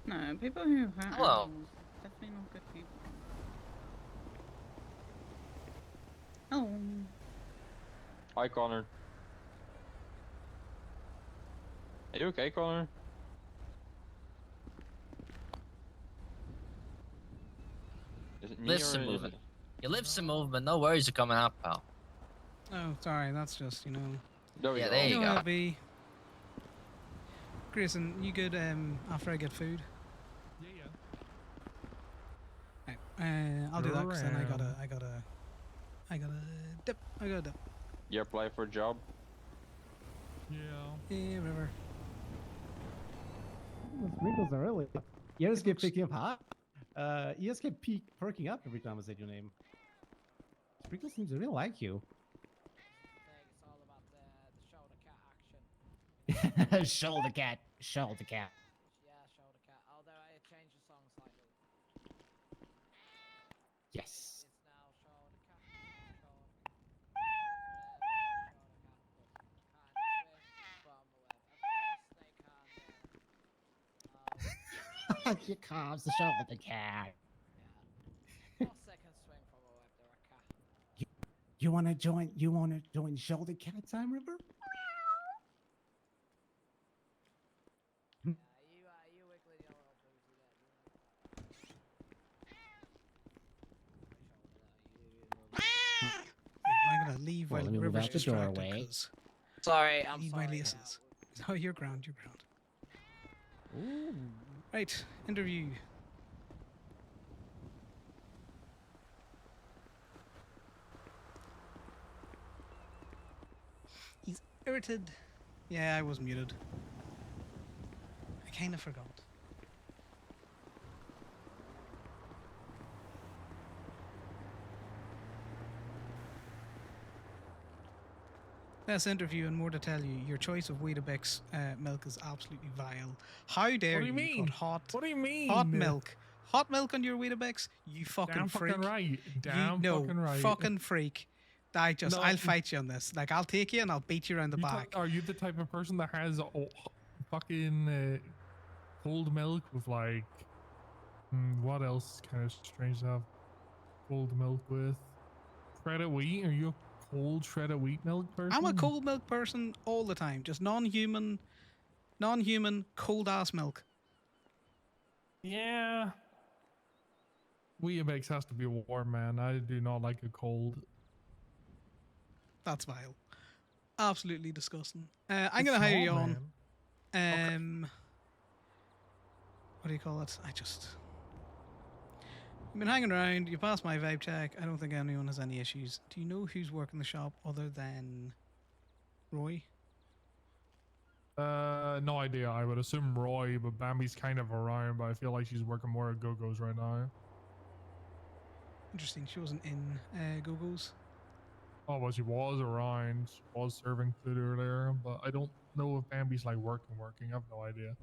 No, people who hurt Hello. animals definitely not good people. Oh. Hi, Connor. Are you okay, Connor? Is it me Lips or are is moving. it? Your lips are moving, but no worries are coming up, pal. Oh, sorry, that's just, There we Yeah, go. there you you know how go. it be. Grayson, you good after I get food? Yeah. Right, I'll do that because then I Around. gotta dip. I gotta dip. You apply for a job? Yeah. Yeah, whatever. The sprinkles are early. You just keep looks- picking up hot. You just keep perking up every time I said your name. Sprinkles seems to really like you. It's all about the shoulder cat action. Shoulder cat. Shoulder cat. Yeah, shoulder cat. Although I changed the song slightly. Yes. It's now shoulder cat. Here comes the shoulder cat. Yeah. 4 seconds swing from a web director. You wanna join? You wanna join shoulder cat time, River? Yeah, you wiggling your little booty there. I'm gonna leave Well, while let me move River's out the distracted doorway. because Sorry, I I'm need sorry. my laces. Oh, you're ground. You're ground. Ooh. Right, interview. He's irritated. Yeah, I was muted. I kind of forgot. Less interview and more to tell you. Your choice of Weetabix milk is absolutely vile. How dare What do you mean? put hot What do you mean? hot milk on your Weetabix? You fucking Damn freak. fucking right. Damn no, fucking right. fucking freak. No. I'll fight you on this. Like, I'll take you and I'll beat you around the back. Are you the type of person that has fucking cold milk with like what else kind of strange to have cold milk with? Shredded wheat? Are you a cold shredded wheat milk person? I'm a cold milk person all the time. Just non-human, cold ass milk. Yeah. Weetabix has to be warm, man. I do not like a cold. That's vile. Absolutely disgusting. I'm It's gonna hire not, you on. man. What do you call it? You've been hanging around. You passed my vibe check. I don't think anyone has any issues. Do you know who's working the shop other than Roy? No idea. I would assume Roy, but Bambi's kind of around, but I feel like she's working more at Go-Go's right now. Interesting. She wasn't in Go-Go's. Oh, well, she was around. She was serving food earlier, but I don't know if Bambi's like working. I have no idea.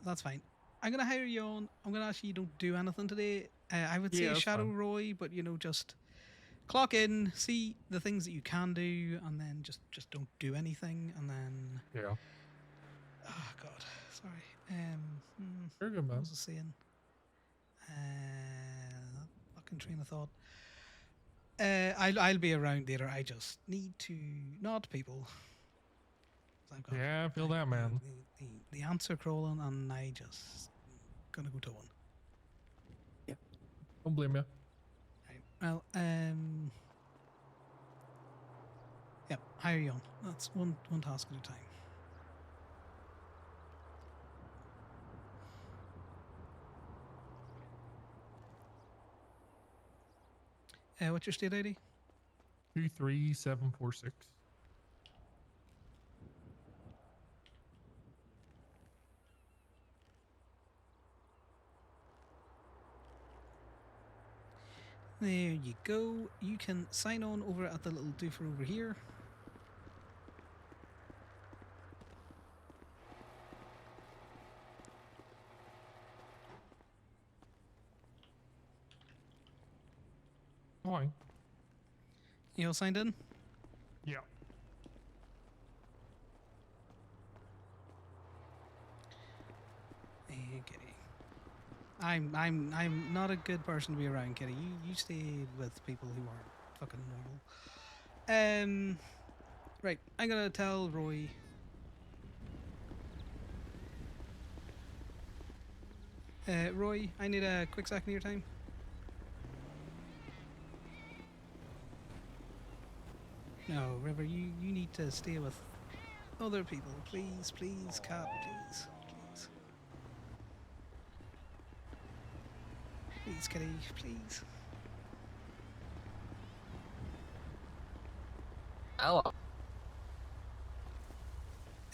That's fine. I'm gonna hire you on. I'm gonna ask you don't do anything today. I would say Yeah, that's shadow fine. Roy, but just clock in, see the things that you can do, and then just don't do anything, and then. Yeah. Oh God, sorry. You're good, What man. was I saying? Fucking train of thought. I'll be around later. I just need to nod people. I've got Yeah, I feel that, man. the ants are crawling, and I just gonna go to one. Don't blame you. Right. Well, yep. Hire you on. That's one task at a time. What's your state ID? 23746. There you go. You can sign on over at the little doofer over here. Fine. You all signed in? Yeah. There Hey, Kitty. I'm not a good person to be around, Kitty. You stay with people who aren't fucking normal. Right. I'm gonna tell Roy. Roy, I need a quick second of your time. No, River, you need to stay with other people. Please, please, cat, please, please. Please, Kitty, please. Oh.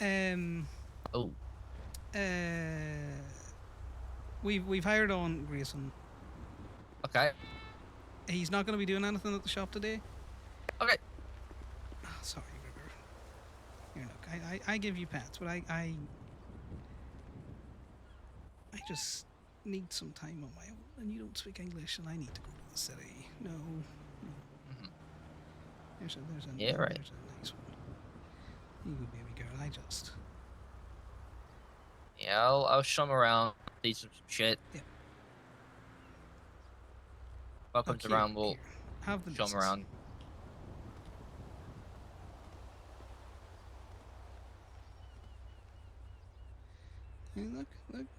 Uh, Oh. we've hired on Grayson. Okay. He's not going to be doing anything at the shop today. Okay. Oh, sorry, River. Here, look, I give you pats, but I just need some time on my own, and you don't speak English, and I need to go to the city. No. Mhm. There's a Yeah, right. There's a nice one. You go, baby girl. I just. Yeah, I'll show him around, teach him some shit. Yep. Welcome Look, to here, around. We'll here. Have the show him missus. around. Hey, look.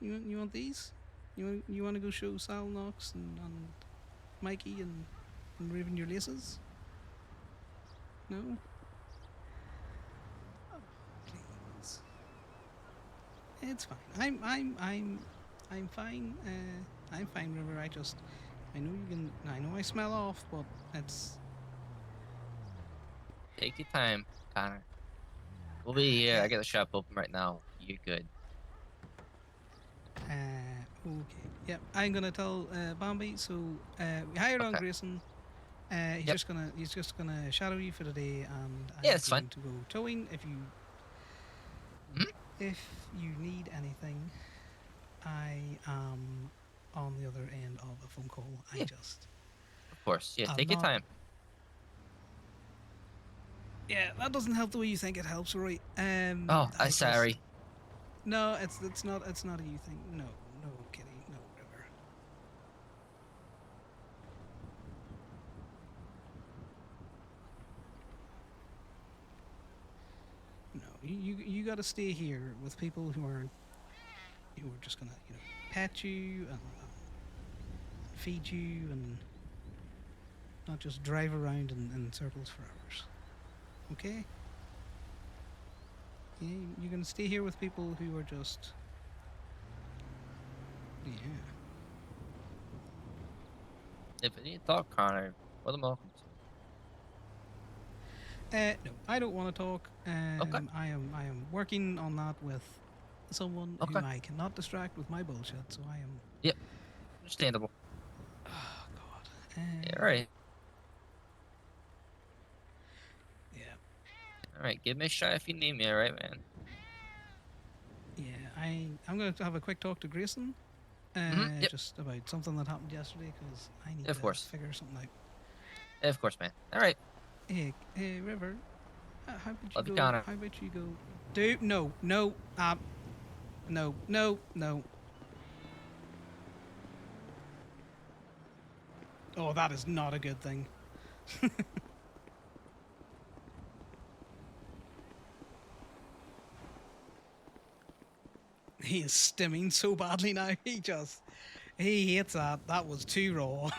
You want these? You want to go show Sal Knox and Mikey and Raven your laces? No. Oh, please. It's fine. I'm fine. I'm fine, River. I know you can. I know I smell off, but it's. Take your time, Connor. We'll be here. I got the shop open right now. You're good. Okay. Yep. I'm gonna tell Bambi. So we hired on Okay. Grayson. He's Yep. just gonna shadow you for the day, and I'm Yeah, it's going fine. to go towing. Mhm. If you need anything, I am on the other end of a phone call. Yeah. Of course. Yeah, I'm take your not- time. Yeah, that doesn't help the way you think it helps, right? Oh, I I'm just- sorry. No, it's not a you thing. No, Kitty, no, River. No, you got to stay here with people who are just gonna pet you and feed you and not just drive around in circles for hours. Okay? Yeah, you're gonna stay here with people who are just If you need to talk, Connor, more than welcome to. No, I don't want to talk. Okay. I am working on that with someone who Okay. I cannot distract with my bullshit. So I am. Yep. Understandable. Oh God. Yeah, right. Yeah. All right. Give me a shot if you need me. All right, man. Yeah. I'm going to have a quick talk to Grayson. Yep. Just about something that happened yesterday because I need Of to course. figure something out. Yeah, of course, man. All right. Hey, River. How about you Love you, go? Connor. How about you go? Dude, no. No. Oh, that is not a good thing. He is stimming so badly now. He hates that. That was too raw.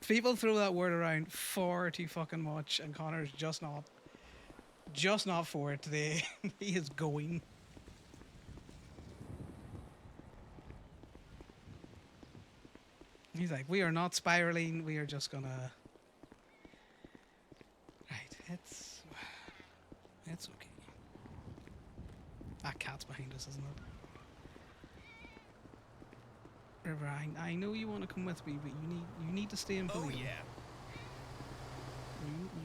People throw that word around far too fucking much, and Connor's just not for it today. He is going. He's like, we are not spiraling. We are just gonna. Right, it's okay. That cat's behind us, isn't it? River, I know you want to come with me, but you need to stay in Paleto. Oh yeah.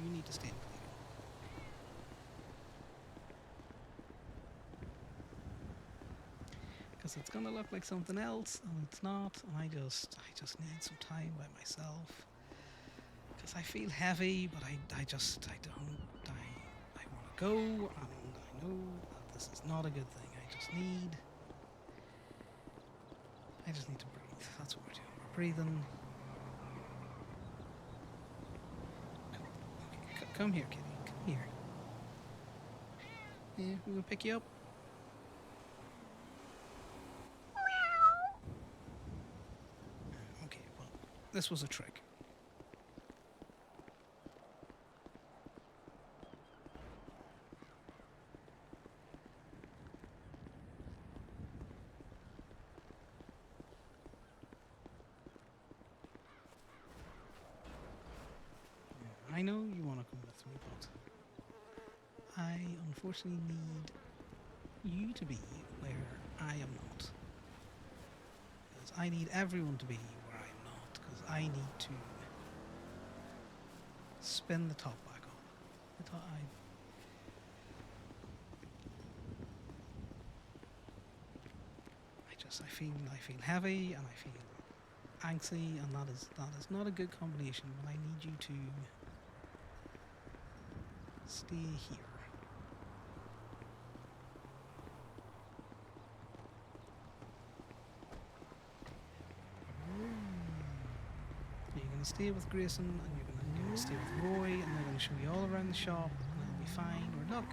You need to stay in Paleto. Because it's gonna look like something else, and it's not. And I just need some time by myself. Because I feel heavy, but I don't. I want to go, and I know that This is not a good thing. I just need to breathe. That's what we're doing. We're breathing. Okay, come here, kitty. Come here. Yeah, we will pick you up. Okay, well, this was a trick. I know you want to come with me, but I unfortunately need you to be where I am not. Because I need everyone to be where I am not. Because I need to spin the top back on. I feel heavy and I feel angsty, and that is not a good combination. But I need you to stay here. You're going to stay with Grayson, and you're going to stay with Roy, and they're going to show you all around the shop, and it'll be fine. Or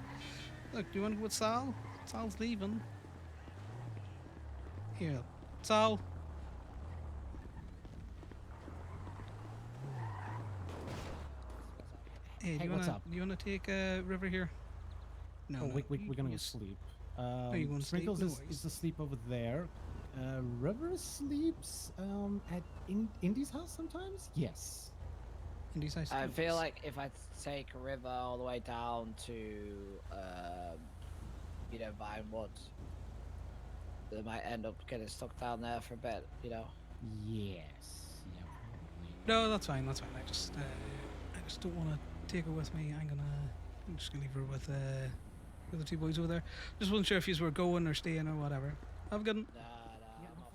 look, do you want to go with Sal? Sal's leaving. Here, Sal. Hey, Hey, what's up? Do you wanna take River here? No, Oh, no. we're you- gonna you go s- sleep. you going to sleep? Sprinkles No is worries. asleep over there. River sleeps at Indy's house sometimes. Yes. Indy's house. I no feel worries. like if I take a river all the way down to, Vine Woods, they might end up getting stuck down there for a bit, Yes. Yeah. Probably. No, that's fine. That's fine. I just don't want to take her with me. I'm just gonna leave her with the two boys over there. Just wasn't sure if you were going or staying or whatever. Have a good one. Nah, Yeah, I'm off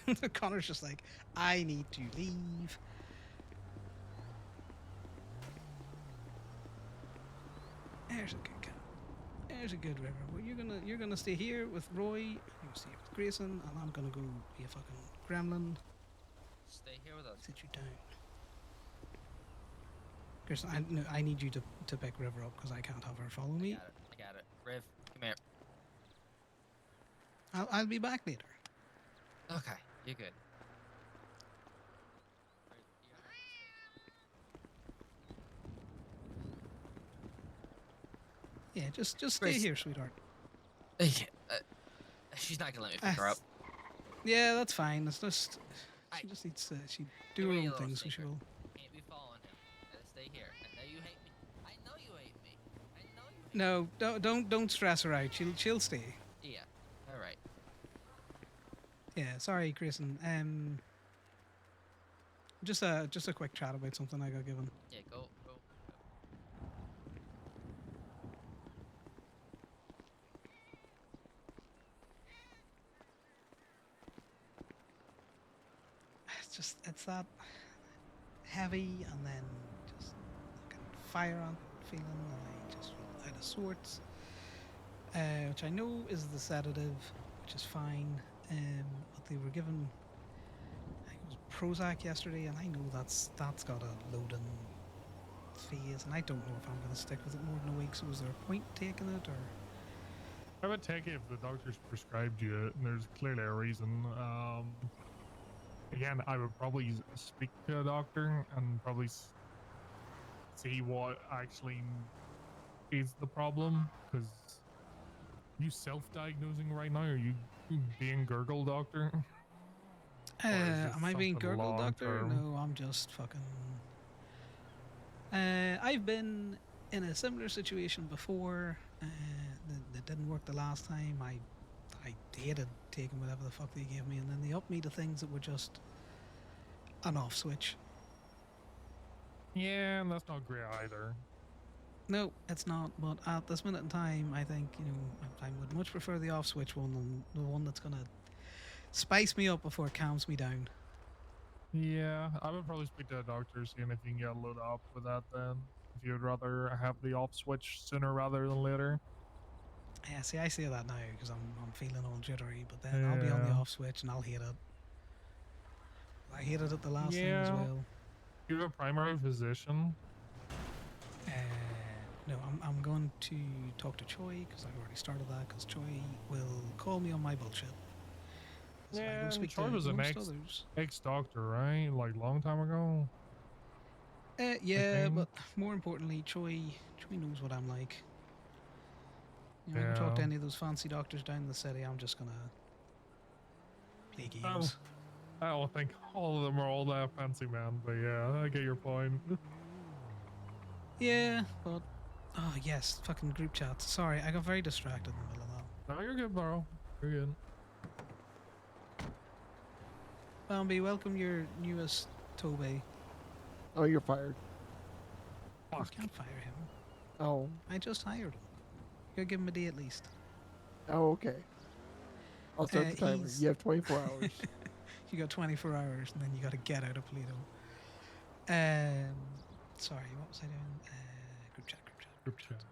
to my base. Connor's just like, I need to leave. There's a good cat. There's a good river. Well, you're gonna stay here with Roy. You're gonna stay with Grayson, and I'm gonna go be a fucking gremlin. Stay here with us. Sit you down. Grayson, I need you to pick River up because I can't have her follow me. I got it. Riv, come here. I'll be back later. Okay, you're good. Yeah, just stay Grace- here, sweetheart. She's not gonna let me pick her up. Yeah, that's fine. It's just Aye. she just needs to do Give her me a own little thing, so she secret. will. Can't be following him. Gotta stay here. I know you hate me. I know you hate me. I know you hate No, don't stress her out. She'll stay. me. Yeah. All right. Yeah, sorry, Grayson. Just a quick chat about something I got given. Yeah. Go. It's that heavy and then just fucking fire on feeling, and I just feel out of sorts. Which I know is the sedative, which is fine. But they were given, I think it was Prozac yesterday, and I know that's got a loading phase, and I don't know if I'm going to stick with it more than a week. So is there a point taking it, or? I would take it if the doctor's prescribed you it, and there's clearly a reason. Again, I would probably speak to a doctor and probably see what actually is the problem. Because you self-diagnosing right now, or you being gurgle doctor? Or is this Am I being something gurgle doctor? long-term? No, I'm just fucking. I've been in a similar situation before. That didn't work the last time. I hated taking whatever the fuck they gave me, and then they upped me to things that were just an off switch. Yeah, and that's not great either. No, it's not. But at this minute in time, I think I would much prefer the off switch one than the one that's gonna spice me up before it calms me down. Yeah, I would probably speak to a doctor, seeing if you can get loaded up with that then. If you would rather have the off switch sooner rather than later. Yeah, see, I say that now because I'm feeling all jittery, but then I'll be on the Yeah. off switch and I'll hate it. I hated it the last thing as Yeah. well. You're a primary physician. Uh, no, I'm going to talk to Choi because I've already started that because Choi will call me on my bullshit. So I Yeah, go and speak Troy to was an most others. ex-doctor, right? Like long time ago. Yeah, think. but more importantly, Choi knows what I'm like. You know, I go talk Yeah. to any of those fancy doctors down in the city. I'm just gonna play Oh, games. I don't think all of them are all that fancy, man. But yeah, I get your point. Yeah, but oh yes, fucking group chats. Sorry, I got very distracted in the middle of that. No, you're good, bro. You're good. Bambi, welcome your newest Toby. Oh, you're fired. You Fuck. can't fire him. Oh. I just hired him. You gotta give him a day at least. Oh, okay. I'll start the timer. he's- You have 24 hours. You got 24 hours, and then you gotta get out of Polito. Sorry, what was I doing? Group chat. Group chat.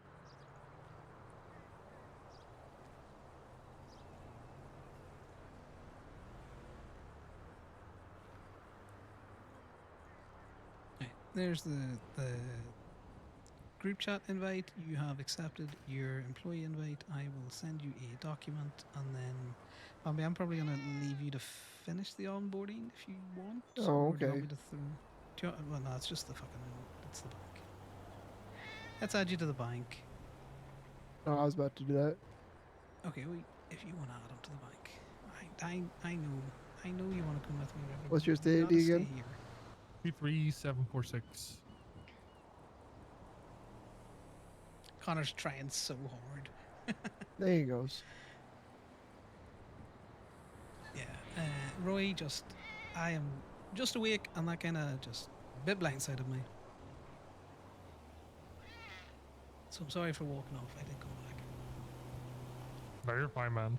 Right, there's the group chat invite. You have accepted your employee invite. I will send you a document, and then Bambi, I'm probably gonna leave you to finish the onboarding if you want. Oh, Or do you want okay. me to throw? Do you, well, no, it's just the fucking. It's the bank. Let's add you to the bank. Oh, I was about to do that. Okay, wait. If you want to add him to the bank, I know you want to come with me. River, What's but your you state gotta ID stay again? here. 33746. Connor's trying so hard. There he goes. Yeah, Roy, I am just awake, and that kind of just a bit blindsided me. So I'm sorry for walking off. I did come back. No, you're fine, man.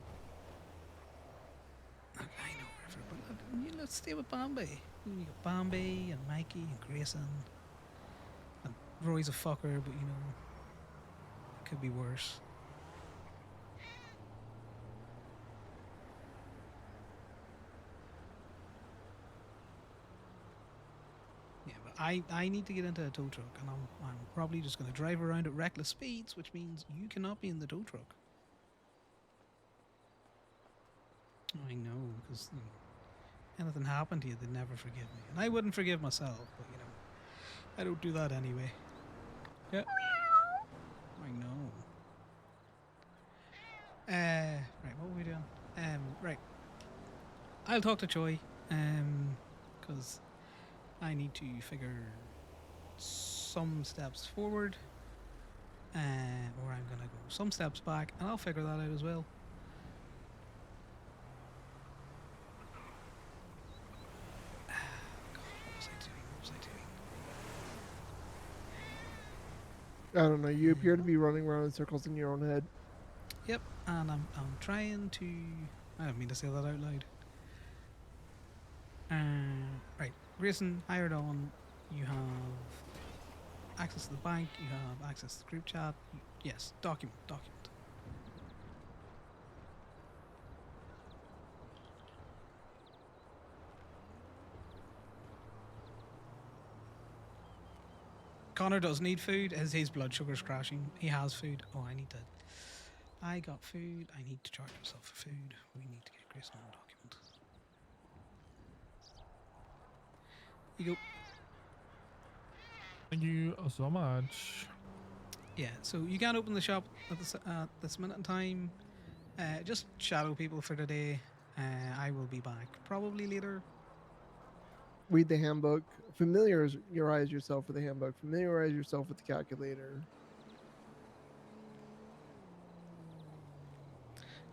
I know, River, but let's stay with Bambi. You got Bambi and Mikey and Grayson. And Roy's a fucker, but you know, it could be worse. Yeah, but I need to get into a tow truck, and I'm probably just going to drive around at reckless speeds, which means you cannot be in the tow truck. I know, because anything happened to you, they'd never forgive me, and I wouldn't forgive myself. But you know, I don't do that anyway. Yeah, I know. Right, what were we doing? Right, I'll talk to Choi, because I need to figure some steps forward, or I'm gonna go some steps back, and I'll figure that out as well. God, what was I doing? What was I doing? I don't know. You appear to be running around in circles in your own head. Yep, and I'm trying to. I don't mean to say that out loud. Right, Grayson, hired on. You have access to the bank. You have access to the group chat. Yes, document. Connor does need food as his blood sugar's crashing. He has food. Oh, I got food. I need to charge myself for food. We need to get Grayson on a document. You go. Thank you so much. Yeah, so you can't open the shop at this minute in time. Just shadow people for today. I will be back probably later. Read the handbook. Familiarize yourself with the handbook. Familiarize yourself with the calculator.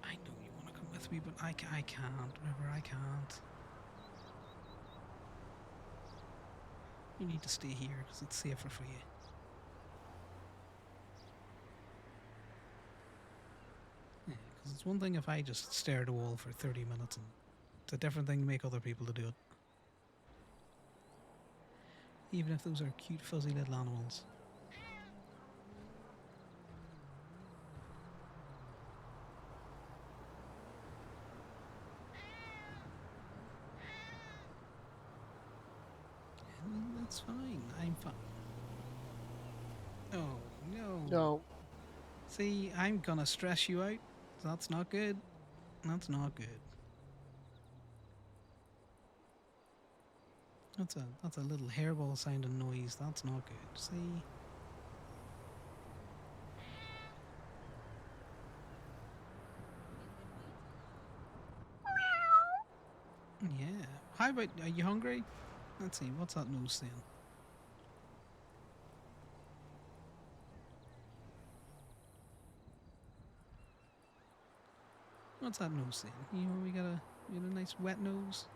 I know you want to come with me, but I can't, River. I can't. You need to stay here because it's safer for you. Yeah, because it's one thing if I just stare at a wall for 30 minutes, and it's a different thing to make other people to do it. Even if those are cute, fuzzy little animals. That's fine. I'm fine. Oh, no. No. See, I'm gonna stress you out. That's not good. That's not good. That's a little hairball sounding noise. That's not good. See? Yeah. How about, are you hungry? Let's see, what's that nose saying? What's that nose saying? You know, you got a nice wet nose.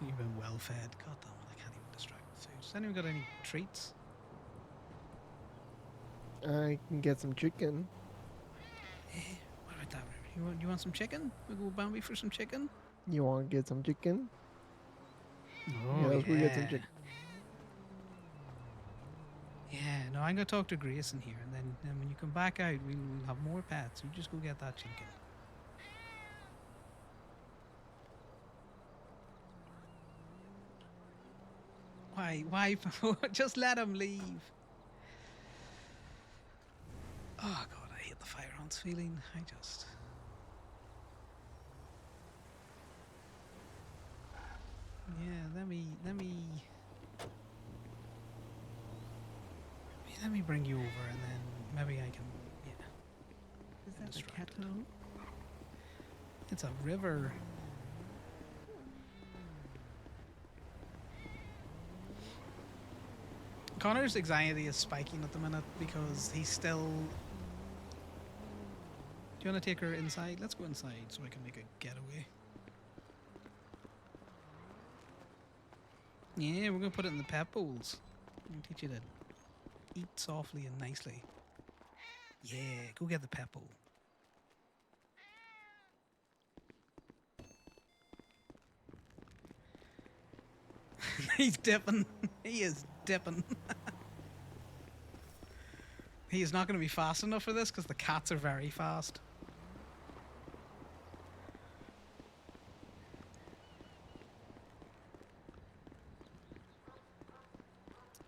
You've been well fed. God damn it, I can't even distract the food. Has anyone got any treats? I can get some chicken. What about that, River? You want some chicken? We'll go Bambi for some chicken? You want to get some chicken? Oh, Yes, we get some chicken. Yeah, no, I'm gonna talk to Grayson here, and then when you come back out, we'll have more pets. You just go get that chicken. Why? Just let him leave. Oh God, I hate the fire ants feeling. Yeah, let me bring you over, and then maybe I can. Yeah. Is that a Distracted. cat now? It's a river. Connor's anxiety is spiking at the minute because he's still. Do you want to take her inside? Let's go inside so I can make a getaway. Yeah, we're gonna put it in the pet bowls. I'm gonna teach you to eat softly and nicely. Yeah, go get the pet bowl. He's dipping. He is dipping. He is not going to be fast enough for this because the cats are very fast.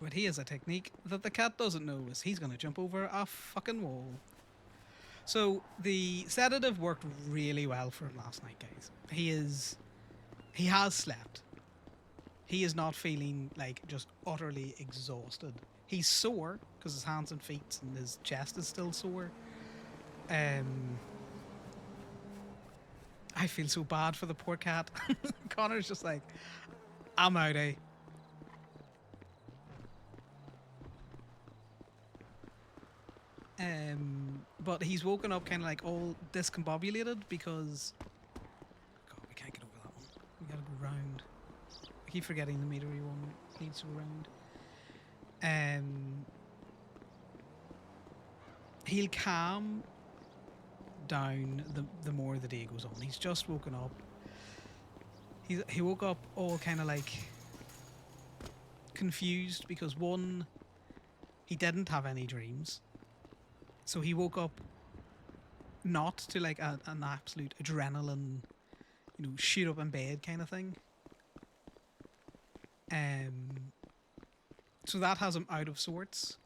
But he has a technique that the cat doesn't know is he's going to jump over a fucking wall. So the sedative worked really well for him last night, guys. He has slept. He is not feeling like just utterly exhausted. He's sore because his hands and feet and his chest is still sore. I feel so bad for the poor cat. Connor's just like, I'm out, eh? But he's woken up kind of like all discombobulated because... God, we can't get over that one. We gotta go round. I keep forgetting the metery one needs to go round. He'll calm down the more the day goes on. He's just woken up. He woke up all kind of like confused because one, he didn't have any dreams. So he woke up not to like an absolute adrenaline, shoot up in bed kind of thing. So that has him out of sorts.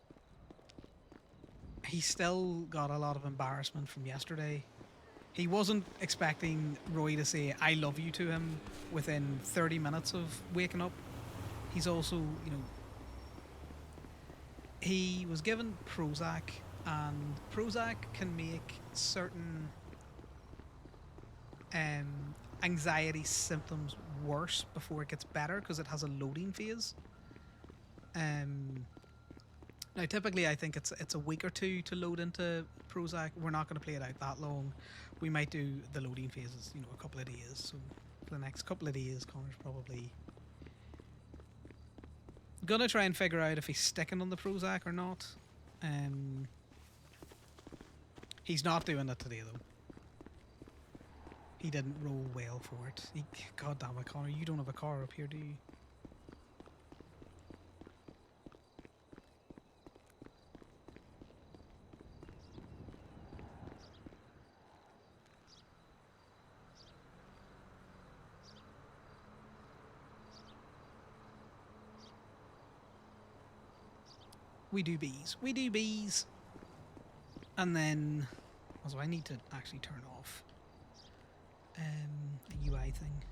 He still got a lot of embarrassment from yesterday. He wasn't expecting Roy to say I love you to him within 30 minutes of waking up. He's also, he was given Prozac, and Prozac can make certain anxiety symptoms worse before it gets better because it has a loading phase. Now, typically, I think it's a week or two to load into Prozac. We're not going to play it out that long. We might do the loading phases, a couple of days. So for the next couple of days, Connor's probably gonna try and figure out if he's sticking on the Prozac or not. He's not doing it today though. He didn't roll well for it. God damn it, Connor! You don't have a car up here, do you? We do bees. We do bees. And then, also I need to actually turn off a UI thing.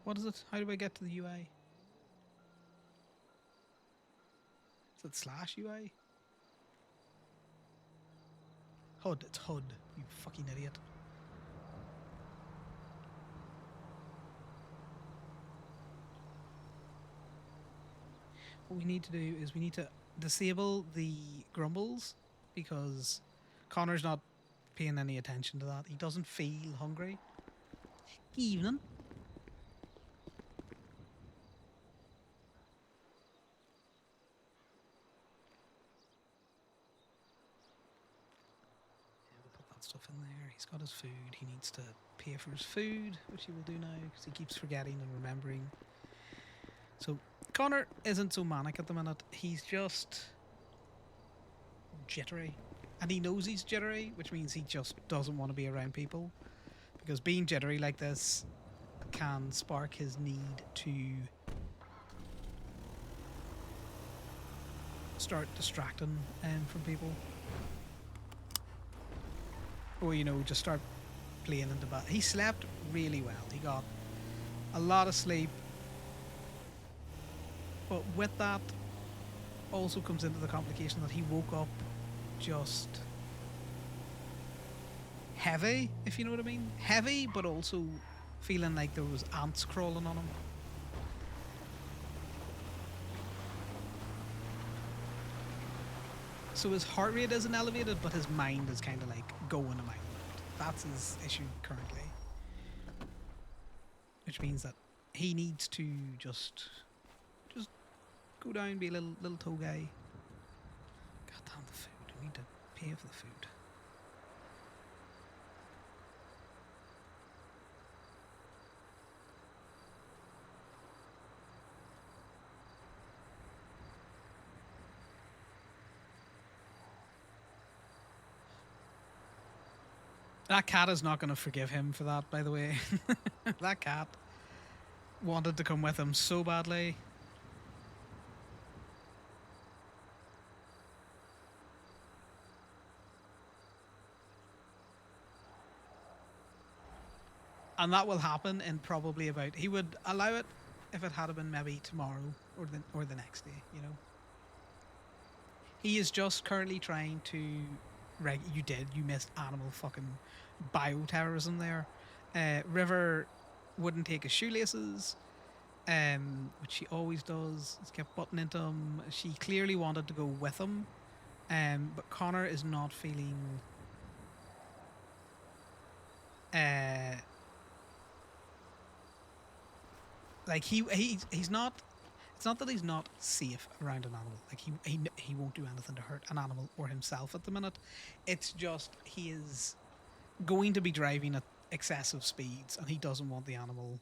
What is it? How do I get to the UI? Is it slash UI? HUD. It's HUD. You fucking idiot. What we need to do is we need to disable the grumbles because Connor's not paying any attention to that. He doesn't feel hungry. Evening. Yeah, we'll put that stuff in there. He's got his food. He needs to pay for his food, which he will do now because he keeps forgetting and remembering. So Connor isn't so manic at the minute. He's just jittery. And he knows he's jittery, which means he just doesn't want to be around people. Because being jittery like this can spark his need to start distracting from people. Or, you know, just start playing into bed. He slept really well. He got a lot of sleep. But with that also comes into the complication that he woke up just heavy, if you know what I mean. Heavy, but also feeling like there was ants crawling on him. So his heart rate isn't elevated, but his mind is kind of like going a mile an hour. That's his issue currently. Which means that he needs to just go down, be a little toe guy. God damn the food. I need to pay for the food. That cat is not going to forgive him for that, by the way. That cat wanted to come with him so badly. And that will happen in probably about... He would allow it if it had been maybe tomorrow or the next day, you know. He is just currently trying to... You missed animal fucking bioterrorism there. River wouldn't take his shoelaces, which she always does. She kept butting into him. She clearly wanted to go with him, but Connor is not feeling... like he's not. It's not that he's not safe around an animal. Like he won't do anything to hurt an animal or himself at the minute. It's just he is going to be driving at excessive speeds, and he doesn't want the animal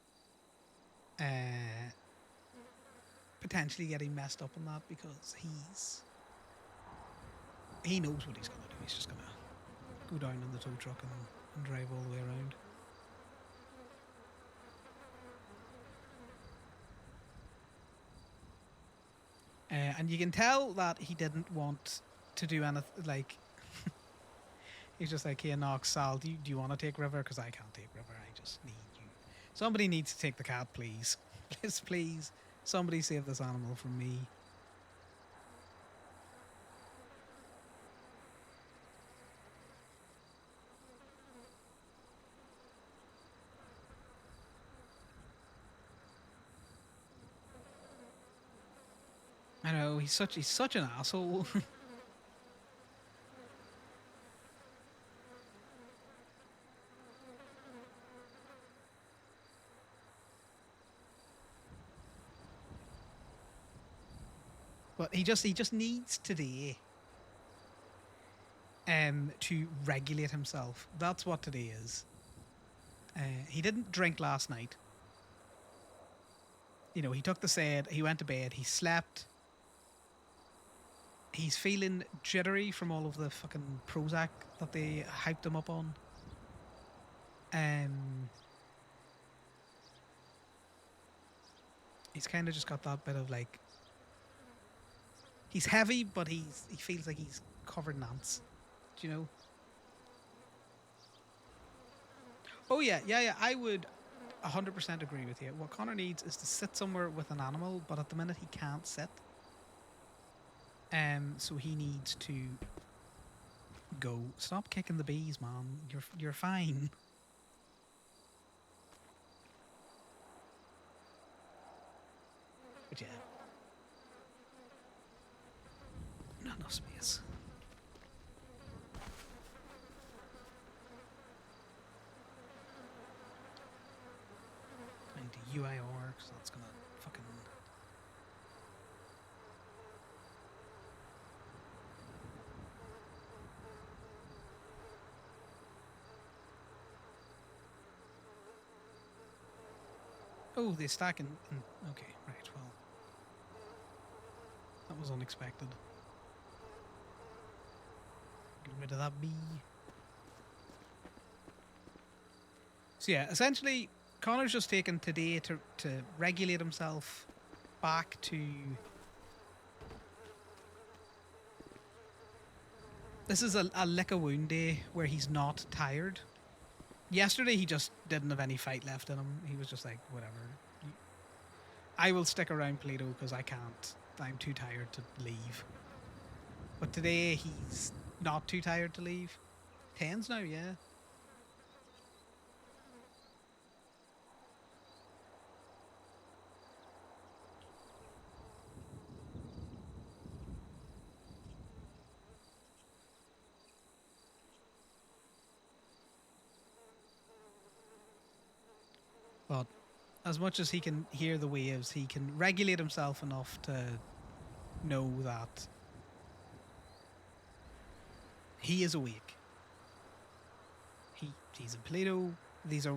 potentially getting messed up in that because he knows what he's gonna do. He's just gonna go down in the tow truck and drive all the way around. And you can tell that he didn't want to do anything, like, he's just like, hey, Nox, Sal, do you want to take River? Because I can't take River, I just need you. Somebody needs to take the cat, please. Please, somebody save this animal from me. I know, he's such an asshole. But he just needs today to regulate himself. That's what today is. He didn't drink last night. You know, he took the SAID, he went to bed, he slept. He's feeling jittery from all of the fucking Prozac that they hyped him up on. He's kind of just got that bit of like He's heavy, but he feels like he's covered in ants. Do you know? Oh yeah. I would 100% agree with you. What Connor needs is to sit somewhere with an animal, but at the minute he can't sit. So he needs to go. Stop kicking the bees, man. You're fine. But yeah. Not enough space. Into UIR, so that's gonna fucking. Oh, they stack in. Okay, right, well. That was unexpected. Get rid of that bee. So yeah, essentially, Connor's just taken today to regulate himself back to. This is a lick a wound day where he's not tired. Yesterday he just didn't have any fight left in him. He was just like, whatever. I will stick around Plato because I can't. I'm too tired to leave. But today he's not too tired to leave. 10s now, yeah. But as much as he can hear the waves, he can regulate himself enough to know that he is awake. He's in Plato. These are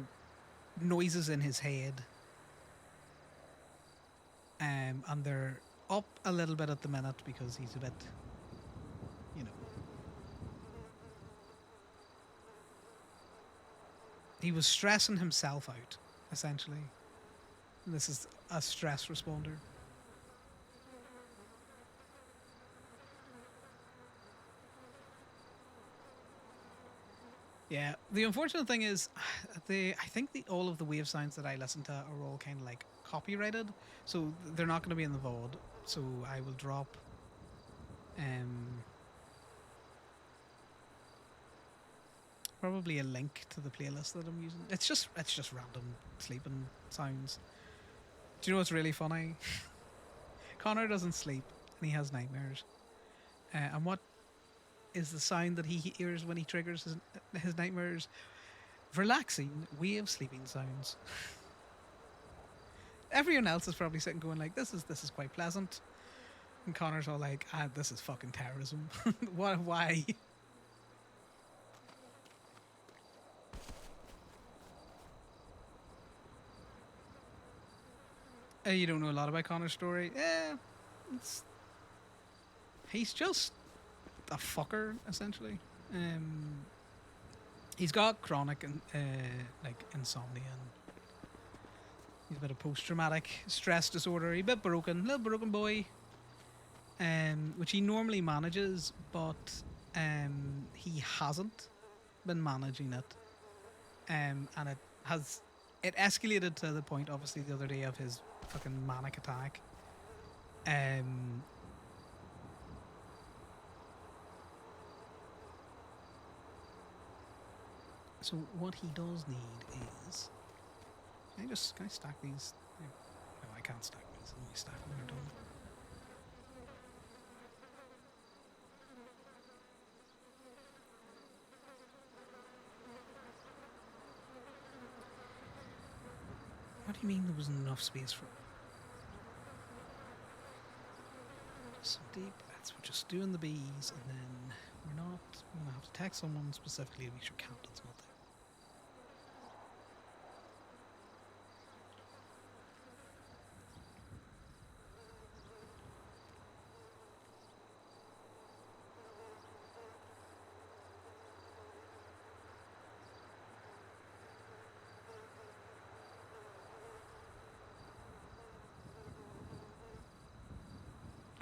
noises in his head. And they're up a little bit at the minute because he's a bit, you know. He was stressing himself out, essentially. This is a stress responder. Yeah, the unfortunate thing is, I think all of the wave sounds that I listen to are all kind of like copyrighted, so they're not going to be in the VOD. So I will drop, probably a link to the playlist that I'm using. It's just random sleeping sounds. Do you know what's really funny? Connor doesn't sleep and he has nightmares. And what is the sound that he hears when he triggers his nightmares? Relaxing, wave sleeping sounds. Everyone else is probably sitting going like, this is quite pleasant. And Connor's all like, this is fucking terrorism. Why? You don't know a lot about Connor's story? Yeah, he's just a fucker, essentially. He's got chronic like insomnia, and he's a bit of post-traumatic stress disorder. He's a bit broken, little broken boy. Which he normally manages, but he hasn't been managing it. And it escalated to the point, obviously, the other day of his fucking manic attack. So what he does need is, can I stack these? No, I can't stack these. I'll only stack them when they're done. What do you mean there wasn't enough space for some deep breaths? We're just doing the bees, and then we're gonna have to text someone specifically to make sure Camden's not there.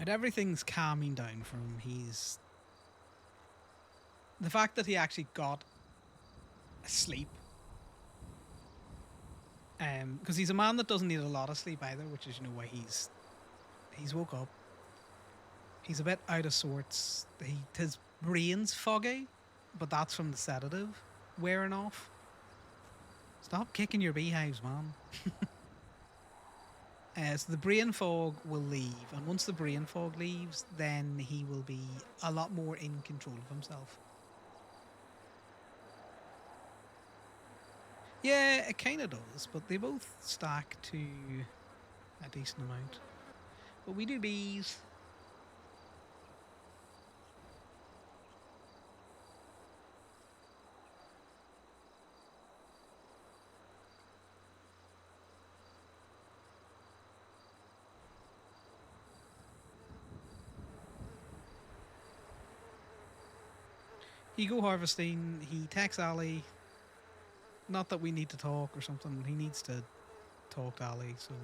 And everything's calming down for him. He's the fact that he actually got sleep. Because he's a man that doesn't need a lot of sleep either, which is why he's woke up. He's a bit out of sorts. His brain's foggy, but that's from the sedative wearing off. Stop kicking your beehives, man. So the brain fog will leave, and once the brain fog leaves, then he will be a lot more in control of himself. Yeah, it kind of does, but they both stack to a decent amount. But we do bees. You go harvesting, he texts Ali. Not that we need to talk or something, he needs to talk to Ali, so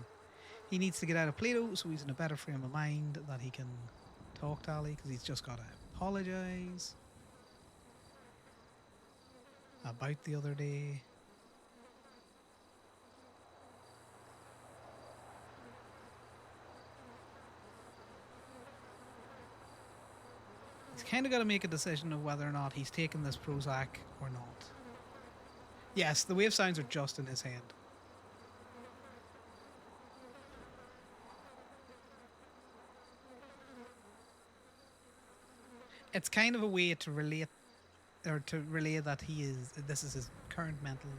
he needs to get out of Plato so he's in a better frame of mind that he can talk to Ali, because he's just got to apologise about the other day. He's kind of got to make a decision of whether or not he's taking this Prozac or not. Yes, the wave sounds are just in his head. It's kind of a way to relate, or to relay that this is his current mental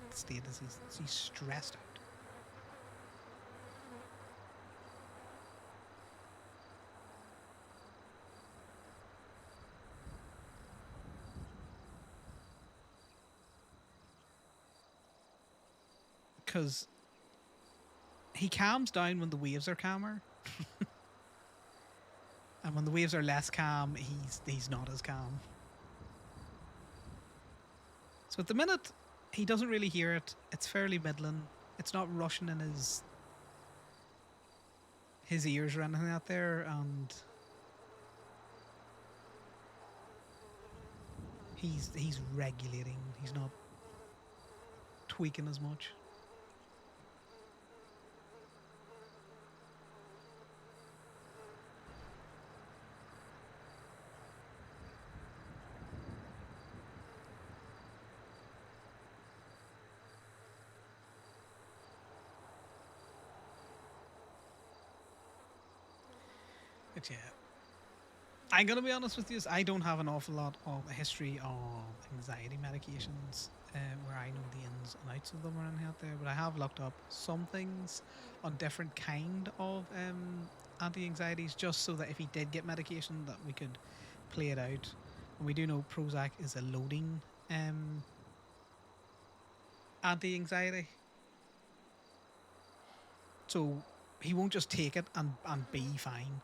state, as he's stressed out. Because he calms down when the waves are calmer. And when the waves are less calm, he's not as calm. So at the minute, he doesn't really hear it. It's fairly middling. It's not rushing in his ears or anything out there, and he's regulating. He's not tweaking as much. But yeah, I'm gonna be honest with you. I don't have an awful lot of a history of anxiety medications, where I know the ins and outs of them or anything out there. But I have looked up some things on different kind of anti-anxieties, just so that if he did get medication, that we could play it out. And we do know Prozac is a loading anti-anxiety, so he won't just take it and be fine.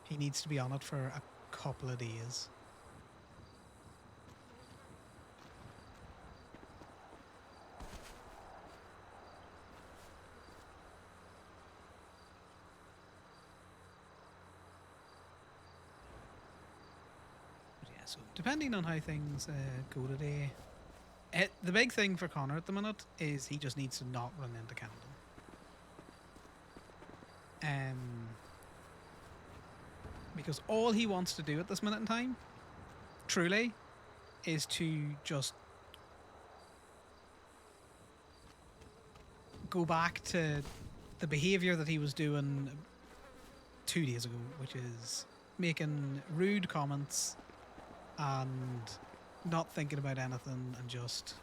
He needs to be on it for a couple of days. But yeah, so depending on how things go today, the big thing for Connor at the minute is he just needs to not run into Camden. Because all he wants to do at this minute in time, truly, is to just go back to the behaviour that he was doing 2 days ago, which is making rude comments and not thinking about anything, and just...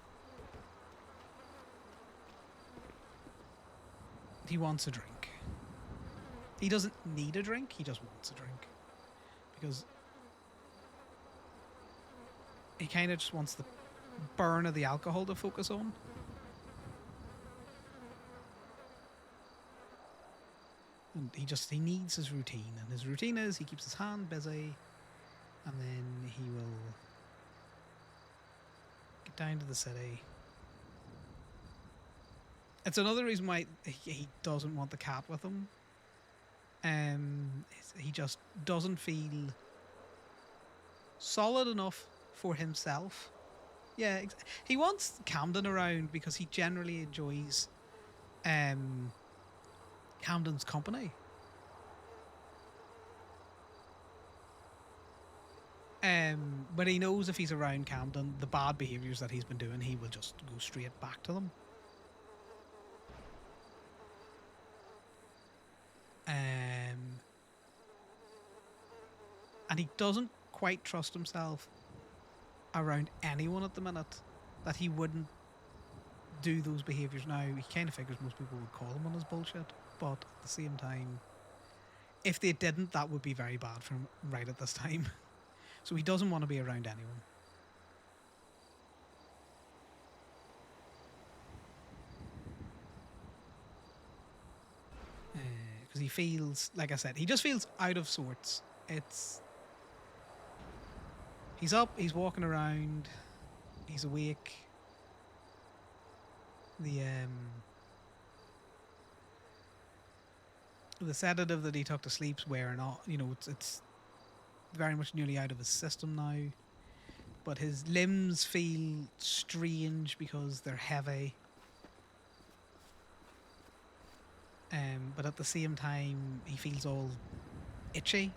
he wants a drink. He doesn't need a drink, he just wants a drink. Because he kind of just wants the burn of the alcohol to focus on. And he needs his routine. And his routine is he keeps his hand busy, and then he will get down to the city. It's another reason why he doesn't want the cat with him. He just doesn't feel solid enough for himself. Yeah, he wants Camden around because he generally enjoys Camden's company. But he knows if he's around Camden, the bad behaviours that he's been doing, he will just go straight back to them. And he doesn't quite trust himself around anyone at the minute, that he wouldn't do those behaviours now. He kind of figures most people would call him on his bullshit, but at the same time, if they didn't, that would be very bad for him right at this time. So he doesn't want to be around anyone. Because he feels, like I said, he just feels out of sorts. He's up, he's walking around, he's awake. The sedative that he took to sleep's wearing off. You know, it's very much nearly out of his system now. But his limbs feel strange because they're heavy. But at the same time, he feels all itchy.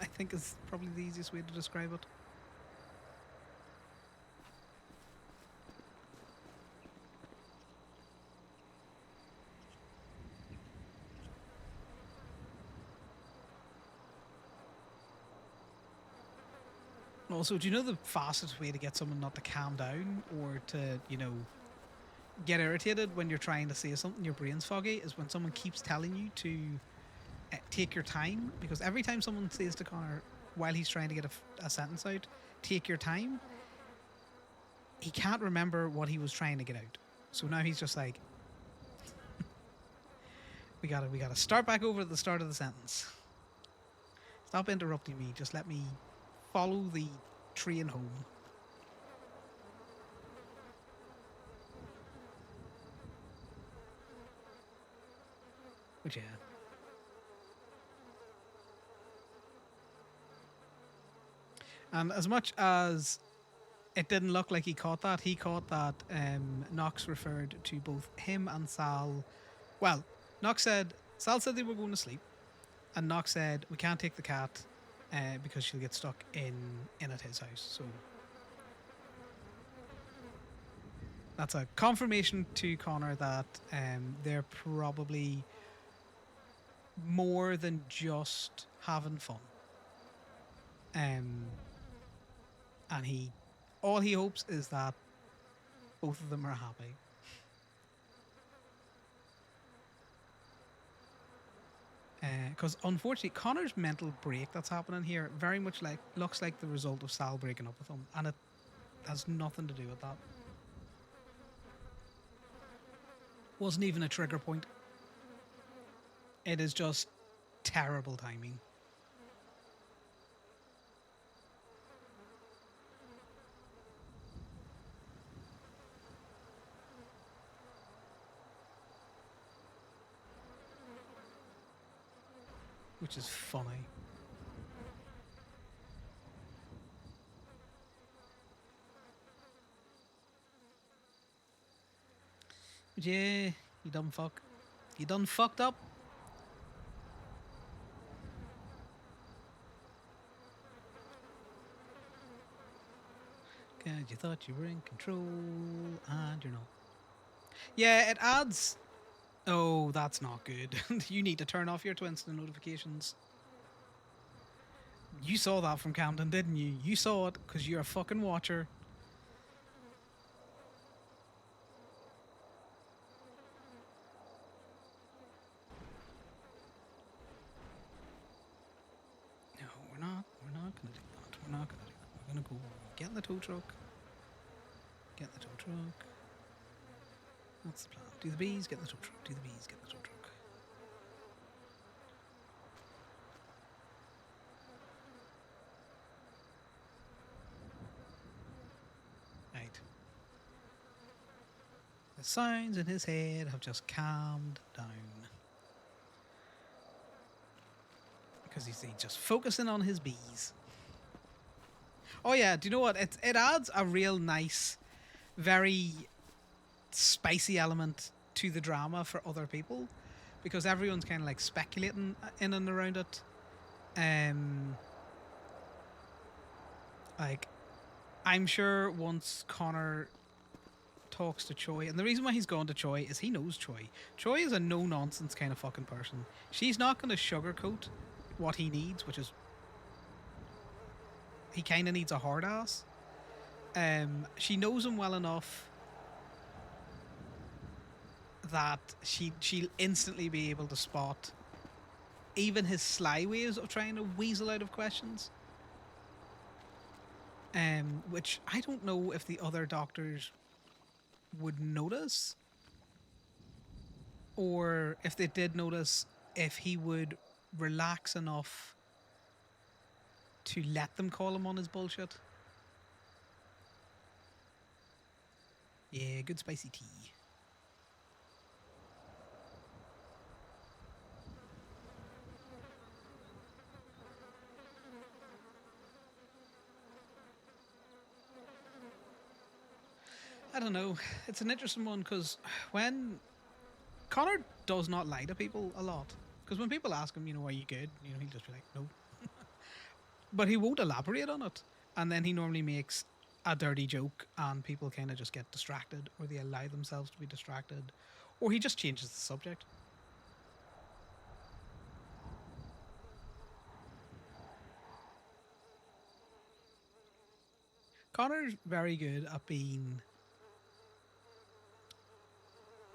I think is probably the easiest way to describe it. Also, do you know the fastest way to get someone not to calm down or to, you know, get irritated when you're trying to say something, your brain's foggy, is when someone keeps telling you to take your time? Because every time someone says to Connor, while he's trying to get a sentence out, take your time, he can't remember what he was trying to get out. So now he's just like, we gotta start back over at the start of the sentence. Stop interrupting me. Just let me follow the train home. But yeah. And as much as it didn't look like he caught that Knox referred to both him and Sal. Well, Sal said they were going to sleep, and Knox said we can't take the cat because she'll get stuck in at his house. So that's a confirmation to Connor that they're probably more than just having fun. And all he hopes is that both of them are happy. Because unfortunately, Connor's mental break that's happening here very much looks like the result of Sal breaking up with him, and it has nothing to do with that. Wasn't even a trigger point. It is just terrible timing. Which is funny. But yeah, you dumb fuck. You done fucked up. God, you thought you were in control, and you're not. Yeah, it adds. Oh, that's not good. You need to turn off your Twinston notifications. You saw that from Camden, didn't you? You saw it because you're a fucking watcher. No, we're not gonna do that. We're not gonna do that. We're gonna go get in the tow truck. Get in the tow truck. That's the plan. Do the bees, get in the tow truck. Do the bees, get in the tow truck. Right. The sounds in his head have just calmed down. because he's just focusing on his bees. Oh yeah, do you know what? It adds a real nice, very spicy element to the drama for other people, because everyone's kind of like speculating in and around it. Like, I'm sure once Connor talks to Choi, and the reason why he's gone to Choi is he knows Choi. Choi is a no-nonsense kind of fucking person. She's not going to sugarcoat what he needs, which is he kind of needs a hard ass. She knows him well enough that she'll instantly be able to spot even his sly ways of trying to weasel out of questions. Which I don't know if the other doctors would notice, or if they did notice, if he would relax enough to let them call him on his bullshit. Yeah, good spicy tea. I don't know. It's an interesting one because when Connor does not lie to people a lot, because when people ask him, are you good? He'll just be like, no. But he won't elaborate on it. And then he normally makes a dirty joke and people kind of just get distracted, or they allow themselves to be distracted, or he just changes the subject. Connor's very good at being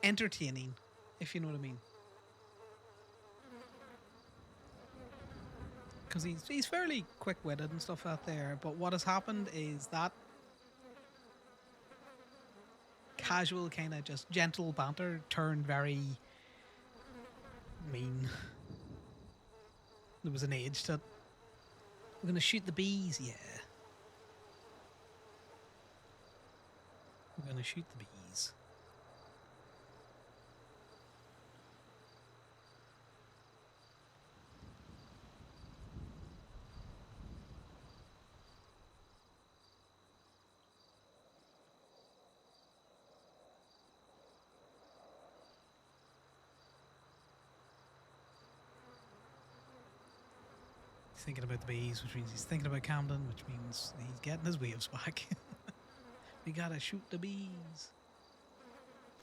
entertaining, if you know what I mean. Because he's fairly quick-witted and stuff out there, but what has happened is that casual kind of just gentle banter turned very mean. There was an age to it. We're gonna shoot the bees, yeah. We're gonna shoot the bees. He's thinking about the bees, which means he's thinking about Camden, which means he's getting his waves back. We gotta shoot the bees.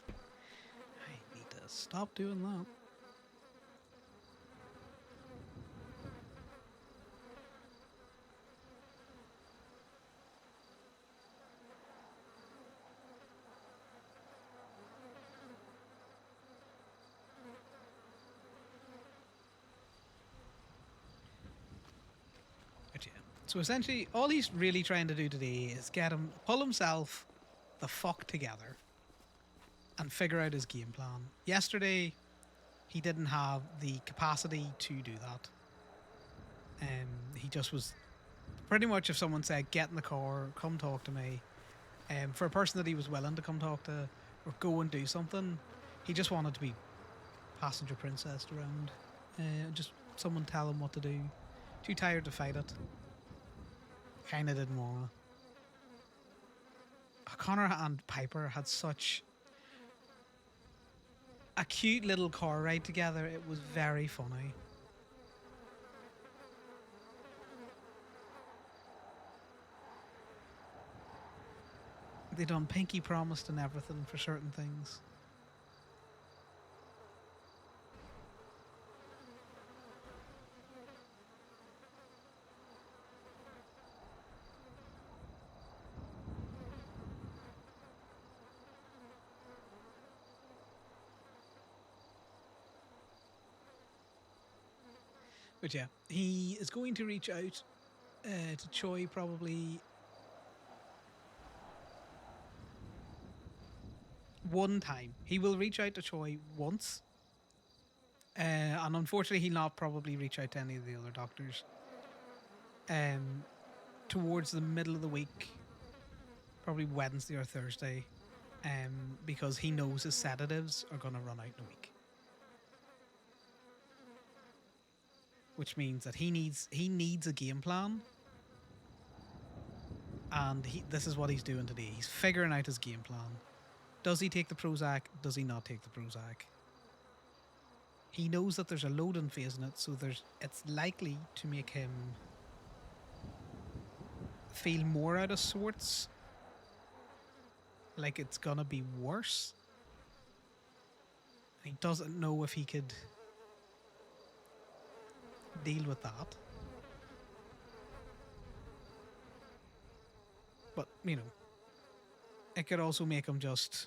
I need to stop doing that. But yeah. So essentially, all he's really trying to do today is pull himself the fuck together and figure out his game plan. Yesterday, he didn't have the capacity to do that. He just was pretty much, if someone said, get in the car, come talk to me, for a person that he was willing to come talk to or go and do something, he just wanted to be passenger princessed around. Just someone tell him what to do. Too tired to fight it. Kinda didn't wanna. Connor and Piper had such a cute little car ride together. It was very funny. They done pinky promised and everything for certain things. But yeah, he is going to reach out to Choi probably one time. He will reach out to Choi once. And unfortunately, he'll not probably reach out to any of the other doctors. Towards the middle of the week, probably Wednesday or Thursday, because he knows his sedatives are going to run out in a week. which means that he needs a game plan. And this is what he's doing today. He's figuring out his game plan. Does he take the Prozac? Does he not take the Prozac? He knows that there's a loading phase in it, so it's likely to make him feel more out of sorts. Like it's gonna be worse. He doesn't know if he could deal with that. But, you know, it could also make him just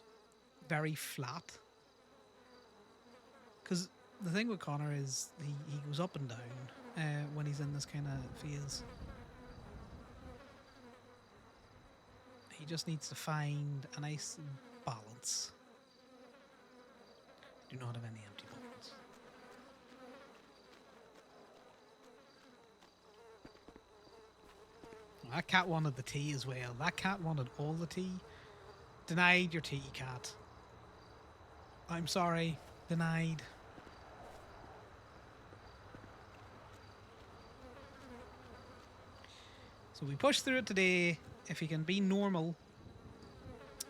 very flat. Because the thing with Conor is he goes up and down when he's in this kind of phase. He just needs to find a nice balance. Do not have any empty bottles. That cat wanted the tea as well. That cat wanted all the tea. Denied your tea, cat. I'm sorry. Denied. So we push through it today. If he can be normal,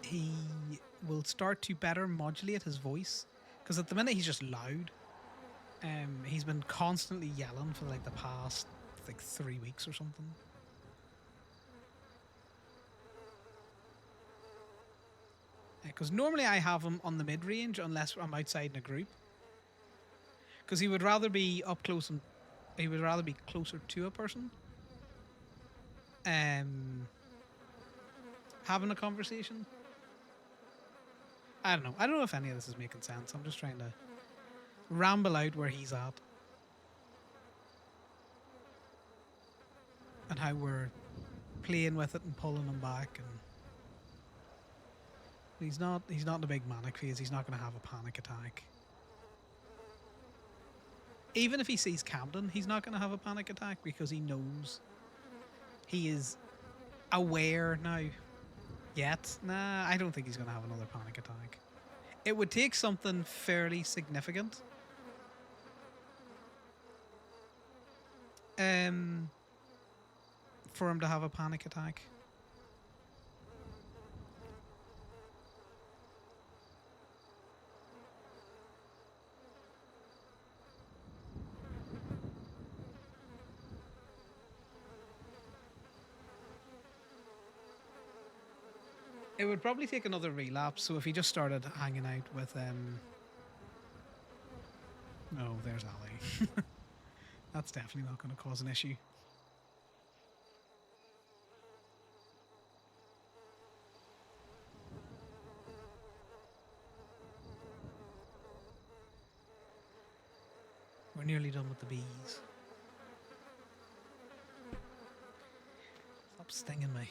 he will start to better modulate his voice. Because at the minute he's just loud. He's been constantly yelling for like the past 3 weeks or something. Because normally I have him on the mid-range unless I'm outside in a group. Because he would rather be up close and he would rather be closer to a person. Having a conversation. I don't know. I don't know if any of this is making sense. I'm just trying to ramble out where he's at. And how we're playing with it and pulling him back. And he's not in a big manic phase. He's not going to have a panic attack. Even if he sees Camden, he's not going to have a panic attack because he knows. He is aware now. Yet? Nah, I don't think he's going to have another panic attack. It would take something fairly significant. For him to have a panic attack. It would probably take another relapse, so if he just started hanging out with oh, there's Ali. That's definitely not going to cause an issue. We're nearly done with the bees. Stop stinging me.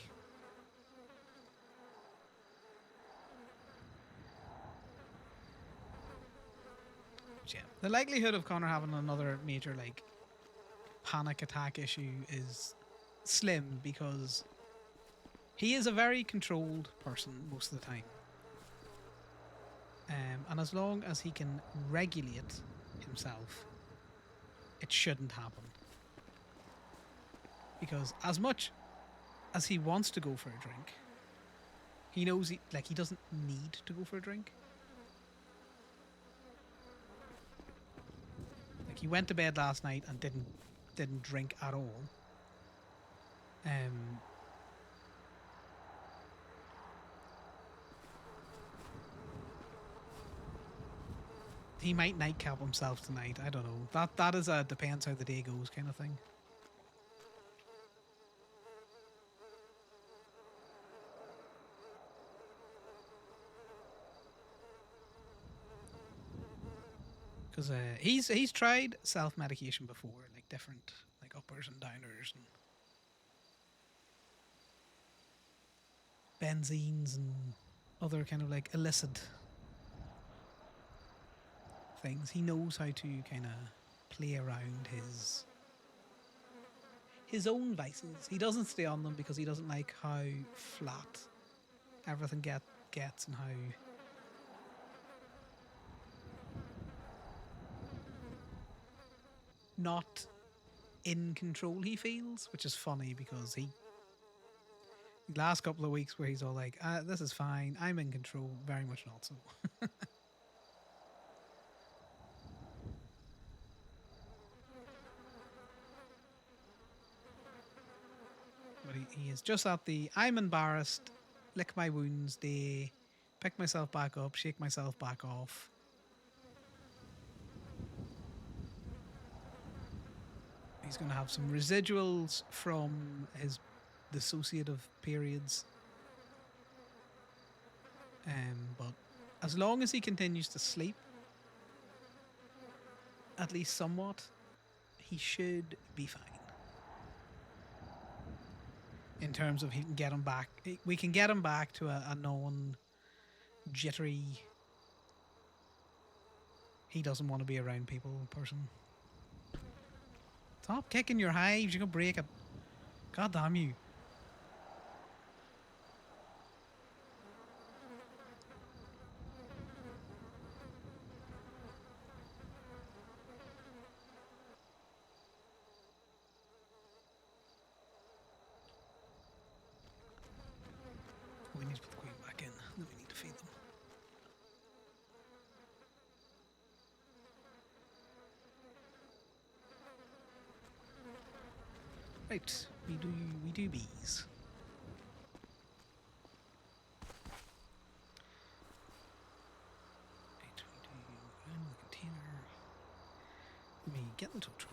Yeah, the likelihood of Conor having another major like panic attack issue is slim because he is a very controlled person most of the time. And as long as he can regulate himself, it shouldn't happen. Because as much as he wants to go for a drink, he knows he doesn't need to go for a drink. Like he went to bed last night and didn't drink at all. He might nightcap himself tonight. I don't know. That is a depends how the day goes kind of thing. Because he's tried self-medication before, like different like uppers and downers and benzines and other kind of like illicit things. He knows how to kind of play around his own vices. He doesn't stay on them because he doesn't like how flat everything gets and how not in control he feels, which is funny because he last couple of weeks where he's all like, "This is fine, I'm in control." Very much not so. But he is just at the I'm embarrassed, lick my wounds day, pick myself back up, shake myself back off. He's going to have some residuals from his dissociative periods. But as long as he continues to sleep, at least somewhat, he should be fine. In terms of he can get him back, we can get him back to a non-jittery, he doesn't want to be around people person. Stop kicking your hives, you're gonna break it. God damn you. We need to put the queen back in, then we need to feed them. Right, we do bees. Right, we do animal container. Let me get the tow truck.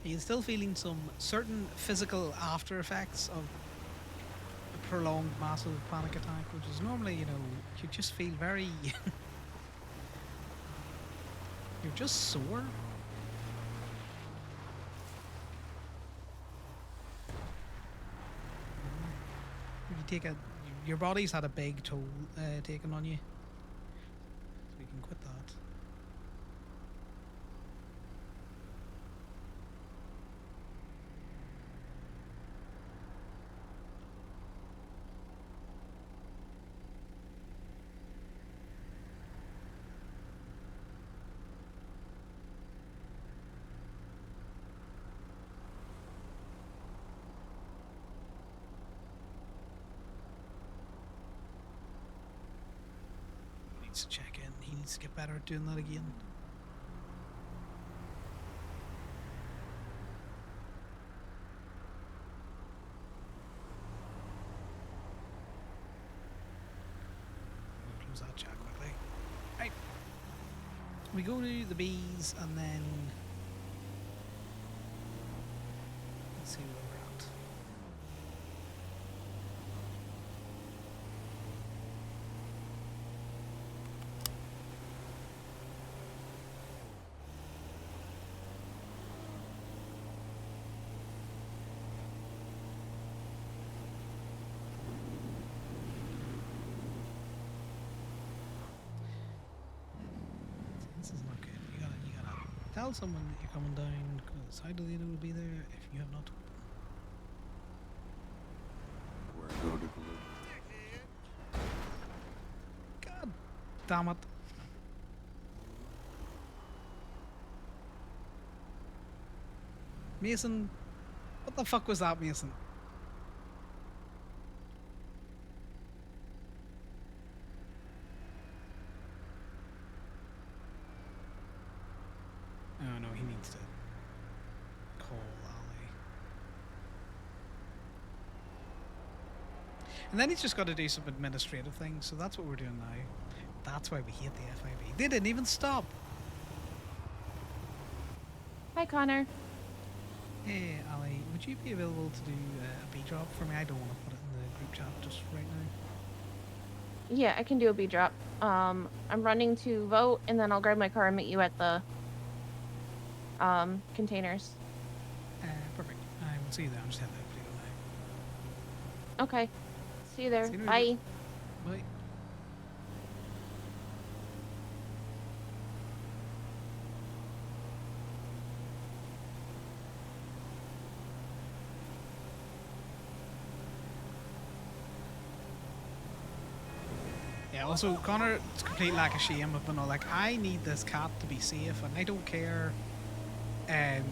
He is still feeling some certain physical after effects of a prolonged massive panic attack, which is normally, you just feel very... you're just sore. You take your body's had a big toll taken on you. So you can quit that. To check in. He needs to get better at doing that again. Close that chat quickly. Right. We go to the bees and then let's see where we're at. This is not good. You gotta tell someone that you're coming down, because how do they know to be there if you have not told them? God damn it. Mason, what the fuck was that, Mason? Oh no, he needs to call Ali. And then he's just got to do some administrative things, so that's what we're doing now. That's why we hate the FIB. They didn't even stop. Hi, Connor. Hey, Ali, would you be available to do a B drop for me? I don't want to put it in the group chat just right now. Yeah, I can do a B drop. I'm running to vote, and then I'll grab my car and meet you at the containers. Perfect. I will see you there. I'm just heading out to do now. Okay. See you there. See you later. Bye. Bye. Yeah, also, Connor's complete lack of shame of being all like, I need this cat to be safe, and I don't care um,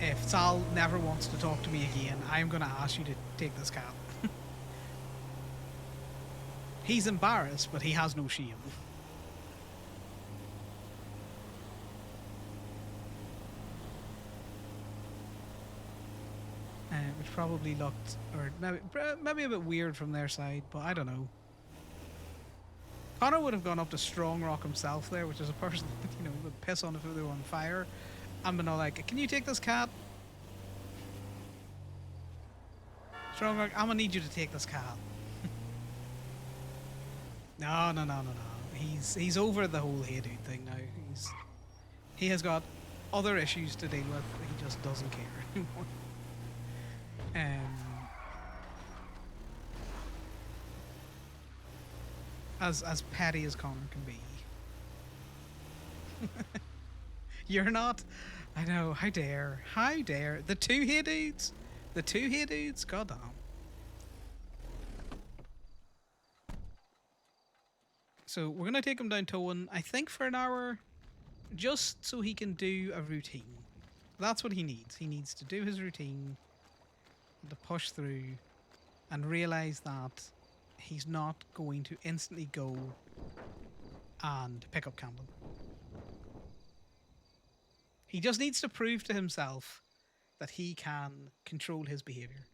if Sal never wants to talk to me again, I'm going to ask you to take this cat. He's embarrassed, but he has no shame. Which probably looked, or maybe a bit weird from their side, but I don't know. Connor would have gone up to Strong Rock himself there, which is a person that, you know, would piss on if they were on fire. And been all like, can you take this cat? Strong Rock, I'm gonna need you to take this cat. No. He's over the whole hey dude thing now. He has got other issues to deal with. He just doesn't care anymore. As petty as Connor can be. You're not? I know, how dare. How dare. The two hey dudes? The two hey dudes? Goddamn. So we're gonna take him down towing, I think for an hour, just so he can do a routine. That's what he needs. He needs to do his routine, to push through, and realize that he's not going to instantly go and pick up Camden. He just needs to prove to himself that he can control his behavior.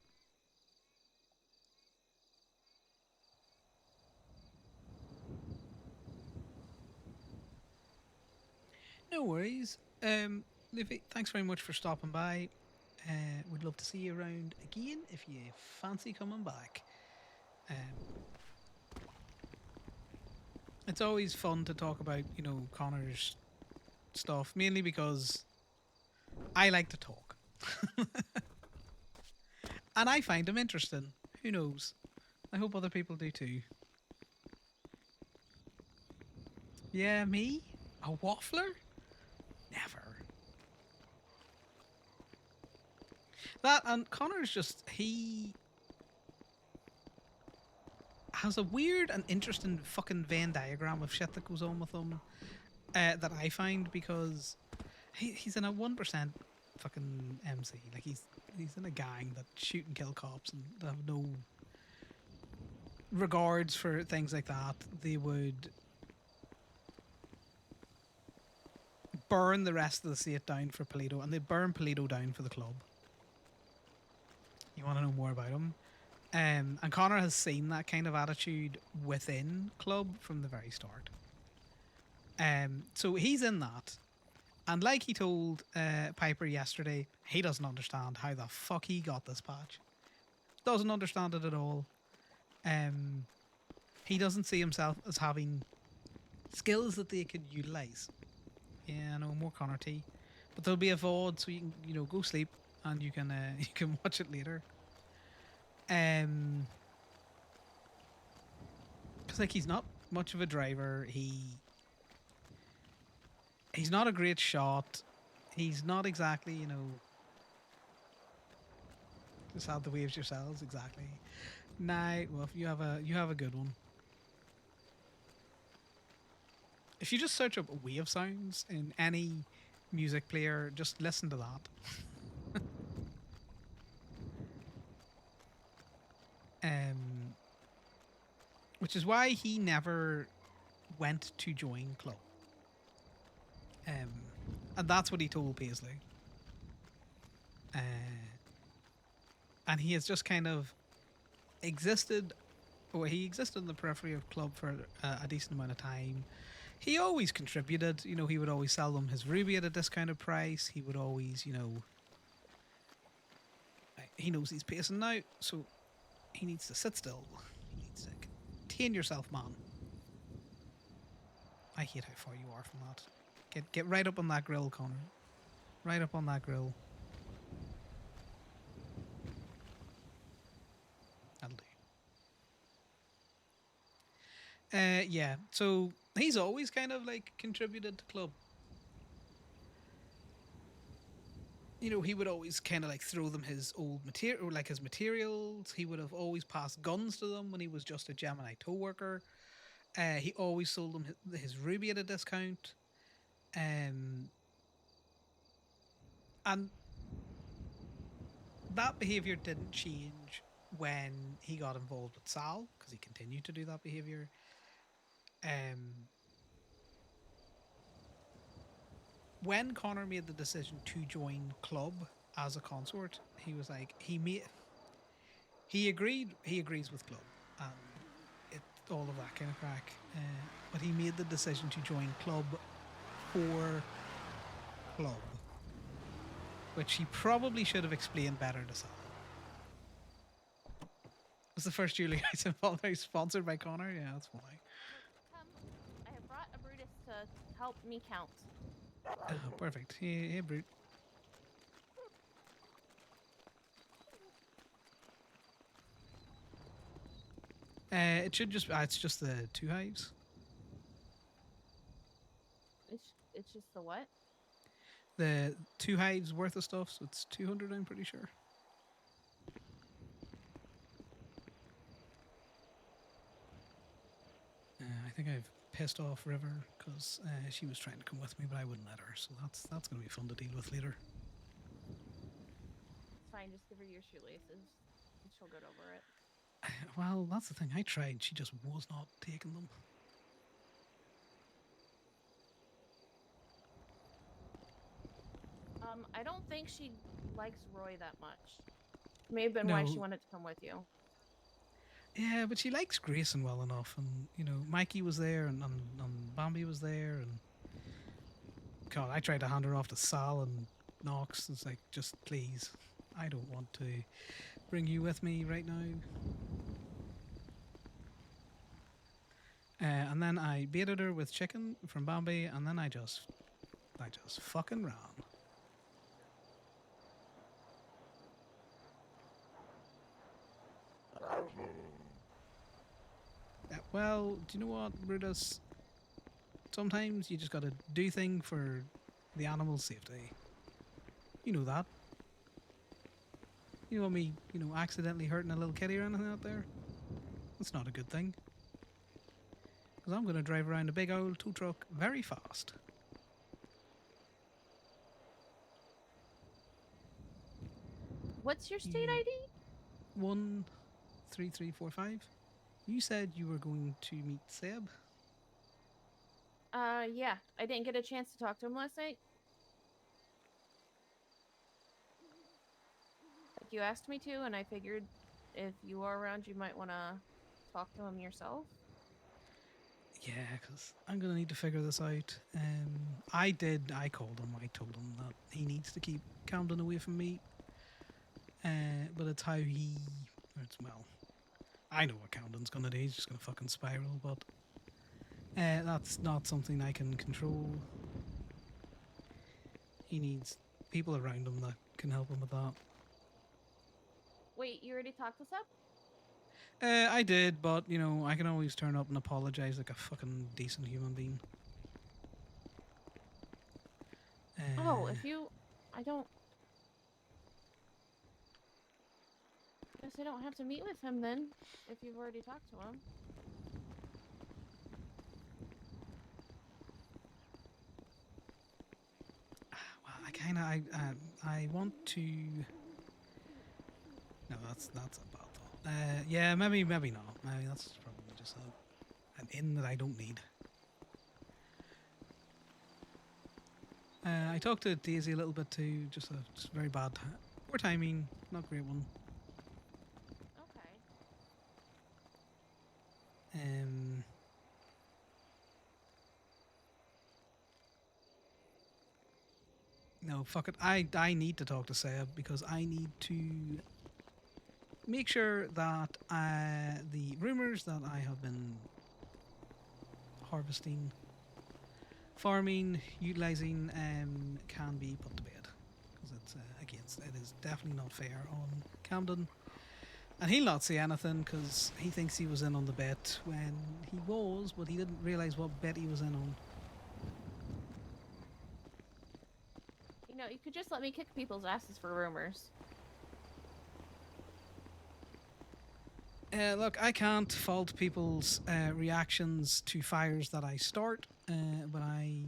No worries. Livy, thanks very much for stopping by. We'd love to see you around again if you fancy coming back. It's always fun to talk about, you know, Connor's stuff, mainly because I like to talk. And I find him interesting. Who knows? I hope other people do too. Yeah, me? A waffler? Never. That, and Connor's just, he has a weird and interesting fucking Venn diagram of shit that goes on with him that I find, because he's in a 1% fucking MC. Like, he's in a gang that shoot and kill cops and they have no regards for things like that. They would burn the rest of the state down for Polito, and they burn Polito down for the club. You want to know more about him? And Connor has seen that kind of attitude within club from the very start. So he's in that. And like he told Piper yesterday, he doesn't understand how the fuck he got this patch. Doesn't understand it at all. He doesn't see himself as having skills that they could utilise. Yeah, I know, more Connor T. But there'll be a VOD, so you can, you know, go sleep and you can you can watch it later. Because like, he's not much of a driver. He's not a great shot. He's not exactly, you know, just have the waves yourselves exactly. Nah, well, you have a good one. If you just search up wave sounds in any music player, just listen to that. Which is why he never went to join club. And that's what he told Paisley. And he has just kind of existed, or he existed in the periphery of club for a decent amount of time. He always contributed, you know, he would always sell them his ruby at a discounted price. He would always, you know, he knows he's pacing now, so he needs to sit still. He needs to contain yourself, man. I hate how far you are from that. Get right up on that grill, Connor. Right up on that grill. That'll do. Yeah, so he's always kind of like contributed to club. you know, he would always kind of like throw them his old material, like his materials. He would have always passed guns to them when he was just a Gemini tow worker. He always sold them his ruby at a discount. And that behavior didn't change when he got involved with Sal, because he continued to do that behavior. When Connor made the decision to join club as a consort, he was like, he agrees with club, all of that kind of crack. But he made the decision to join club for club, which he probably should have explained better to Sal. It was the first Julie Guys involved, sponsored by Connor. Yeah, that's why. Come, I have brought a Brutus to help me count. Oh, perfect. Hey, Brute. It should just. It's just the 2 hives. It's just the what? The 2 hives worth of stuff, so it's 200. I'm pretty sure. I think I've pissed off River because she was trying to come with me, but I wouldn't let her. So that's going to be fun to deal with later. It's fine. Just give her your shoelaces, and she'll get over it. Well, that's the thing. I tried. She just was not taking them. I don't think she likes Roy that much. May have been why she wanted to come with you. Yeah, but she likes Grayson well enough, and you know, Mikey was there, and Bambi was there, and God, I tried to hand her off to Sal and Knox. It's like, just please, I don't want to bring you with me right now. And then I baited her with chicken from Bambi, and then I just fucking ran. Well, do you know what, Brutus? Sometimes you just gotta do thing for the animal's safety. You know that. You know me, accidentally hurting a little kitty or anything out there? That's not a good thing. Because I'm gonna drive around a big old tow truck very fast. What's your state ID? 13345. You said you were going to meet Seb. Yeah. I didn't get a chance to talk to him last night. Like you asked me to, and I figured if you are around, you might want to talk to him yourself. Yeah, because I'm going to need to figure this out. I called him. I told him that he needs to keep Camden away from me. But it's how I know what Camden's going to do. He's just going to fucking spiral, but that's not something I can control. He needs people around him that can help him with that. Wait, you already talked to Seb? I did, but, I can always turn up and apologize like a fucking decent human being. Guess I don't have to meet with him then, if you've already talked to him. Well, I want to... No, that's a bad thought. Yeah, maybe not. Maybe that's probably just an in that I don't need. I talked to Daisy a little bit too, just very bad. Poor timing, not great one. Okay. No, fuck it. I need to talk to Seb because I need to make sure that the rumors that I have been harvesting, farming, utilizing can be put to bed, because it is definitely not fair on Camden, and he'll not say anything because he thinks he was in on the bet when he was, but he didn't realize what bet he was in on. You know, you could just let me kick people's asses for rumors. Look, I can't fault people's reactions to fires that I start, but I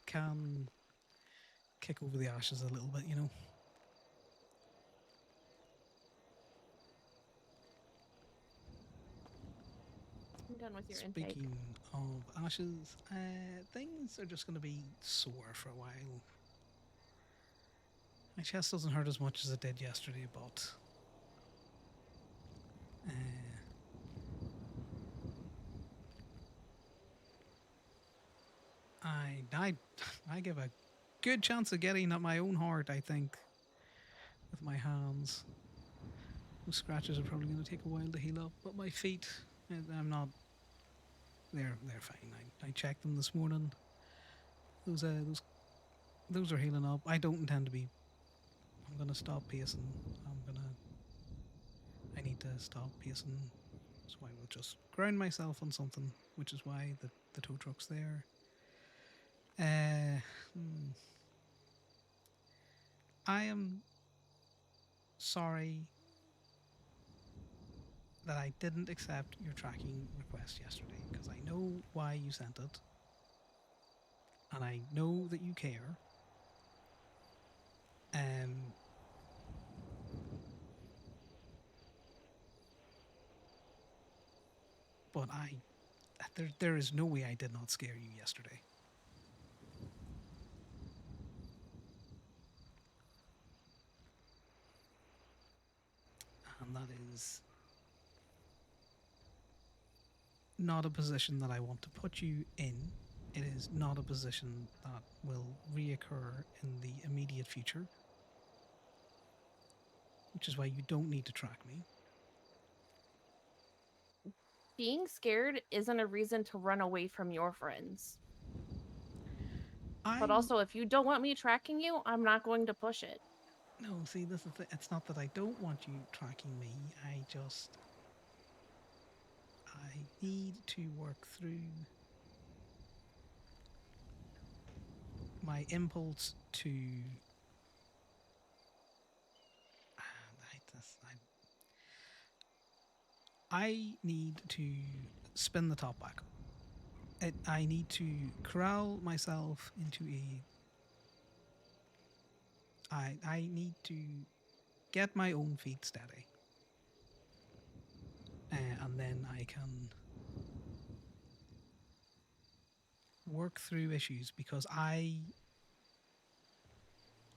can kick over the ashes a little bit, you know. I'm done with your intake. Speaking of ashes, things are just going to be sore for a while. My chest doesn't hurt as much as it did yesterday, but I give a good chance of getting at my own heart, I think, with my hands. Those scratches are probably going to take a while to heal up, but my feet, I'm not. They're fine. I checked them this morning. Those are healing up. I don't intend to be. I'm gonna stop pacing. I need to stop pacing. So I will just ground myself on something, which is why the tow truck's there. I am sorry that I didn't accept your tracking request yesterday, because I know why you sent it, and I know that you care. But there is no way I did not scare you yesterday. And that is not a position that I want to put you in. It is not a position that will reoccur in the immediate future, which is why you don't need to track me. Being scared isn't a reason to run away from your friends. But also, if you don't want me tracking you, I'm not going to push it. No, see, this is it's not that I don't want you tracking me. I need to work through my impulse to. I need to spin the top back. I need to corral myself into I need to get my own feet steady. And then I can work through issues, because I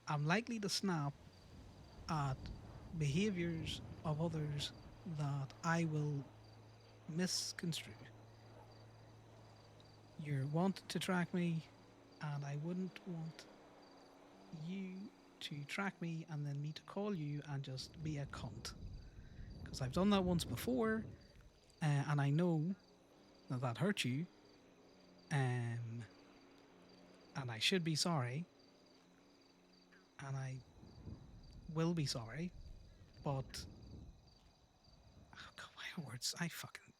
am likely to snap at behaviors of others that I will misconstrue. You want to track me, and I wouldn't want you to track me and then me to call you and just be a cunt. Because I've done that once before, and I know that hurt you, and I should be sorry, and I will be sorry, but oh God, my words, I fucking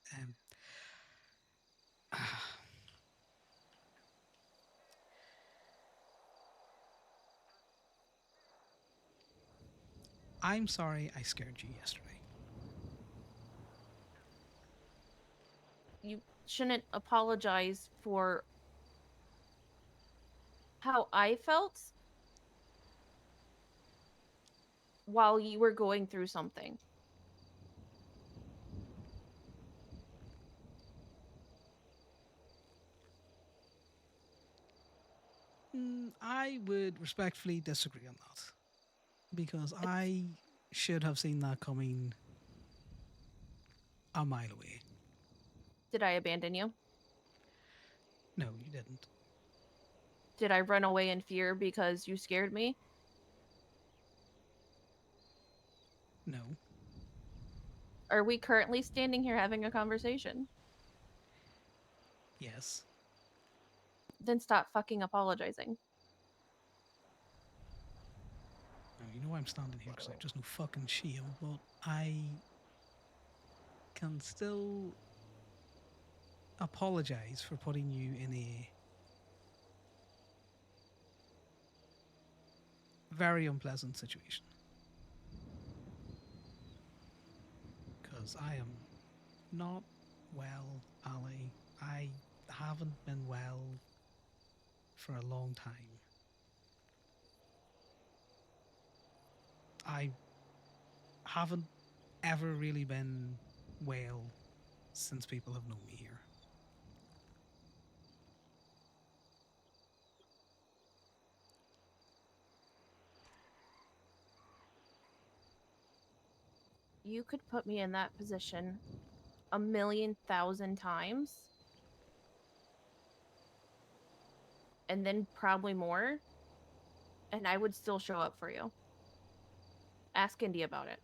I'm sorry I scared you yesterday. You shouldn't apologize for how I felt while you were going through something. I would respectfully disagree on that, because I should have seen that coming a mile away. Did I abandon you? No, you didn't. Did I run away in fear because you scared me? No. Are we currently standing here having a conversation? Yes. Then stop fucking apologizing. Now, you know I'm standing here because I've just no fucking shield, but I can still apologize for putting you in very unpleasant situation. Because I am not well, Ali. I haven't been well for a long time. I haven't ever really been well since people have known me here. You could put me in that position 1,000,000 times. And then probably more. And I would still show up for you. Ask Indy about it.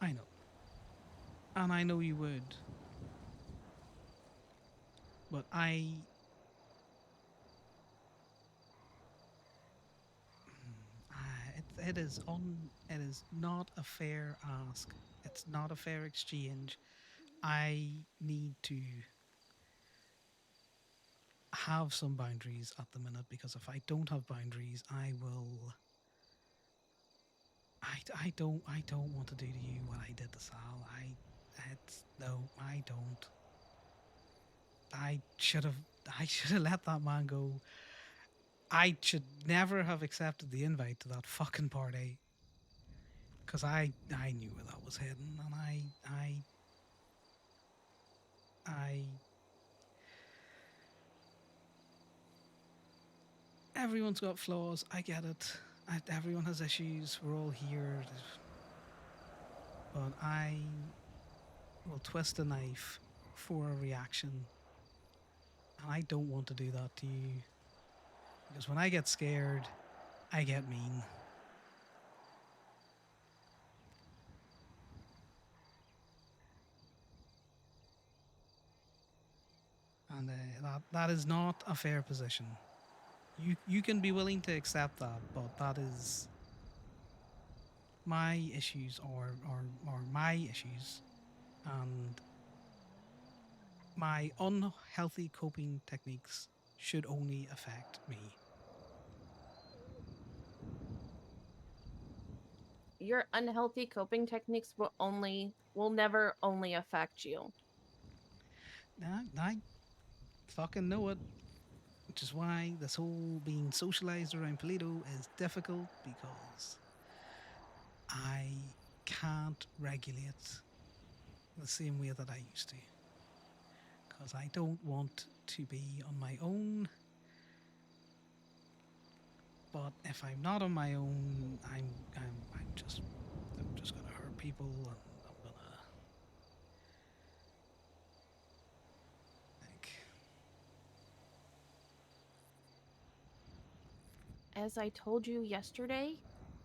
I know. And I know you would. But it is not a fair ask. It's not a fair exchange. I need to have some boundaries at the minute, because if I don't have boundaries, I will. I don't want to do to you what I did to Sal. No, I don't. I should have let that man go. I should never have accepted the invite to that fucking party, because I knew where that was heading, and I everyone's got flaws. I get it. Everyone has issues. We're all here. But I will twist a knife for a reaction. And I don't want to do that to you. Because when I get scared, I get mean. And that is not a fair position. You can be willing to accept that, but that is my issues, or my issues, and my unhealthy coping techniques should only affect me. Your unhealthy coping techniques will never only affect you. I fucking know it. Which is why this whole being socialized around Polito is difficult, because I can't regulate the same way that I used to. Because I don't want to be on my own. But if I'm not on my own, I'm just gonna hurt people, and I'm gonna like. As I told you yesterday,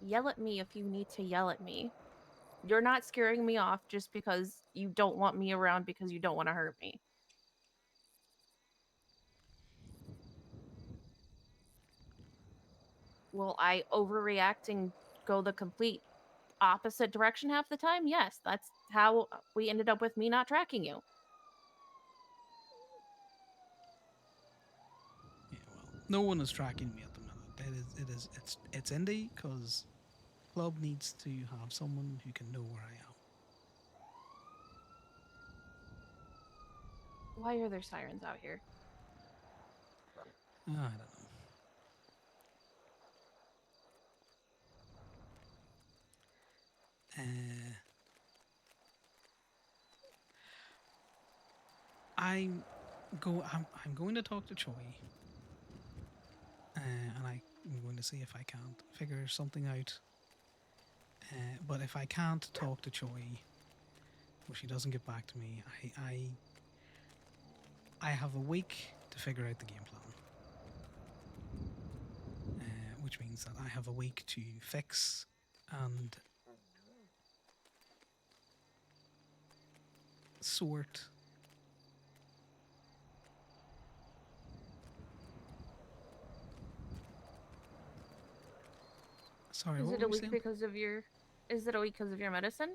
yell at me if you need to yell at me. You're not scaring me off just because you don't want me around because you don't want to hurt me. Will I overreact and go the complete opposite direction half the time? Yes, that's how we ended up with me not tracking you. Yeah, well, no one is tracking me at the minute. It's Indy, because club needs to have someone who can know where I am. Why are there sirens out here? I don't know. I'm going to talk to Choi, and I'm going to see if I can't figure something out. But if I can't talk to Choi, or she doesn't get back to me, I have a week to figure out the game plan. Which means that I have a week to fix and sort. Sorry, Is what it were a you week saying? because of your? Is it a week because of your medicine?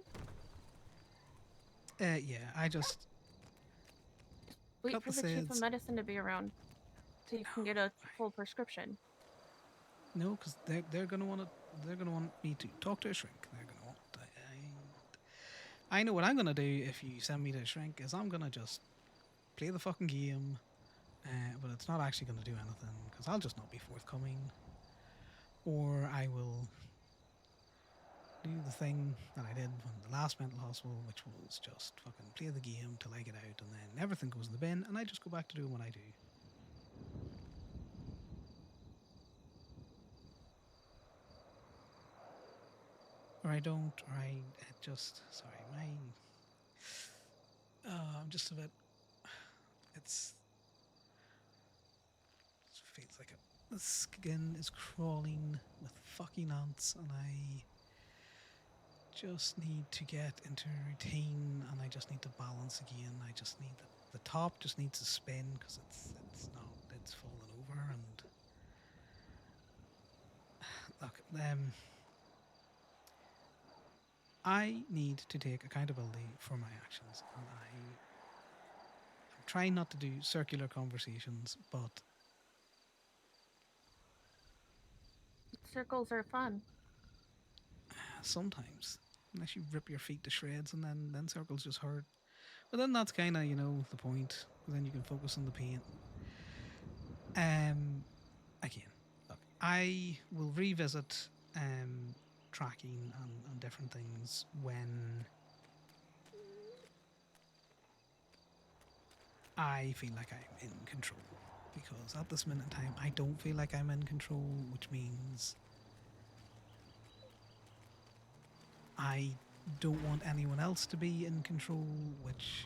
Yeah, I just Wait got for the the chief of SIDS. medicine to be around, so you can get a full prescription. No, because they're gonna want me to talk to a shrink. They're gonna want. I know what I'm gonna do if you send me to a shrink is I'm gonna just play the fucking game, but it's not actually gonna do anything because I'll just not be forthcoming, or I will do the thing that I did when the last mental hospital, which was just fucking play the game till I get out, and then everything goes in the bin, and I just go back to doing what I do. Or I don't, or I just, sorry, I'm just a bit, it feels like the skin is crawling with fucking ants, and I just need to get into a routine, and I just need to balance again. I just need the top just needs to spin because it's fallen over, and look, I need to take accountability for my actions, and I'm trying not to do circular conversations, but Circles are fun. sometimes, unless you rip your feet to shreds, and then circles just hurt. But then that's kind of the point. Then you can focus on the paint. Again, look, I will revisit tracking and different things when I feel like I'm in control. Because at this minute in time, I don't feel like I'm in control, which means I don't want anyone else to be in control, which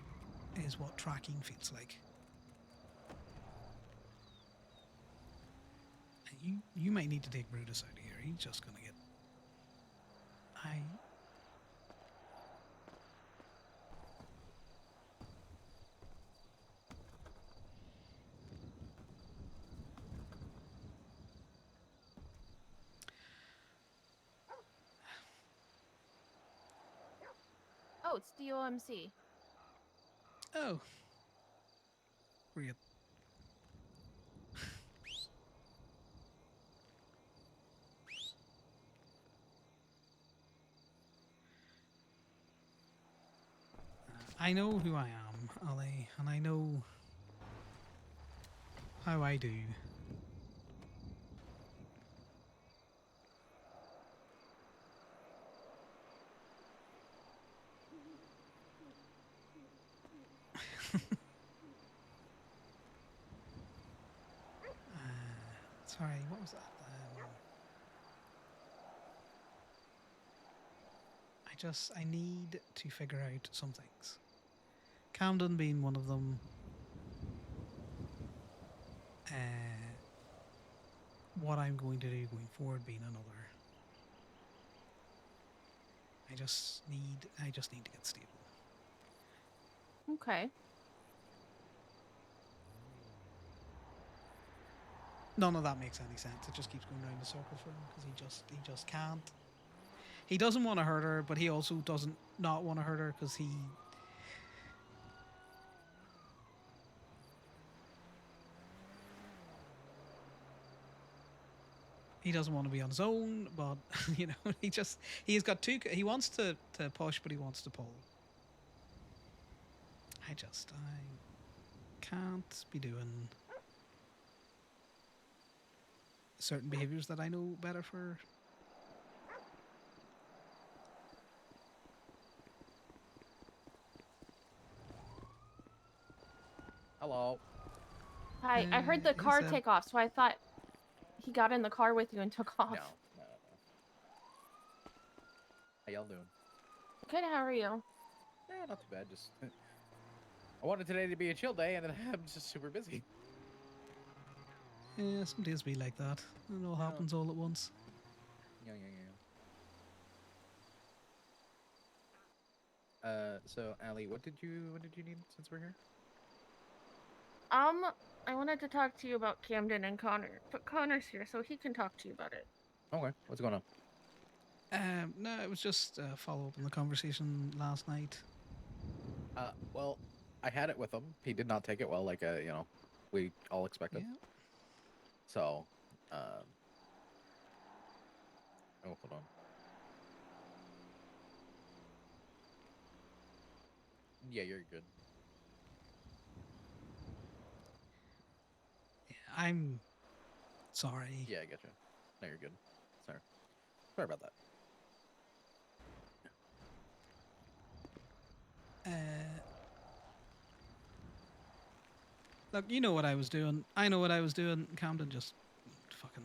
is what tracking feels like. And you might need to take Brutus out of here. He's just gonna get. Oh, it's DOMC. Oh. Great. I know who I am, Ali, and I know how I do. Sorry, what was that? I need to figure out some things. Camden being one of them. What I'm going to do going forward being another. I just need to get stable. Okay. None of that makes any sense. It just keeps going round the circle for him because he just can't. He doesn't want to hurt her, but he also doesn't not want to hurt her because he doesn't want to be on his own, but he's got two. He wants to push, but he wants to pull. I can't be doing certain behaviors that I know better for. Hello. Hi, I heard the car take off, so I thought he got in the car with you and took off. No. How y'all doing? Good, how are you? Yeah, not too bad. Just I wanted today to be a chill day, and then I'm just super busy. Yeah, some days be like that. It all happens all at once. Yeah. So Ali, what did you need since we're here? I wanted to talk to you about Camden and Connor, but Connor's here, so he can talk to you about it. Okay, what's going on? No, it was just a follow-up on the conversation last night. Well, I had it with him. He did not take it well, like we all expected. Yeah. So, Oh, hold on. Yeah, you're good. I'm sorry. Yeah, I get you. No, you're good. Sorry. Sorry about that. Look, you know what I was doing. I know what I was doing. Camden just fucking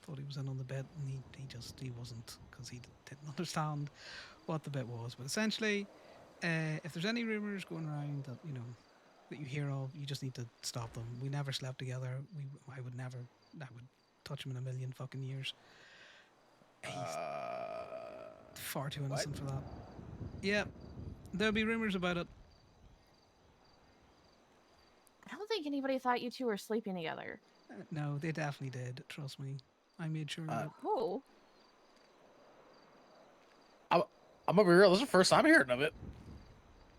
thought he was in on the bit, and he wasn't, because he didn't understand what the bit was. But essentially, if there's any rumors going around that that you hear of, you just need to stop them. We never slept together. I would touch him in a million fucking years. He's far too innocent for that. Yeah, there'll be rumors about it. I don't think anybody thought you two were sleeping together. No, they definitely did. Trust me. I made sure of it. Oh. I'm gonna be real. This is the first time hearing of it.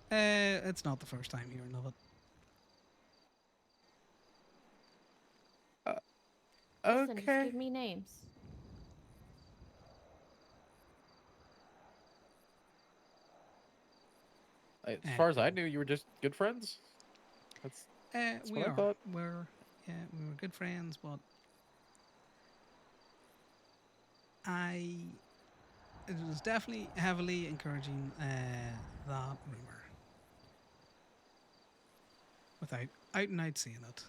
It's not the first time hearing of it. Listen, just Okay. give me names. As far as I knew, you were just good friends. That's We what I are. thought. We were good friends, but it was definitely heavily encouraging that rumor without out and out saying it.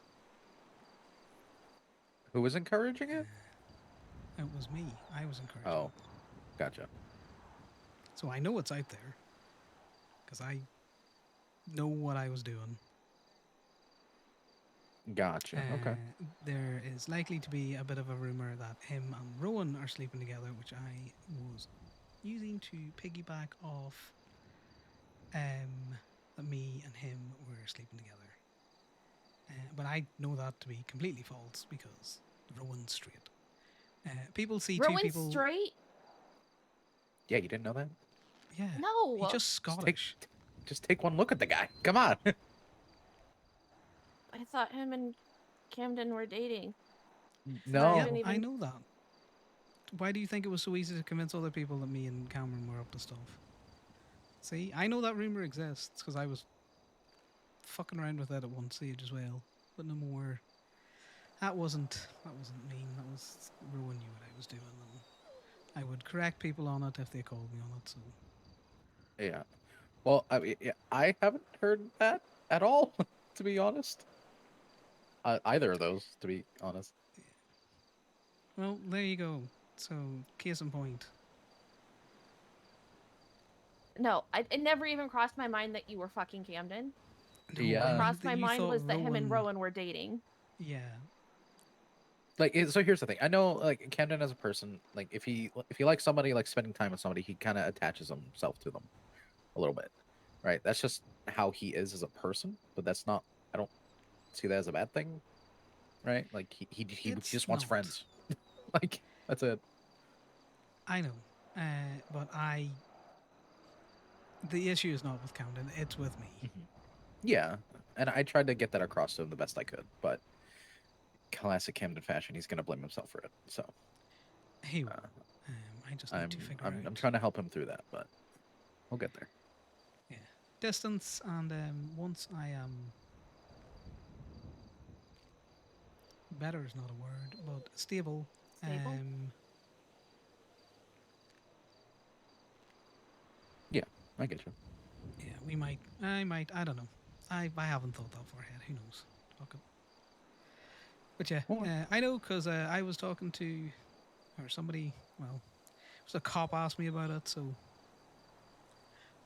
Who was encouraging it? It was me. I was encouraging Oh, it. gotcha. So I know it's out there because I know what I was doing. Gotcha. Okay. There is likely to be a bit of a rumor that him and Rowan are sleeping together, which I was using to piggyback off that me and him were sleeping together. But I know that to be completely false because Rowan's straight. People see two Rowan's people. straight? Yeah, you didn't know that? Yeah. No. He's just Scottish. Just take one look at the guy. Come on. I thought him and Camden were dating. No. Yeah, I know that. Why do you think it was so easy to convince other people that me and Cameron were up to stuff? See, I know that rumor exists because I was fucking around with that at one stage as well, but no more. That wasn't mean. That was Rowan knew what I was doing, and I would correct people on it if they called me on it. So Yeah. Well, I mean, yeah, I haven't heard that at all, to be honest. Either of those, to be honest. well, there you go. So case in point. No, it never even crossed my mind that you were fucking Camden. No, Yeah. What crossed that my you mind thought was that him and Rowan- Rowan were dating. Yeah. Like, so here's the thing. I know, like, Camden as a person, like, if he likes somebody, like spending time with somebody, he kind of attaches himself to them a little bit, right? That's just how he is as a person. But that's not. I don't see that as a bad thing, right? Like, he It's just wants not. friends. Like, that's it. I know, but the issue is not with Camden, it's with me. Yeah, and I tried to get that across to him the best I could, but classic Camden fashion, he's gonna blame himself for it. So He will. I just need to figure out. I'm trying to help him through that, but we'll get there. Yeah, distance, and once I am better is not a word, but stable. Stable? Yeah, I get you. Yeah, we might. I don't know. I haven't thought that far ahead. Who knows? Fuck it. But yeah, I know because I was talking to, or somebody. Well, it was a cop asked me about it, so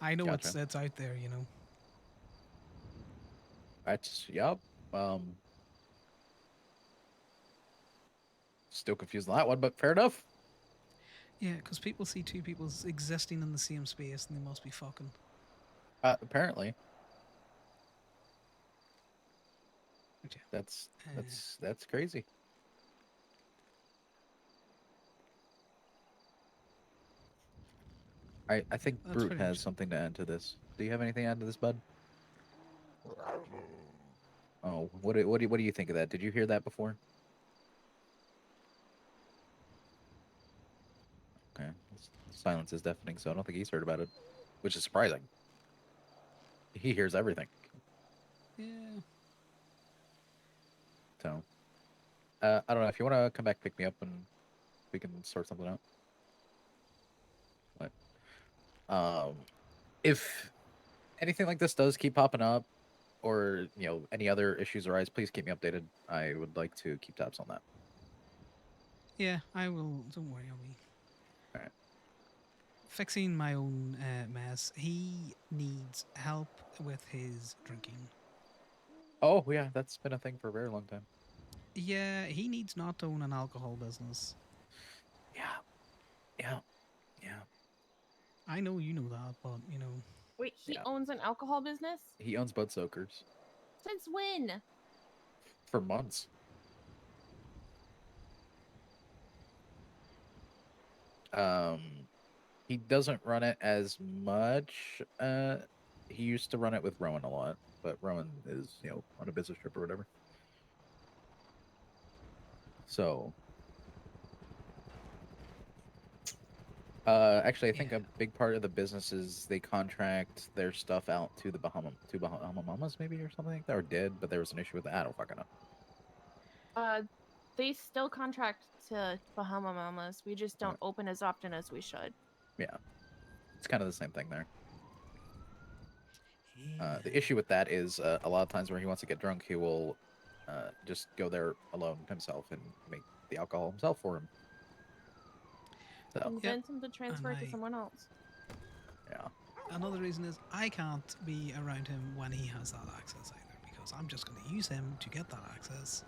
I know Gotcha. it's out there. You know. That's yep. Still confused on that one, but fair enough. Yeah, because people see two people existing in the same space and they must be fucking. Apparently. But yeah. That's crazy. I think That's Brute pretty has something to add to this. Do you have anything to add to this, bud? Oh, what do you think of that? Did you hear that before? silence is deafening, so I don't think he's heard about it, which is surprising. He hears everything. Yeah. So, I don't know if you want to come back pick me up and we can sort something out. But, if anything like this does keep popping up, or any other issues arise, please keep me updated. I would like to keep tabs on that. Yeah, I will. Don't worry, I'll be Alright. fixing my own mess. He needs help with his drinking. Oh yeah, that's been a thing for a very long time. Yeah, he needs not to own an alcohol business. Yeah. I know you know that, but Wait, he Yeah. owns an alcohol business? He owns Bud Soakers Since when? for months. Um, he doesn't run it as much. He used to run it with Rowan a lot, but Rowan is on a business trip or whatever. So, actually, I think a big part of the business is they contract their stuff out to the Bahama Mamas maybe or something like that, or did, but there was an issue with that. I don't fucking know. They still contract to Bahama Mamas. We just don't open as often as we should. Yeah, it's kind of the same thing there. The issue with that is a lot of times where he wants to get drunk, he will just go there alone himself and make the alcohol himself for him. So, Convince him to transfer it to someone else. Yeah. Another reason is I can't be around him when he has that access either, because I'm just going to use him to get that access,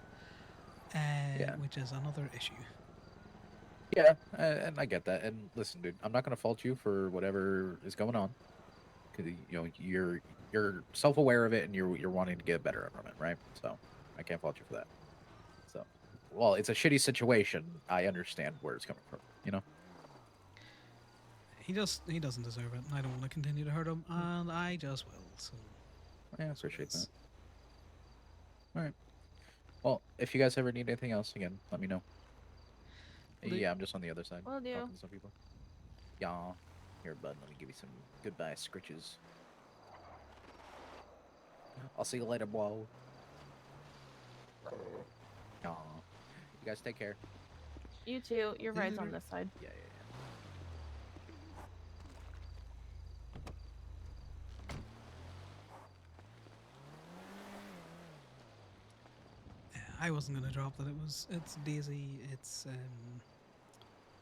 which is another issue. Yeah, and I get that. And listen, dude, I'm not going to fault you for whatever is going on, because you're self-aware of it and you're wanting to get better from it, right? So I can't fault you for that. So, well, it's a shitty situation. I understand where it's coming from. He doesn't deserve it, and I don't want to continue to hurt him, and I just will. So yeah, I appreciate that. All right. Well, if you guys ever need anything else, again, let me know. Yeah, I'm just on the other side. Will do. Talking to some people. Yeah. Here, bud. Let me give you some goodbye scritches. I'll see you later, bro. Yeah. You guys take care. You too. Your ride's on this side. Yeah. I wasn't gonna drop that. It's Daisy. It's the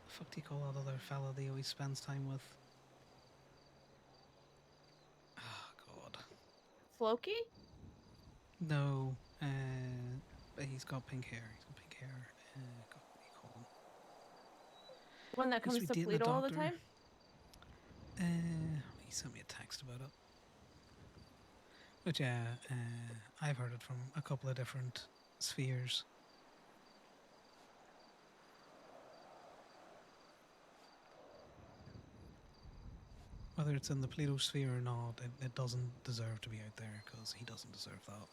fuck do you call that other fella that he always spends time with? Oh God. Floki? No. He's got pink hair. God, what do you call him? One that comes to Pluto all the time? He sent me a text about it. But yeah, I've heard it from a couple of different spheres. Whether it's in the Pluto sphere or not, it doesn't deserve to be out there, because he doesn't deserve that.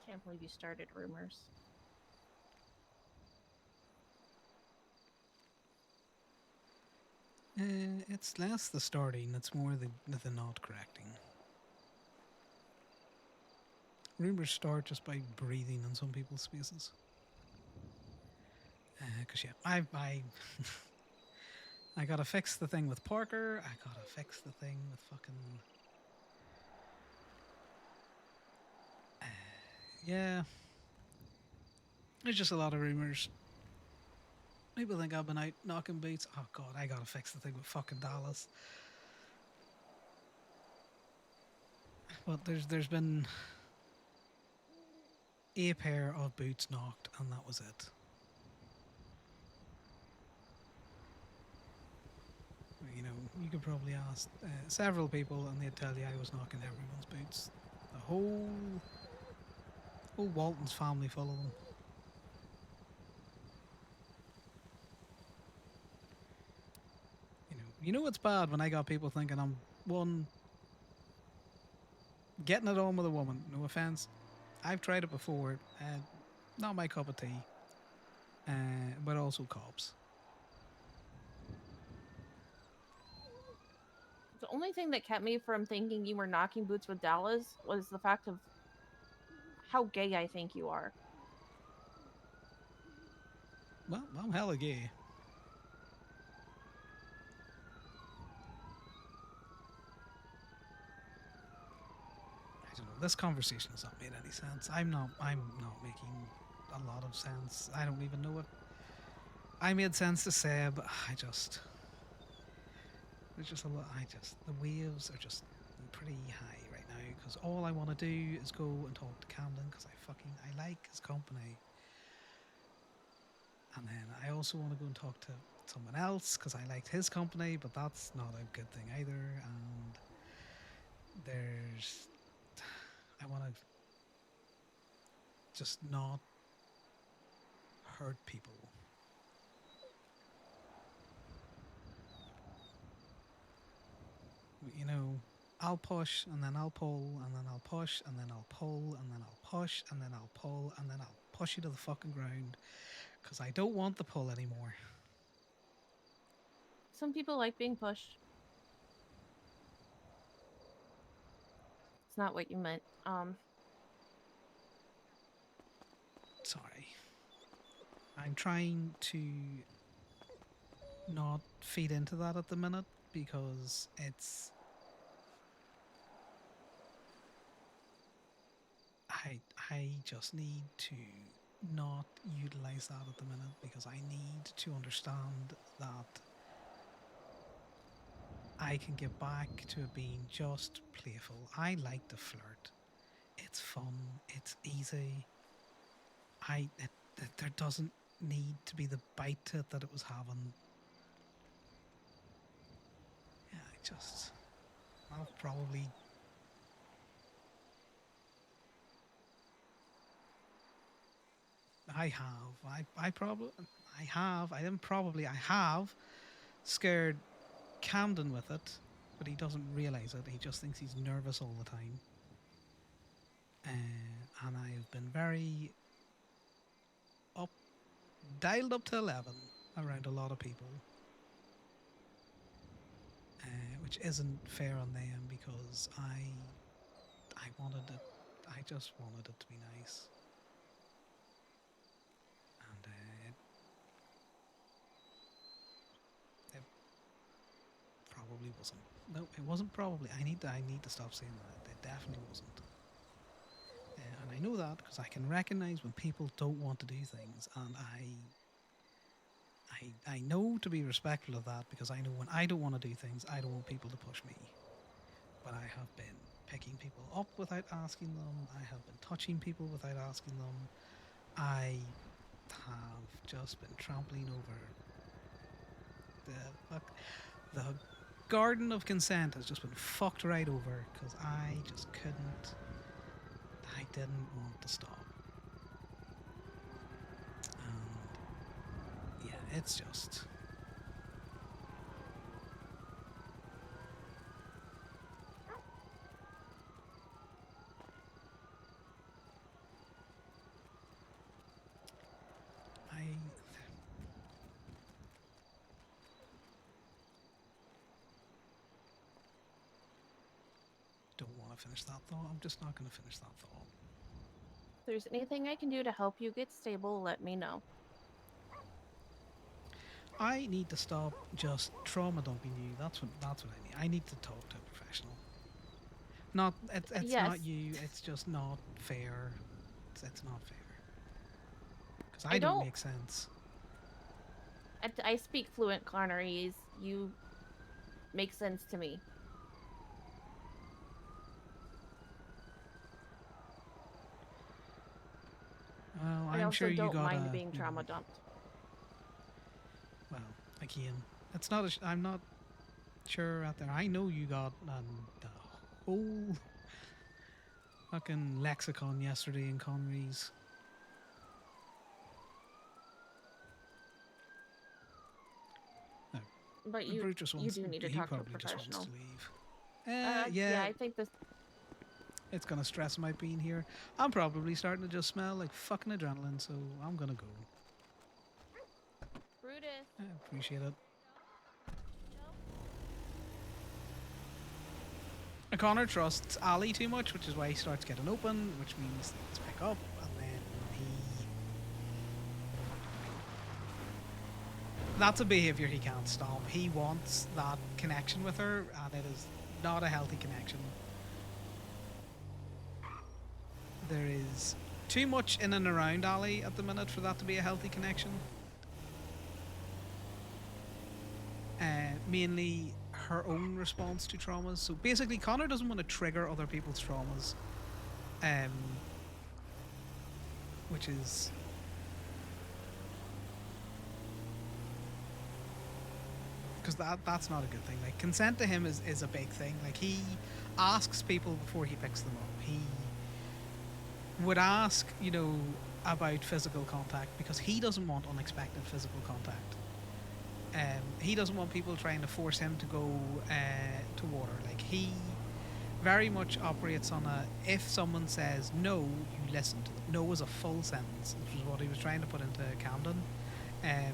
Can't believe you started rumors. It's less the starting, it's more the not correcting. Rumors start just by breathing in some people's spaces. Cause yeah, I gotta fix the thing with Parker. I gotta fix the thing with fucking. Yeah. There's just a lot of rumors. People think I've been out knocking beats. Oh God, I gotta fix the thing with fucking Dallas. But there's been a pair of boots knocked, and that was it. You could probably ask several people, and they'd tell you I was knocking everyone's boots. The whole Walton's family full of them. You know it's bad when I got people thinking I'm one, getting it on with a woman. No offense. I've tried it before. Not my cup of tea. But also cops. The only thing that kept me from thinking you were knocking boots with Dallas was the fact of how gay I think you are. Well, I'm hella gay. I don't know. This conversation has not made any sense. I'm not making a lot of sense. I don't even know what I made sense to say, but there's just a lot. The waves are just pretty high right now because all I want to do is go and talk to Camden because I like his company. And then I also want to go and talk to someone else because I liked his company, but that's not a good thing either. And I want to just not hurt people. You know, I'll push and then I'll pull and then I'll push and then I'll pull and then I'll push and then I'll pull and then I'll push you to the fucking ground because I don't want the pull anymore. Some people like being pushed. It's not what you meant. Sorry. I'm trying to not feed into that at the minute because I just need to not utilize that at the minute because I need to understand that I can get back to it being just playful. I like to flirt. It's fun. It's easy. There doesn't need to be the bite to it that it was having. Yeah, I'll probably. I have scared Camden with it, but he doesn't realize it. He just thinks he's nervous all the time. And I've been very dialed up to 11 around a lot of people, which isn't fair on them because I just wanted it to be nice. And it probably wasn't. No, it wasn't probably. I need to stop saying that. It definitely wasn't. And I know that because I can recognize when people don't want to do things, and I know to be respectful of that because I know when I don't want to do things, I don't want people to push me. But I have been picking people up without asking them. I have been touching people without asking them. I have just been trampling over the garden of consent has just been fucked right over because I just couldn't. I didn't want to stop. And yeah, it's just. I don't want to finish that thought. I'm just not going to finish that thought. If there's anything I can do to help you get stable, let me know. I need to stop just trauma dumping you. That's what I need. I need to talk to a professional. It's Yes. not you. It's just not fair. It's not fair. Because I don't don't- make sense. I speak fluent Connorese. You make sense to me. Well, I I'm also sure you don't got mind being trauma dumped. Well, again, it's not. I'm not sure out there. I know you got the whole fucking lexicon yesterday in Connery's. But you do need to he talk to a probably just wants professional. to leave. Yeah, I think this. It's gonna stress him out being here. I'm probably starting to just smell like fucking adrenaline, so I'm gonna go. Brutus. I appreciate it. Connor trusts Ali too much, which is why he starts getting open, which means things pick up, and then he... That's a behaviour he can't stop. He wants that connection with her, and it is not a healthy connection. There is too much in and around Ali at the minute for that to be a healthy connection. Mainly her own response to traumas. So basically, Connor doesn't want to trigger other people's traumas, which is because that's not a good thing. Like, consent to him is a big thing. Like, he asks people before he picks them up. He would ask, you know, about physical contact because he doesn't want unexpected physical contact. He doesn't want people trying to force him to go to water. Like, he very much operates on a, if someone says no, you listen to them. No is a full sentence, which is what he was trying to put into Camden. And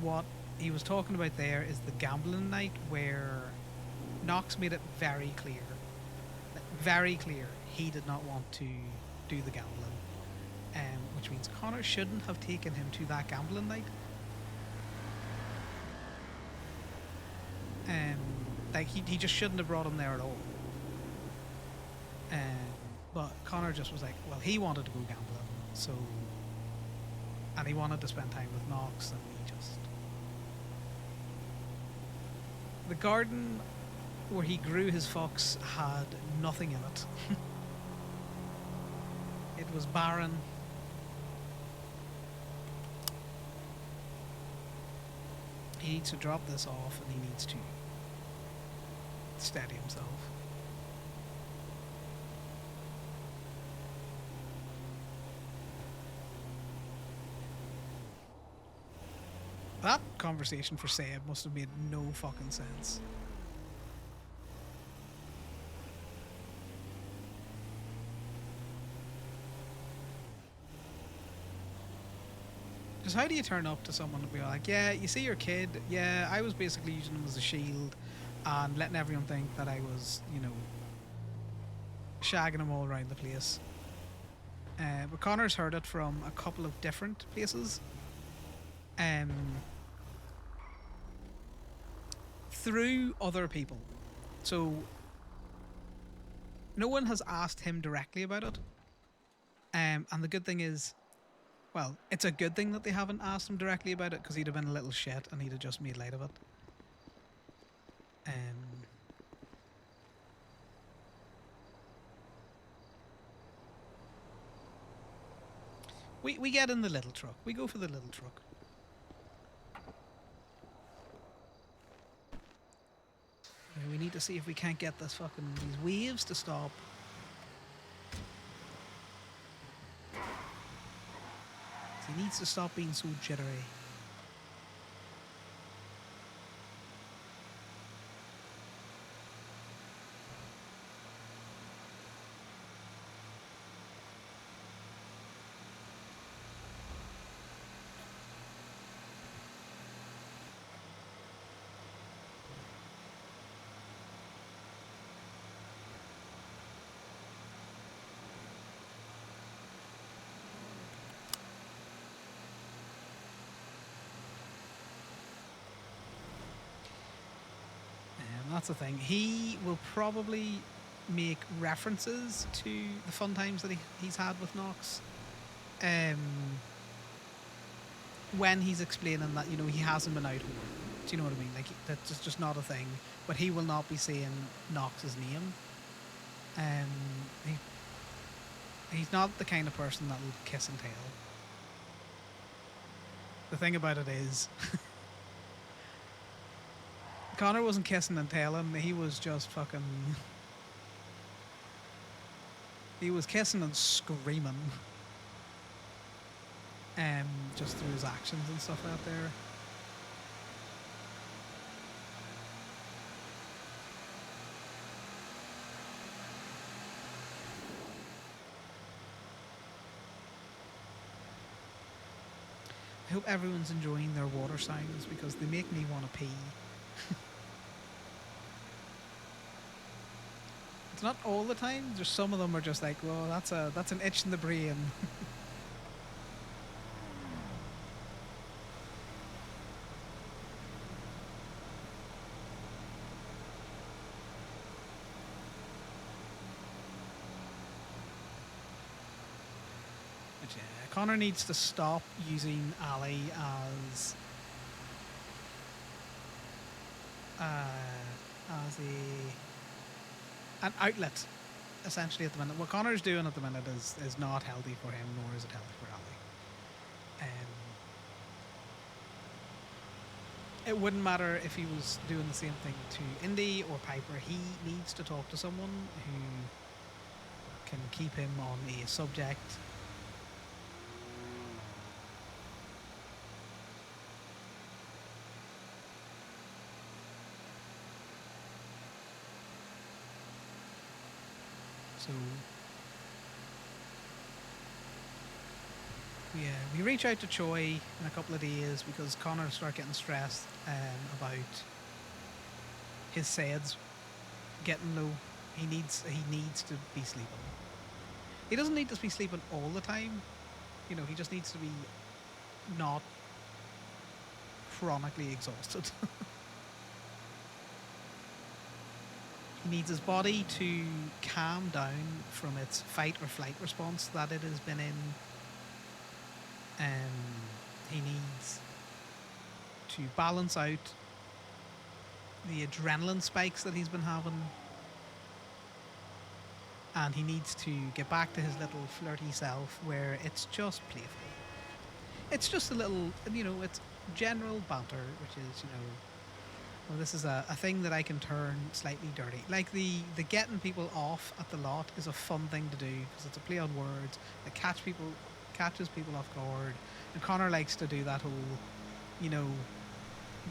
what he was talking about there is the gambling night where Knox made it very clear he did not want to do the gambling, which means Connor shouldn't have taken him to that gambling night. Like, he just shouldn't have brought him there at all. But Connor just was like, well, he wanted to go gambling, so, and he wanted to spend time with Knox, and he just... The garden where he grew his fox had nothing in it. It was barren. He needs to drop this off, and he needs to steady himself. That conversation for Seb must have made no fucking sense. Because how do you turn up to someone and be like, yeah, you see your kid, yeah, I was basically using him as a shield and letting everyone think that I was, you know, shagging him all around the place. But Connor's heard it from a couple of different places. Through other people. So no one has asked him directly about it. And the good thing is, well, it's a good thing that they haven't asked him directly about it, because he'd have been a little shit and he'd have just made light of it. We get in the little truck. We go for the little truck. We need to see if we can't get these waves to stop. He needs to stop being so jittery. That's the thing. He will probably make references to the fun times that he's had with Knox. When he's explaining that, you know, he hasn't been out more. Do you know what I mean? Like, that's just not a thing. But he will not be saying Knox's name. He's not the kind of person that will kiss and tell. The thing about it is... Connor wasn't kissing and telling, he was just fucking... He was kissing and screaming. Just through his actions and stuff out there. I hope everyone's enjoying their water sounds because they make me want to pee. It's not all the time. Just some of them are just like, well, that's an itch in the brain. But yeah, Connor needs to stop using Ali as an outlet, essentially at the minute. What Connor's doing at the minute is not healthy for him, nor is it healthy for Ali. It wouldn't matter if he was doing the same thing to Indy or Piper. He needs to talk to someone who can keep him on a subject. So we reach out to Choi in a couple of days because Connor start getting stressed about his SEDS getting low. He needs to be sleeping. He doesn't need to be sleeping all the time. You know, he just needs to be not chronically exhausted. He needs his body to calm down from its fight or flight response that it has been in. He needs to balance out the adrenaline spikes that he's been having. And he needs to get back to his little flirty self where it's just playful. It's just a little, you know, it's general banter, which is, you know, well, this is a thing that I can turn slightly dirty. Like the getting people off at the lot is a fun thing to do because it's a play on words that catches people off guard. And Connor likes to do that whole, you know,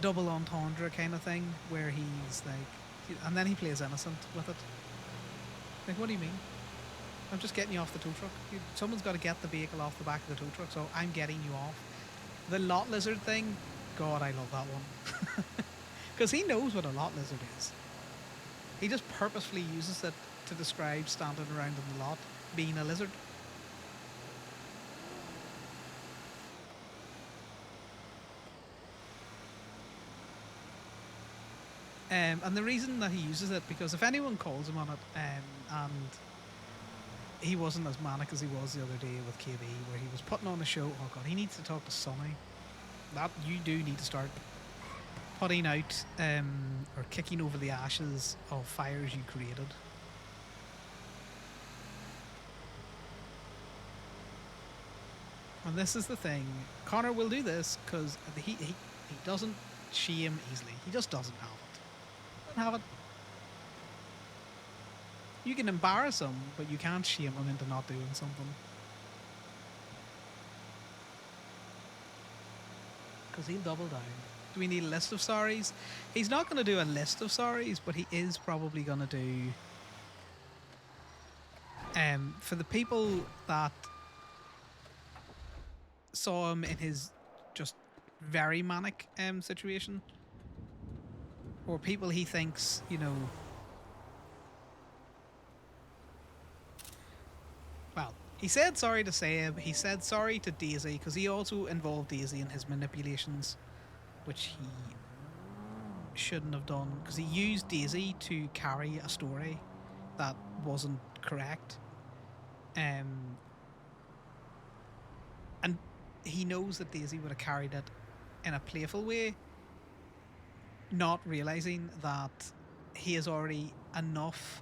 double entendre kind of thing where he's like, and then he plays innocent with it. Like, what do you mean? I'm just getting you off the tow truck. Someone's got to get the vehicle off the back of the tow truck, so I'm getting you off. The lot lizard thing, God, I love that one. Because he knows what a lot lizard is. He just purposefully uses it to describe standing around in the lot being a lizard. And the reason that he uses it, because if anyone calls him on it, and he wasn't as manic as he was the other day with KB, where he was putting on a show, oh God, he needs to talk to Sonny. That you do need to start putting out or kicking over the ashes of fires you created. And this is the thing. Connor will do this because he doesn't shame easily. He just doesn't have it. Doesn't have it. You can embarrass him, but you can't shame him into not doing something. Because he'll double down. Do we need a list of sorries? He's not going to do a list of sorries, but he is probably going to do... for the people that saw him in his just very manic situation, or people he thinks, you know... Well, he said sorry to Seb, he said sorry to Daisy, because he also involved Daisy in his manipulations, which he shouldn't have done, because he used Daisy to carry a story that wasn't correct. And he knows that Daisy would have carried it in a playful way, not realizing that he has already enough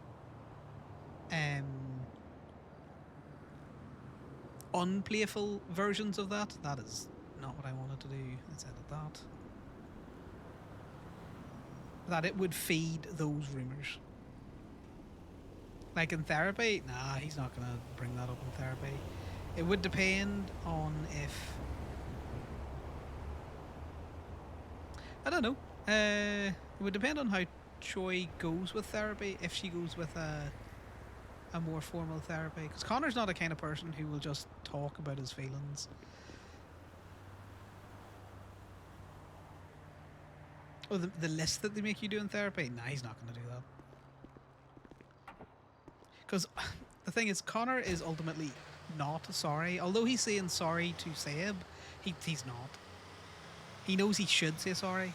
unplayful versions of that. That is not what I wanted to do. Let's edit that. That it would feed those rumors. Like in therapy, nah, he's not gonna bring that up in therapy. It would depend on if... I don't know. It would depend on how Choi goes with therapy, if she goes with a more formal therapy. Because Connor's not a kind of person who will just talk about his feelings. Oh, the list that they make you do in therapy? Nah, he's not going to do that. Because the thing is, Connor is ultimately not sorry. Although he's saying sorry to Seb, he's not. He knows he should say sorry,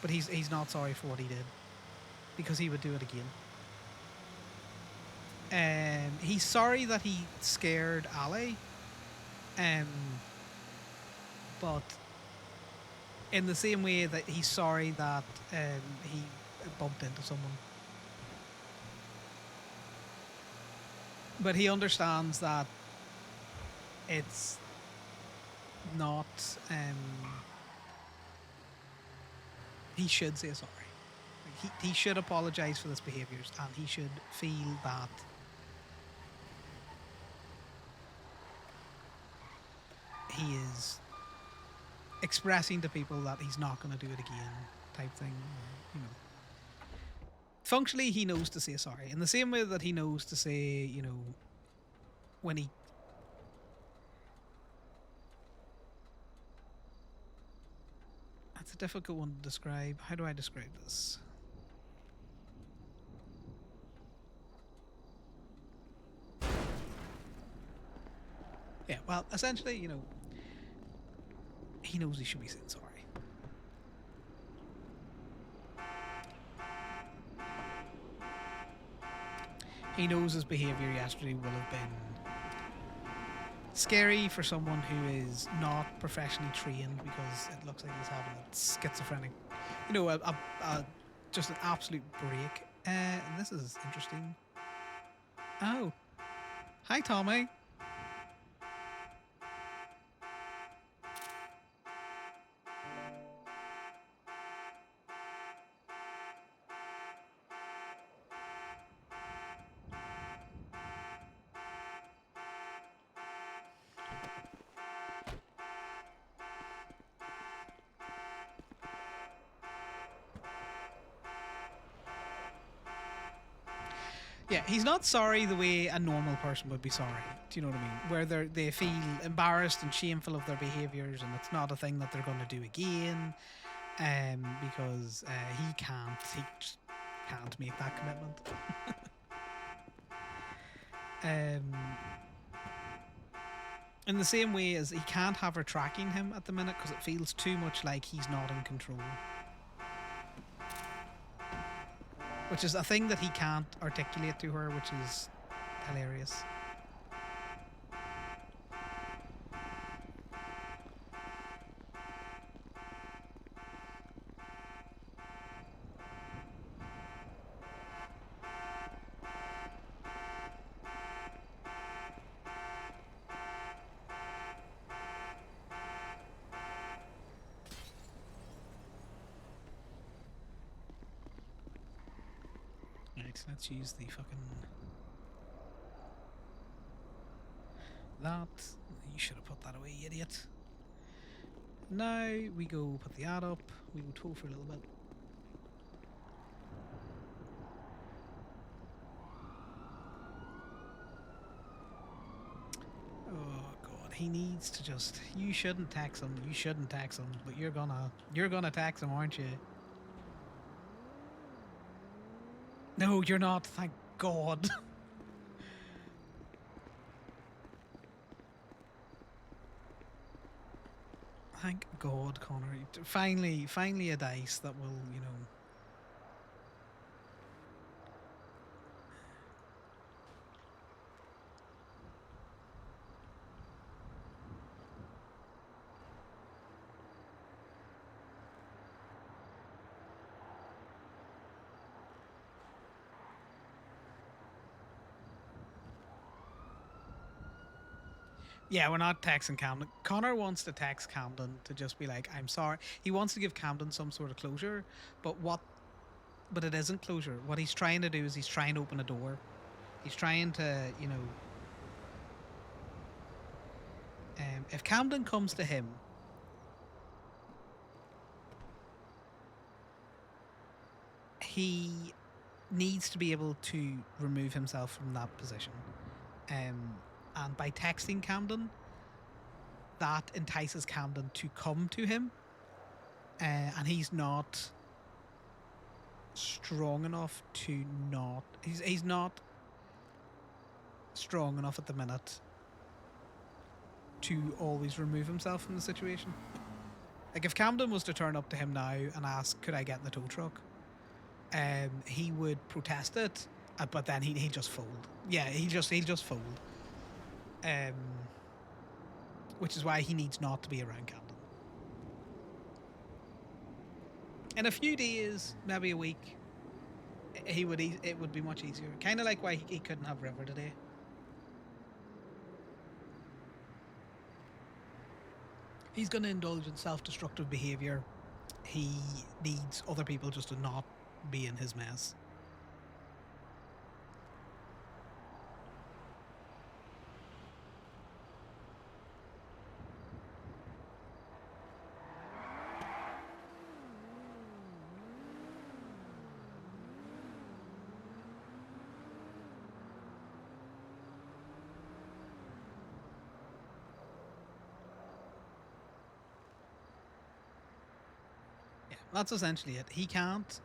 but he's not sorry for what he did. Because he would do it again. He's sorry that he scared Ali. But in the same way that he's sorry that he bumped into someone. But he understands that it's not. He should say sorry. He should apologize for his behaviors, and he should feel that he is expressing to people that he's not going to do it again, type thing. Or, you know, functionally, he knows to say sorry in the same way that he knows to say, you know, when he. That's a difficult one to describe. How do I describe this? Yeah, well, essentially, you know, he knows he should be saying sorry. He knows his behaviour yesterday will have been scary for someone who is not professionally trained, because it looks like he's having a schizophrenic, you know, just an absolute break. And this is interesting. Oh, hi, Tommy. Yeah, he's not sorry the way a normal person would be sorry. Do you know what I mean? Where they feel embarrassed and shameful of their behaviours, and it's not a thing that they're going to do again, because he just can't make that commitment. In the same way as he can't have her tracking him at the minute because it feels too much like he's not in control. Which is a thing that he can't articulate to her, which is hilarious. Right, let's use the fucking... That. You should have put that away, you idiot. Now we go put the ad up. We go tow for a little bit. Oh god, he needs to just... You shouldn't tax him. You shouldn't tax him, but you're gonna tax him, aren't you? No, you're not. Thank God. Thank God, Connor. Finally a dice that will, you know... Yeah, we're not taxing Camden. Connor wants to tax Camden to just be like, I'm sorry. He wants to give Camden some sort of closure, but it isn't closure. What he's trying to do is he's trying to open a door. He's trying to, you know... if Camden comes to him... He needs to be able to remove himself from that position. And by texting Camden, that entices Camden to come to him, and he's not strong enough to not. He's not strong enough at the minute to always remove himself from the situation. Like if Camden was to turn up to him now and ask, "Could I get in the tow truck?" He would protest it, but then he'd just fold. Yeah, he'll just fold. Which is why he needs not to be around Camden. In a few days, maybe a week, it would be much easier. Kind of like why he couldn't have River today. He's going to indulge in self-destructive behavior. He needs other people just to not be in his mess. That's essentially it. He can't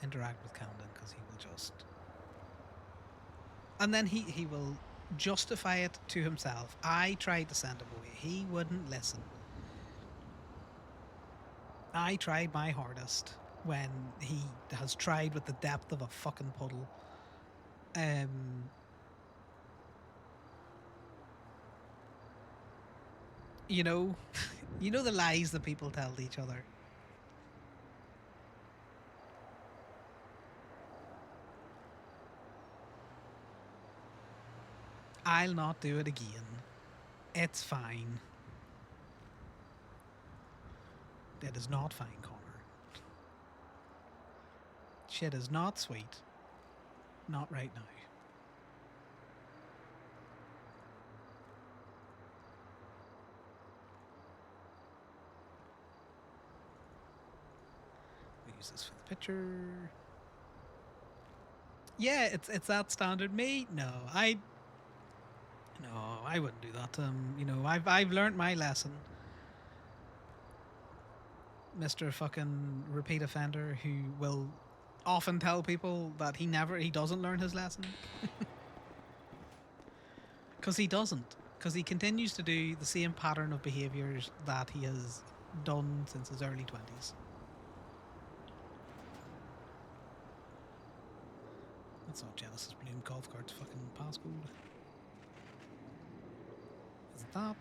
interact with Camden because he will just... And then he will justify it to himself. I tried to send him away. He wouldn't listen. I tried my hardest when he has tried with the depth of a fucking puddle. You know, you know the lies that people tell to each other. I'll not do it again. It's fine. It is not fine, Connor. Shit is not sweet. Not right now. We use this for the picture. Yeah, it's that standard mate. No, I wouldn't do that to him. You know, I've learned my lesson. Mr. fucking repeat offender who will often tell people that he doesn't learn his lesson. Because he doesn't. Because he continues to do the same pattern of behaviours that he has done since his early 20s. That's not Genesis Bloom golf cart's fucking passcode. Is it that?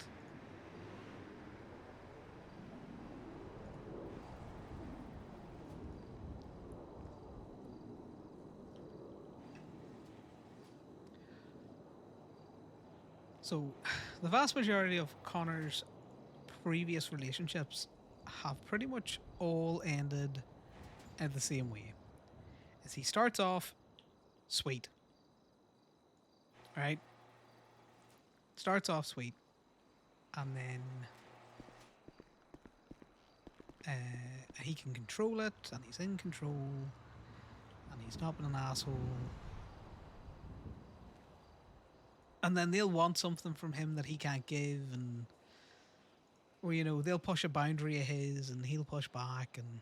So, the vast majority of Connor's previous relationships have pretty much all ended in the same way. As he starts off sweet. Right? Starts off sweet. And then he can control it, and he's in control, and he's not been an asshole. And then they'll want something from him that he can't give, and or you know, they'll push a boundary of his and he'll push back, and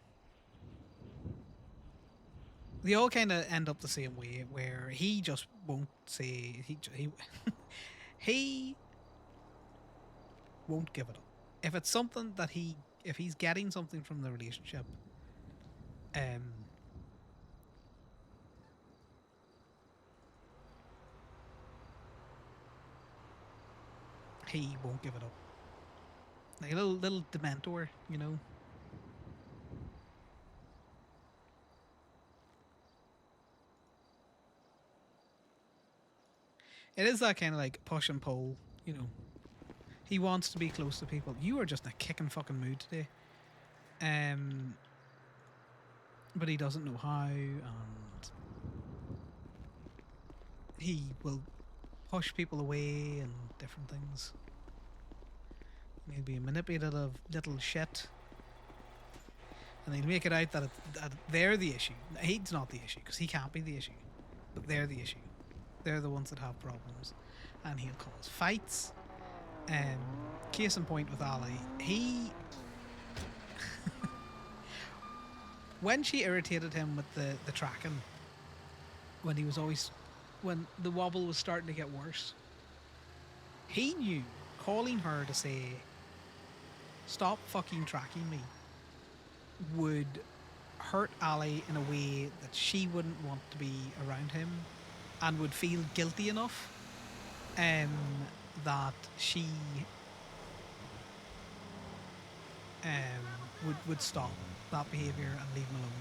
they all kind of end up the same way, where he just won't say he won't give it up. If it's something that if he's getting something from the relationship, he won't give it up. Like a little dementor, you know. It is that kind of like push and pull, you know. He wants to be close to people. You are just in a kicking fucking mood today. But he doesn't know how, and he will push people away and different things. He'll be a manipulative little shit. And he'll make it out that they're the issue. He's not the issue, because he can't be the issue. But they're the issue. They're the ones that have problems. And he'll cause fights. Case in point with Ali, when she irritated him with the tracking, when he was always, when the wobble was starting to get worse, he knew calling her to say, "Stop fucking tracking me," would hurt Ali in a way that she wouldn't want to be around him, and would feel guilty enough that she would stop that behaviour and leave him alone.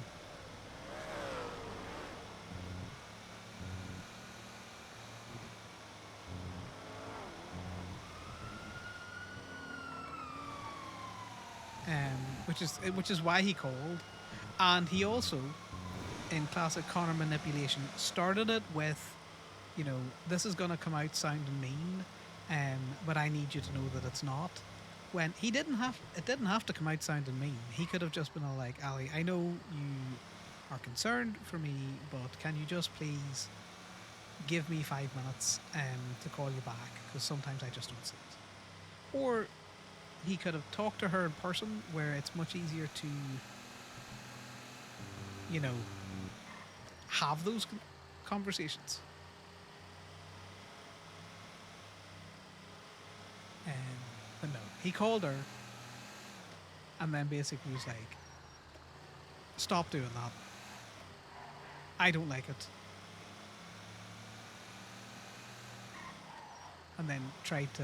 Which is why he called, and he also, in classic Connor manipulation, started it with, you know, this is gonna come out sounding mean, but I need you to know that it's not. When it didn't have to come out sounding mean. He could have just been all like, Ali, I know you are concerned for me, but can you just please give me 5 minutes to call you back, because sometimes I just don't see it. Or he could have talked to her in person, where it's much easier to, you know, have those conversations. But no, he called her and then basically was like, "Stop doing that. I don't like it." And then tried to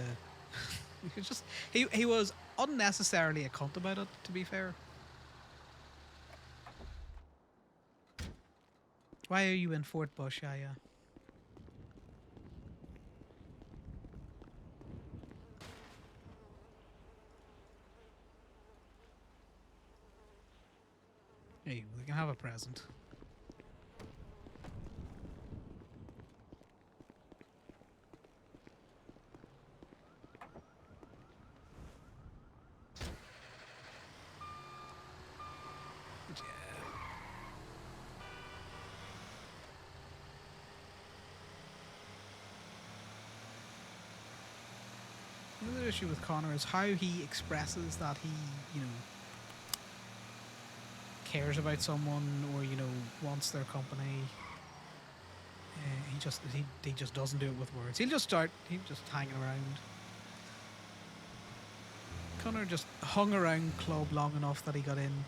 he was unnecessarily a cunt about it, to be fair. Why are you in Fort Bush, Aya? Hey, we can have a present. But yeah. The other issue with Connor is how he expresses that he, you know, cares about someone, or, you know, wants their company. He just doesn't do it with words. He'll just hanging around. Connor just hung around club long enough that he got in.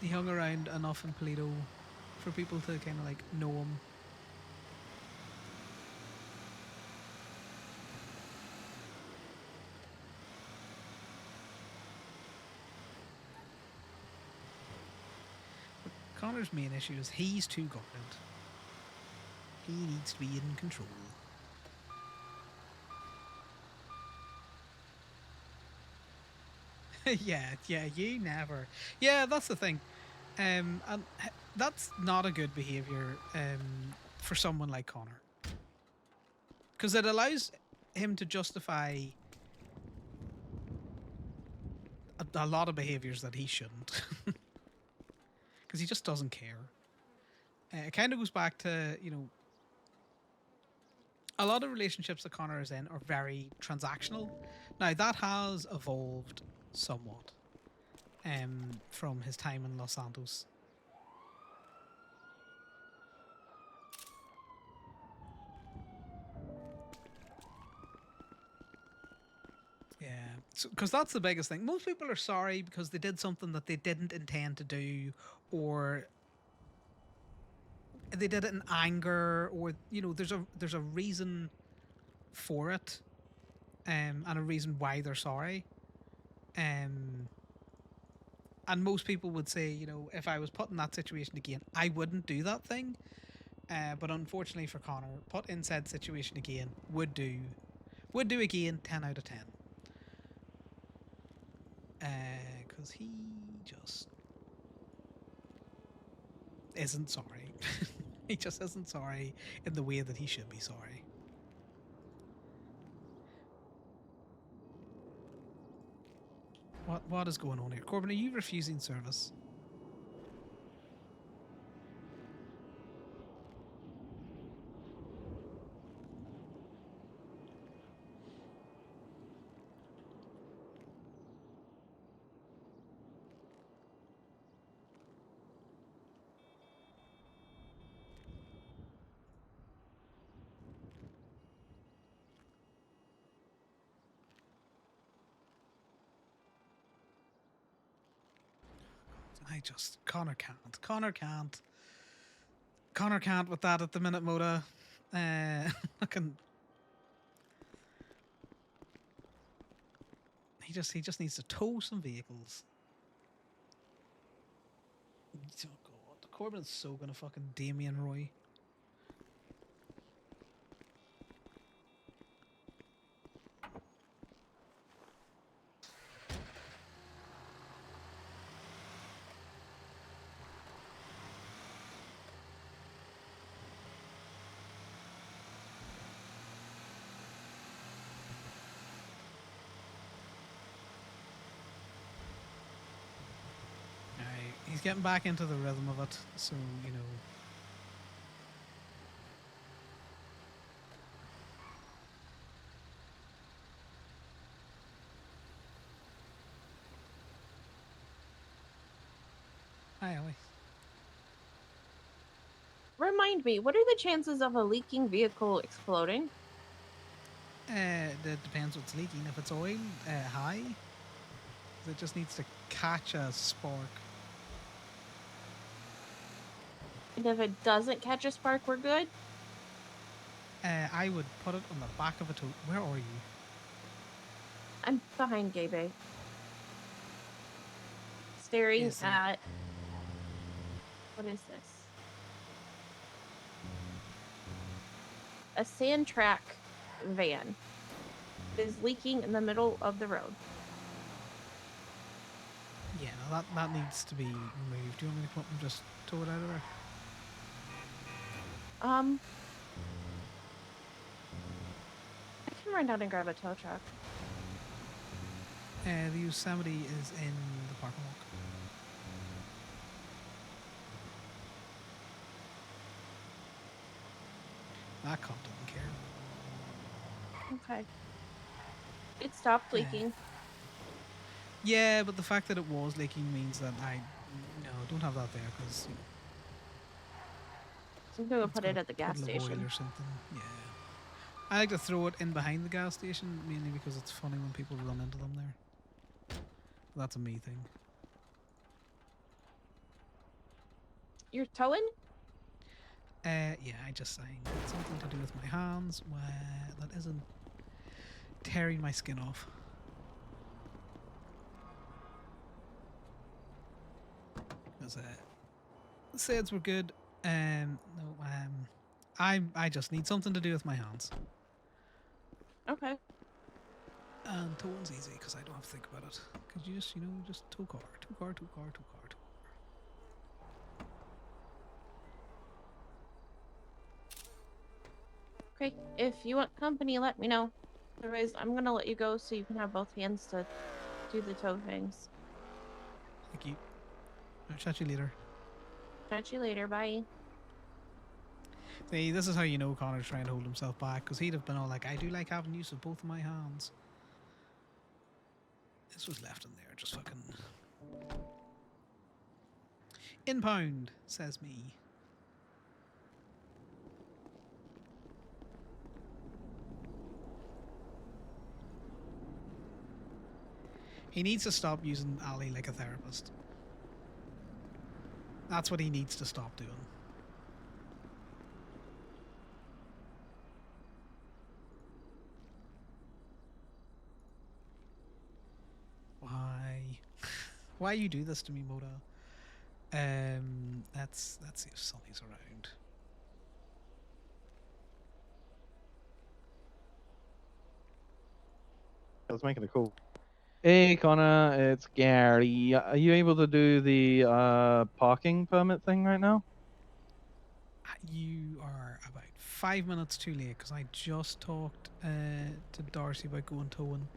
He hung around enough in Polito for people to kind of like know him. Connor's main issue is he's too guarded. He needs to be in control. yeah, you never. Yeah, that's the thing. And that's not a good behavior for someone like Connor. Because it allows him to justify a lot of behaviors that he shouldn't. Because he just doesn't care. It kind of goes back to, you know, a lot of relationships that Connor is in are very transactional. Now, that has evolved somewhat from his time in Los Santos. Yeah, because that's the biggest thing. Most people are sorry because they did something that they didn't intend to do, or they did it in anger, or, you know, there's a reason for it, and a reason why they're sorry. And most people would say, you know, if I was put in that situation again, I wouldn't do that thing. But unfortunately for Connor, put in said situation again, would do again 10 out of 10. Because he just isn't sorry. He just isn't sorry in the way that he should be sorry. What is going on here? Corbin, are you refusing service? Connor can't. Connor can't. Connor can't with that at the minute, Moda. I can. He just needs to tow some vehicles. Oh god, Corbin is so gonna fucking Damien Roy. He's getting back into the rhythm of it, so you know. Hi, Ellie. Remind me, what are the chances of a leaking vehicle exploding? That depends what's leaking. If it's oil, high. It just needs to catch a spark. And if it doesn't catch a spark, we're good? I would put it on the back of a tow. Where are you? I'm behind Gabe. Staring Yes, sir. at... What is this? A sand track van is leaking in the middle of the road. Yeah, no, that needs to be removed. Do you want me to come up and just tow it out of there? I can run down and grab a tow truck. The Yosemite is in the parking lot. That cop doesn't care. Okay. It stopped leaking. Yeah, but the fact that it was leaking means that don't have that there because I'm gonna go put it at the gas oil station. or something. Yeah, I like to throw it in behind the gas station mainly because it's funny when people run into them there. But that's a me thing. You're towing? Yeah, I need something to do with my hands where that isn't tearing my skin off. Because the sales were good. I just need something to do with my hands. Okay. And towing's easy because I don't have to think about it. Because you just tow car. Okay, if you want company, let me know. Otherwise, I'm gonna let you go so you can have both hands to do the tow things. Thank you. I'll chat you later. Catch you later, bye. See, this is how you know Connor's trying to hold himself back, because he'd have been all like, I do like having use of both of my hands. This was left in there, just fucking... Inbound, says me. He needs to stop using Ali like a therapist. That's what he needs to stop doing. Why? Why you do this to me, Moda? Let's see if Sonny's around. Let's make it a cool. Hey Connor, it's Gary. Are you able to do the parking permit thing right now? You are about 5 minutes too late because I just talked to Darcy about going towing.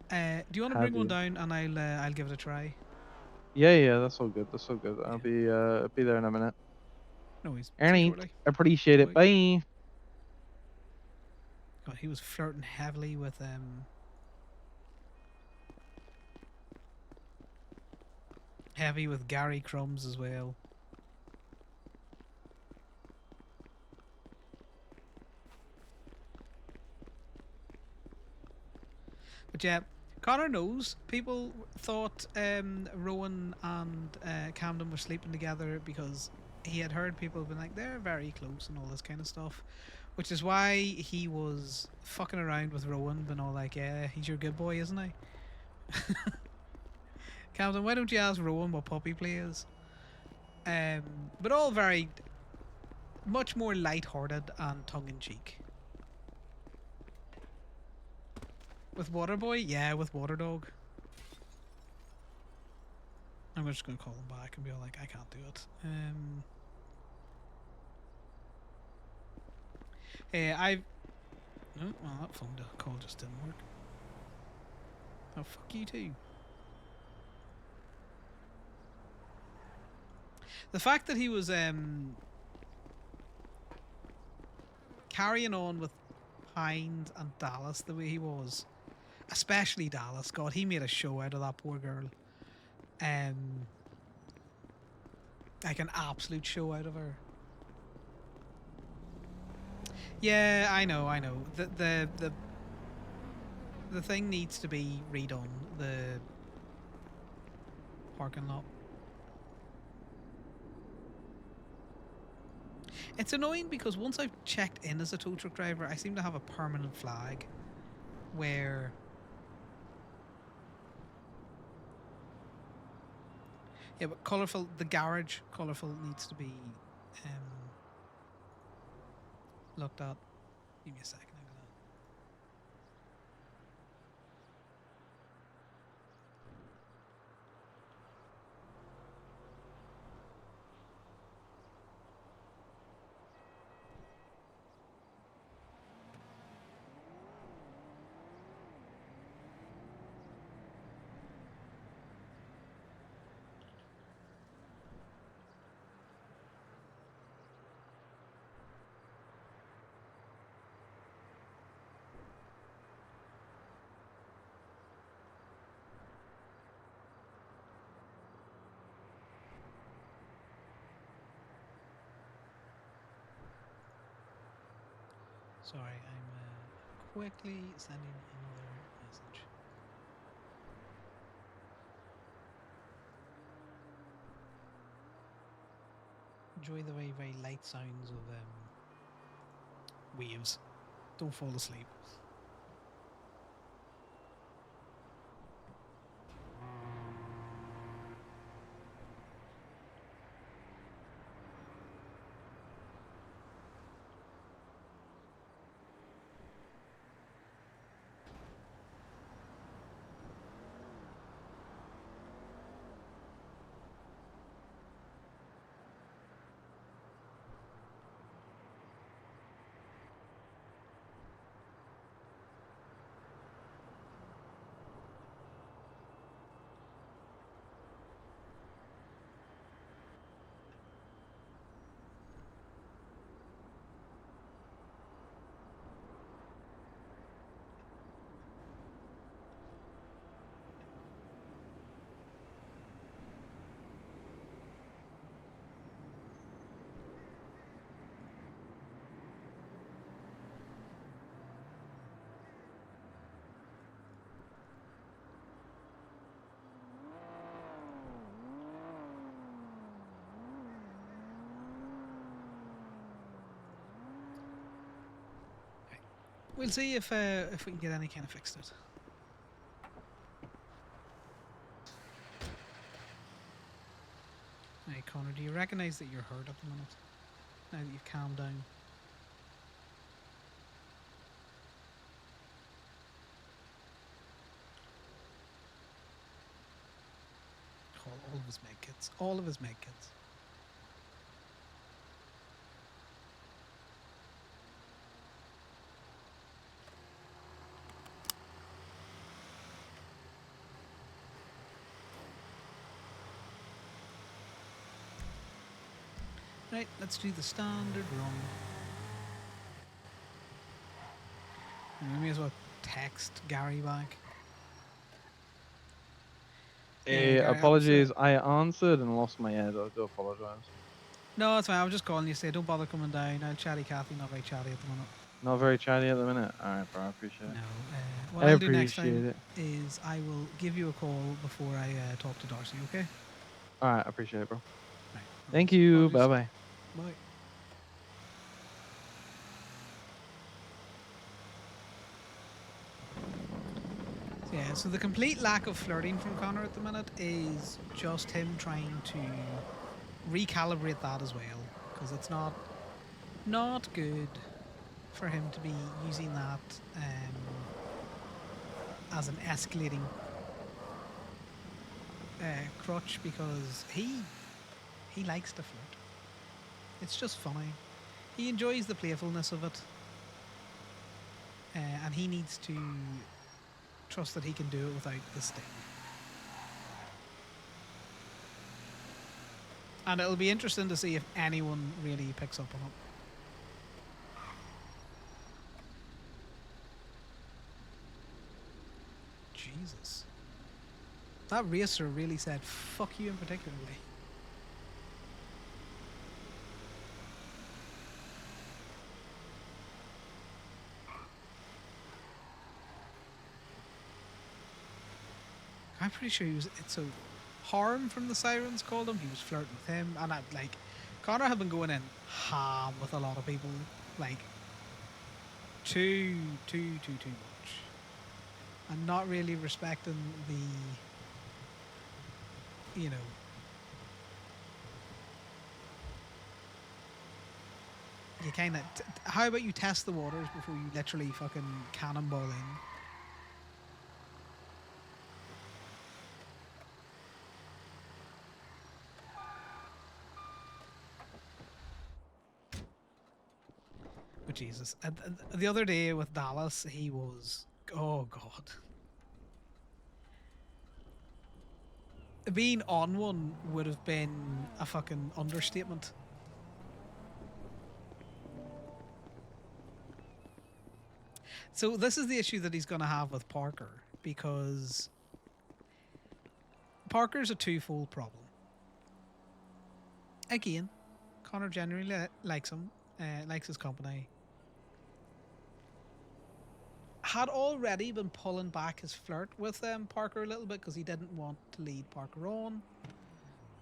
Do you want to bring one down and I'll give it a try? Yeah, that's all good. That's all good. Yeah. I'll be there in a minute. No, he's Ernie, appreciate it. Bye. God, he was flirting heavily with Gary Crumbs as well. But yeah, Connor knows. People thought Rowan and Camden were sleeping together because he had heard people been like they're very close and all this kind of stuff, which is why he was fucking around with Rowan, being all like, "Yeah, he's your good boy, isn't he?" Camden, why don't you ask Rowan what puppy play is? But all very much more light-hearted and tongue-in-cheek. With Waterboy? Yeah, with Waterdog. I'm just going to call him back and be all like, I can't do it. Hey, I've... Oh, well, that phone call just didn't work. Oh, fuck you too. The fact that he was carrying on with Pines and Dallas the way he was, especially Dallas, God, he made a show out of that poor girl. Like an absolute show out of her. Yeah, I know. The thing needs to be redone. The parking lot. It's annoying because once I've checked in as a tow truck driver, I seem to have a permanent flag where yeah, but colourful, the garage colourful needs to be looked at. Give me a second. Sorry, I'm quickly sending another message. Enjoy the very, very light sounds of waves. Don't fall asleep. We'll see if we can get any kind of fixed it. Hey Connor, do you recognise that you're hurt at the minute? Now that you've calmed down. All of his medkits. All of his medkits. Right, let's do the standard run. And we may as well text Gary back. Yeah, Gary, Apologies, I answered and lost my head. I do apologise. No, it's fine. I was just calling you to say don't bother coming down. I'll chatty Kathy, not very chatty at the moment. Not very chatty at the minute. All right, bro. I appreciate it. No. What I I'll do next appreciate time it. is I will give you a call before I talk to Darcy. Okay. All right, I appreciate it, bro. Right. Thank you. Apologies. Bye bye. Bye. Yeah, so the complete lack of flirting from Connor at the minute is just him trying to recalibrate that as well, because it's not good for him to be using that as an escalating crutch, because he likes to flirt. It's just funny. He enjoys the playfulness of it, and he needs to trust that he can do it without the sting. And it'll be interesting to see if anyone really picks up on it. Jesus. That racer really said fuck you in particularly. I'm pretty sure he was. So, Harm from the Sirens called him. He was flirting with him, and Connor had been going in ham with a lot of people, like too much, and not really respecting the, you know, you kind of. How about you test the waters before you literally fucking cannonball in? But Jesus, the other day with Dallas, he was, oh god. Being on one would have been a fucking understatement. So this is the issue that he's going to have with Parker, because Parker's a twofold problem. Again, Connor genuinely likes him, likes his company. Had already been pulling back his flirt with Parker a little bit because he didn't want to lead Parker on,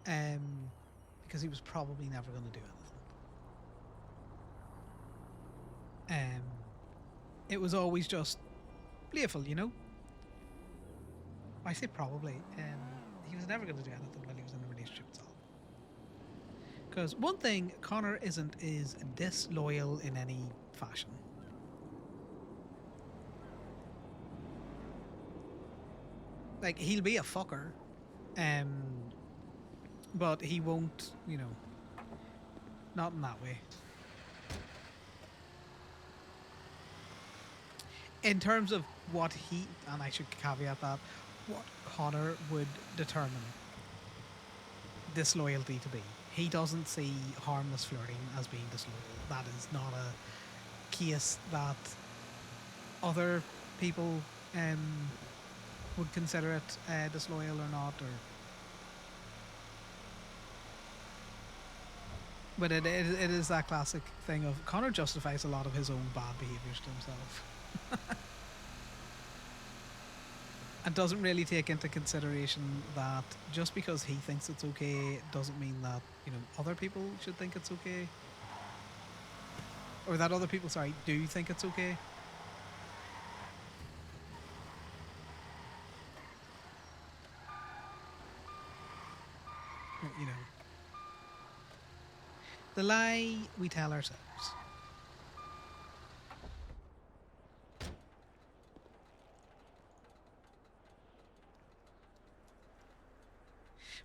because he was probably never going to do anything. It was always just playful, you know. I say probably. He was never going to do anything while he was in a relationship at all. Because one thing Connor isn't is disloyal in any fashion. Like, he'll be a fucker, but he won't, you know, not in that way. In terms of what he, and I should caveat that, what Connor would determine disloyalty to be. He doesn't see harmless flirting as being disloyal. That is not a case that other people would consider it disloyal or not, or. But it is that classic thing of Connor justifies a lot of his own bad behaviours to himself. And doesn't really take into consideration that just because he thinks it's okay doesn't mean that, you know, other people should think it's okay. Or that other people, sorry, do think it's okay. You know. The lie we tell ourselves.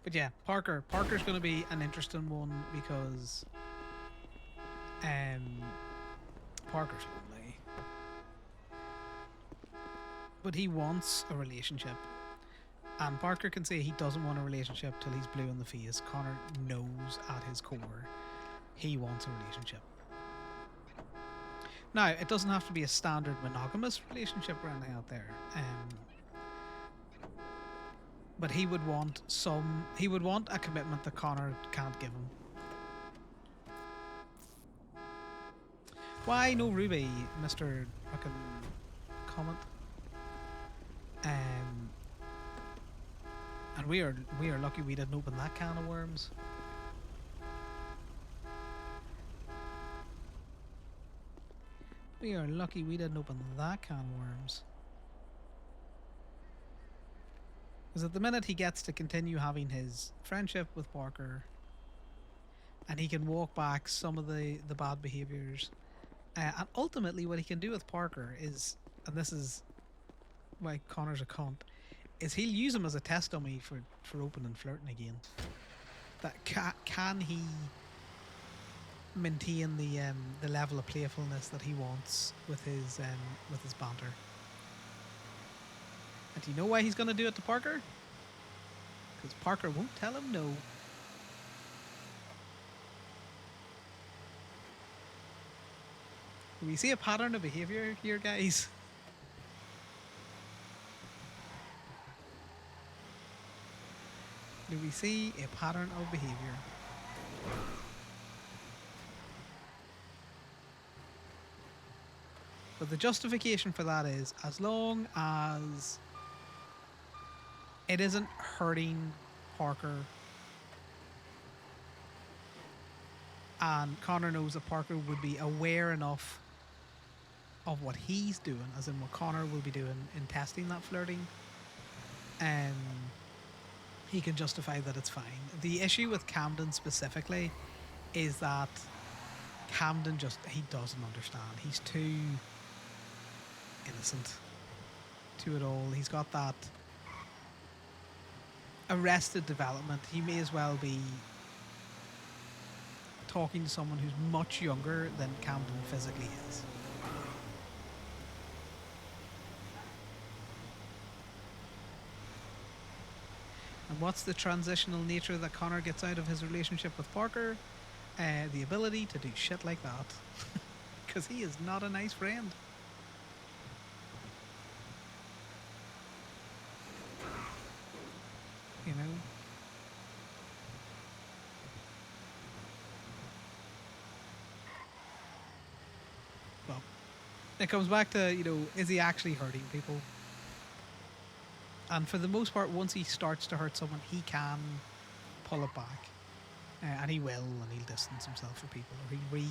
But yeah, Parker's going to be an interesting one because Parker's lonely. But he wants a relationship. And Parker can say he doesn't want a relationship till he's blue in the face. Connor knows at his core he wants a relationship. Now, it doesn't have to be a standard monogamous relationship or anything out there. But he would want a commitment that Connor can't give him. Why no Ruby, Mr. fucking comment? And we are lucky we didn't open that can of worms. We are lucky we didn't open that can of worms. Because at the minute he gets to continue having his friendship with Parker, and he can walk back some of the bad behaviours. And ultimately what he can do with Parker is, and this is why Connor's a cunt, is he'll use him as a test dummy for open and flirting again. That can he maintain the level of playfulness that he wants with his banter? And do you know why he's going to do it to Parker? Because Parker won't tell him no. Do we see a pattern of behavior here, guys? Do we see a pattern of behavior? But the justification for that is, as long as it isn't hurting Parker, and Connor knows that Parker would be aware enough of what he's doing, as in what Connor will be doing in testing that flirting, he can justify that it's fine. The issue with Camden specifically is that Camden he doesn't understand. He's too innocent to it all. He's got that arrested development. He may as well be talking to someone who's much younger than Camden physically is. And what's the transitional nature that Connor gets out of his relationship with Parker? The ability to do shit like that. Because he is not a nice friend. You know? Well, it comes back to, is he actually hurting people? And for the most part, once he starts to hurt someone, he can pull it back. And he will, and he'll distance himself from people. Or he'll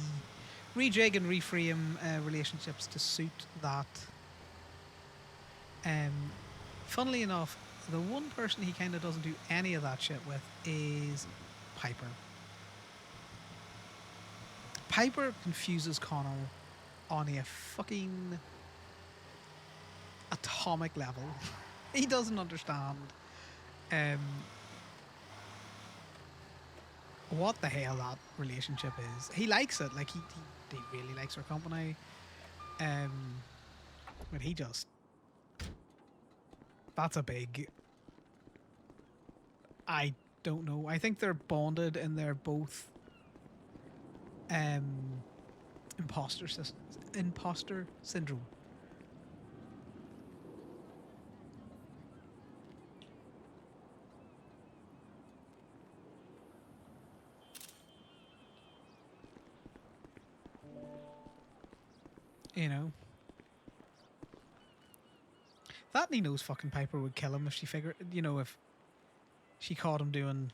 rejig and reframe relationships to suit that. Funnily enough, the one person he kind of doesn't do any of that shit with is Piper. Piper confuses Connor on a fucking atomic level. He doesn't understand what the hell that relationship is. He likes it, like he really likes her company, but he just, that's a big, I don't know. I think they're bonded and they're both imposter syndrome. You know. That he knows fucking Piper would kill him if she figured, if she caught him doing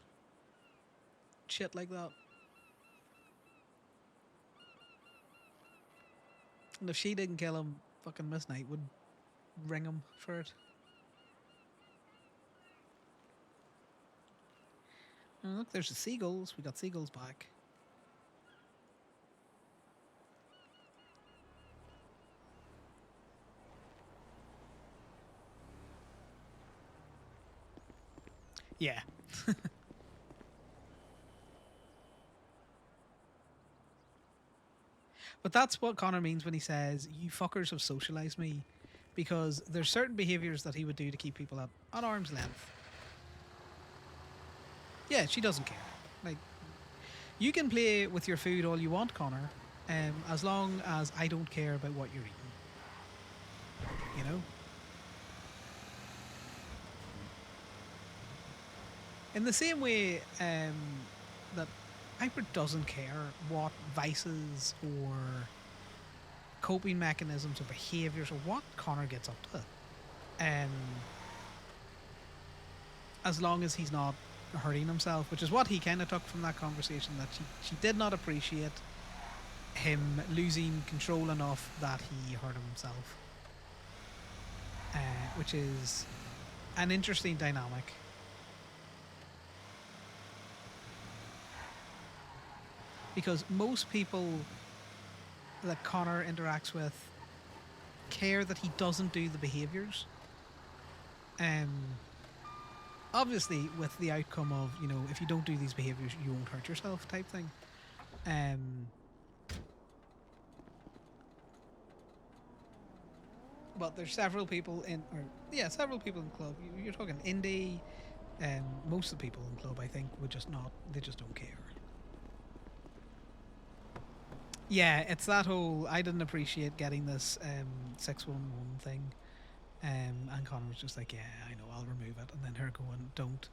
shit like that. And if she didn't kill him, fucking Miss Knight would ring him for it. Oh, look, there's the seagulls. We got seagulls back. Yeah. But that's what Connor means when he says, you fuckers have socialized me. Because there's certain behaviors that he would do to keep people at arm's length. Yeah, she doesn't care. Like, you can play with your food all you want, Connor, as long as I don't care about what you're eating. You know? In the same way that Piper doesn't care what vices or coping mechanisms or behaviors or what Connor gets up to. As long as he's not hurting himself, which is what he kind of took from that conversation, that she did not appreciate him losing control enough that he hurt himself, which is an interesting dynamic. Because most people that Connor interacts with care that he doesn't do the behaviors. Obviously with the outcome of, you know, if you don't do these behaviors you won't hurt yourself type thing. But there's several people in several people in club. You're talking indie, most of the people in club I think would just not, they just don't care. Yeah, it's that whole I didn't appreciate getting this 611 thing. And Connor was just like, yeah, I know, I'll remove it. And then her going, don't.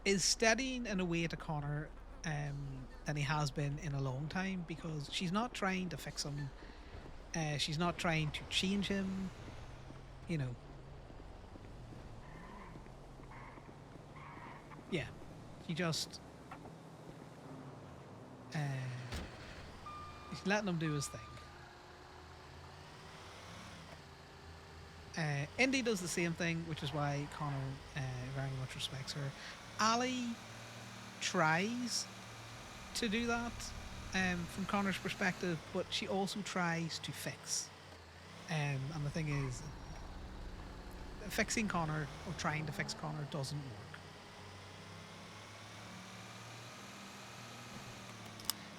Is steadying in a way to Connor than he has been in a long time, because she's not trying to fix him. She's not trying to change him. You know. Yeah. She just... she's letting him do his thing. Indy does the same thing, which is why Connor very much respects her. Ali tries to do that from Connor's perspective, but she also tries to fix. And the thing is, fixing Connor or trying to fix Connor doesn't work.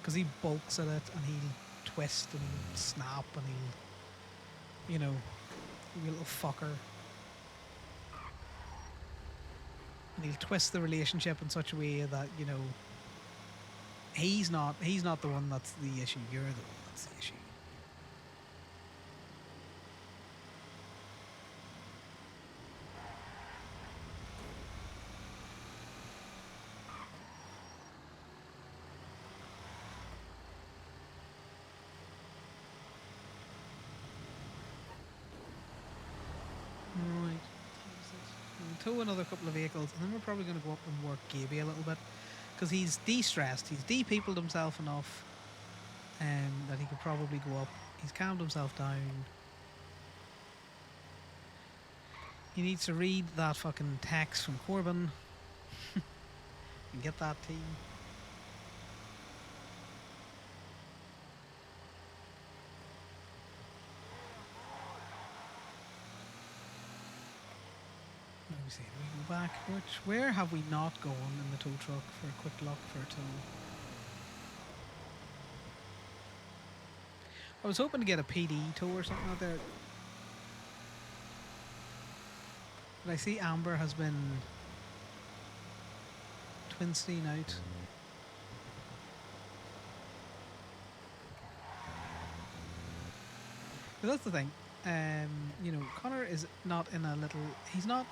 Because he bulks at it and he'll twist and he'll snap and he'll, you know, you little fucker. And he'll twist the relationship in such a way that, you know, he's not the one that's the issue, you're the one that's the issue. Right. We'll tow another couple of vehicles and then we're probably going to go up and work Gaby a little bit, because he's de-stressed, he's de-peopled himself enough that he could probably go up. He's calmed himself down. He needs to read that fucking text from Corbin and get that tea. Let me see, do we go back? Where have we not gone in the tow truck for a quick look for a tow? I was hoping to get a PD tow or something out there. But I see Amber has been twinsteing out. But that's the thing. You know, Connor is not in a little... He's not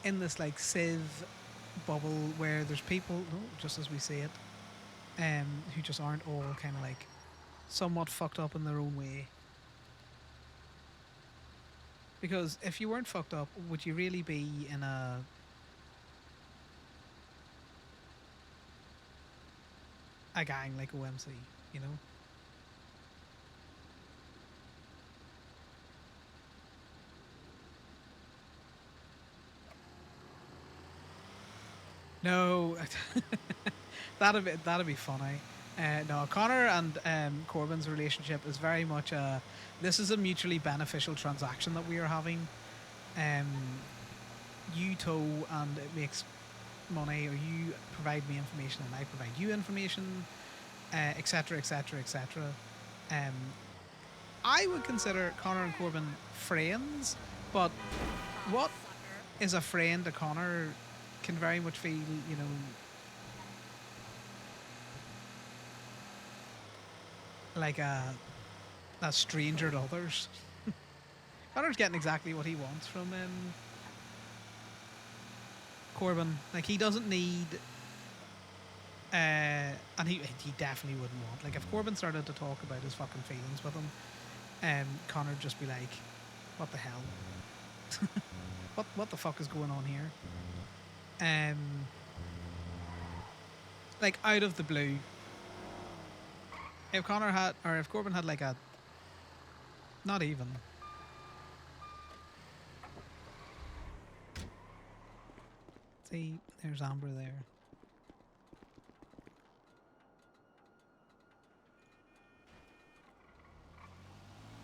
in this, like, Civ bubble where there's people, just as we say it, who just aren't all kind of, like, somewhat fucked up in their own way. Because if you weren't fucked up, would you really be in a... gang like OMC, you know? No, that'd be funny. No, Connor and Corbin's relationship is very much this is a mutually beneficial transaction that we are having. You tow and it makes money, or you provide me information and I provide you information, etc, etc, etc. I would consider Connor and Corbin friends, but what is a friend to Connor can very much feel, you know, like a stranger to others. Connor's getting exactly what he wants from Corbin. Like, he doesn't need. And he definitely wouldn't want. Like, if Corbin started to talk about his fucking feelings with him, Connor would just be like, "What the hell? what the fuck is going on here?" Like, out of the blue, if Connor had, or if Corbin had like a, not even. See, there's Amber there.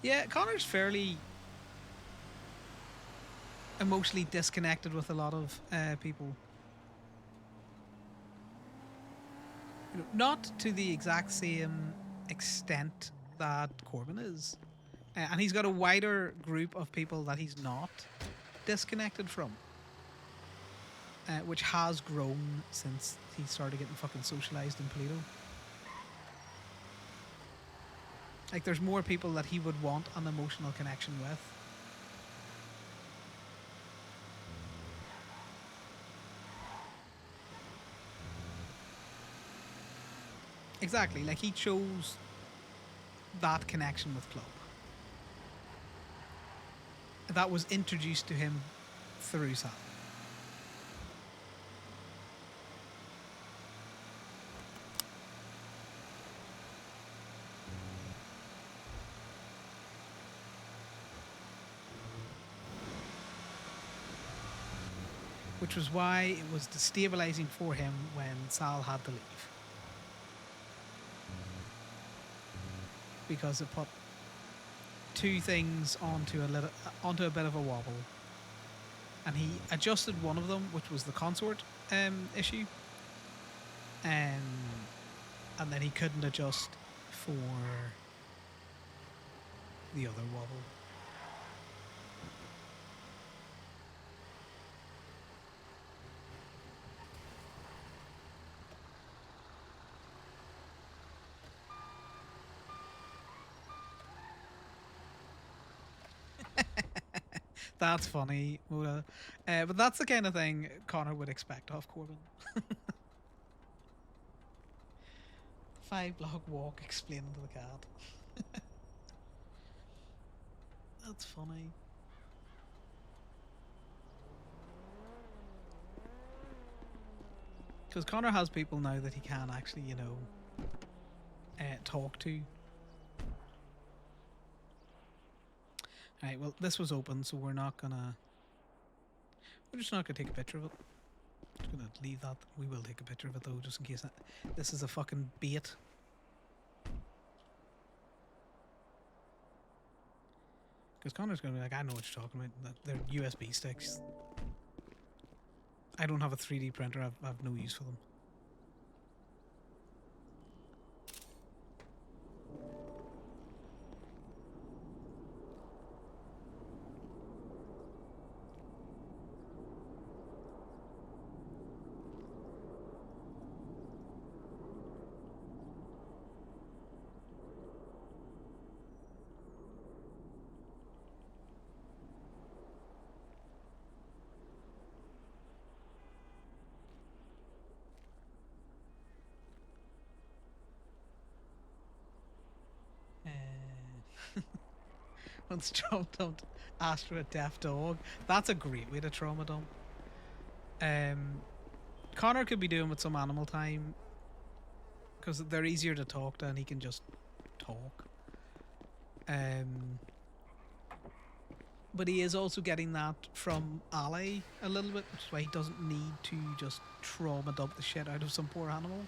Yeah, Connor's fairly emotionally disconnected with a lot of people. You know, not to the exact same extent that Corbin is. And he's got a wider group of people that he's not disconnected from. Which has grown since he started getting fucking socialized in Polito. Like, there's more people that he would want an emotional connection with. Exactly, like, he chose that connection with Club. That was introduced to him through Sal. Which was why it was destabilizing for him when Sal had to leave. Because it put two things onto a bit of a wobble. And he adjusted one of them, which was the consort issue. And then he couldn't adjust for the other wobble. That's funny, Mola. But that's the kind of thing Connor would expect of Corbin. 5-block walk explaining to the cat. That's funny. Because Connor has people now that he can actually, you know, talk to. Alright, well, this was open, so we're not gonna... We're just not gonna take a picture of it. Just gonna leave that. We will take a picture of it, though, just in case this is a fucking bait. Because Connor's gonna be like, I know what you're talking about. They're USB sticks. I don't have a 3D printer. I have no use for them. Once trauma dumped Astra a deaf dog. That's a great way to trauma dump. Connor could be doing with some animal time because they're easier to talk to and he can just talk. But he is also getting that from Ally a little bit, which is why he doesn't need to just trauma dump the shit out of some poor animal.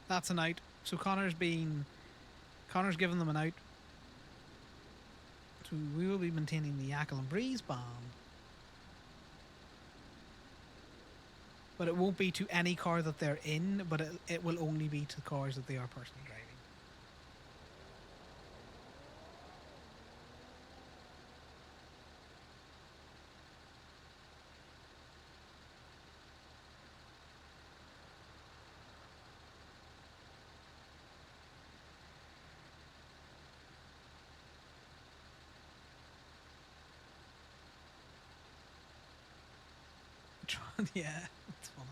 That's an out. So Connor's given them an out. So we will be maintaining the Yackle and Breeze ban. But it won't be to any car that they're in, but it will only be to cars that they are personally driving. Yeah, it's funny.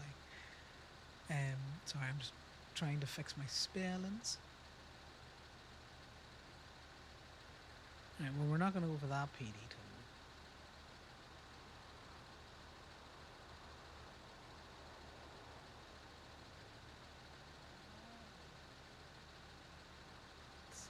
Sorry, I'm just trying to fix my spellings. Right, well, we're not going to go for that PD tool. Let's see.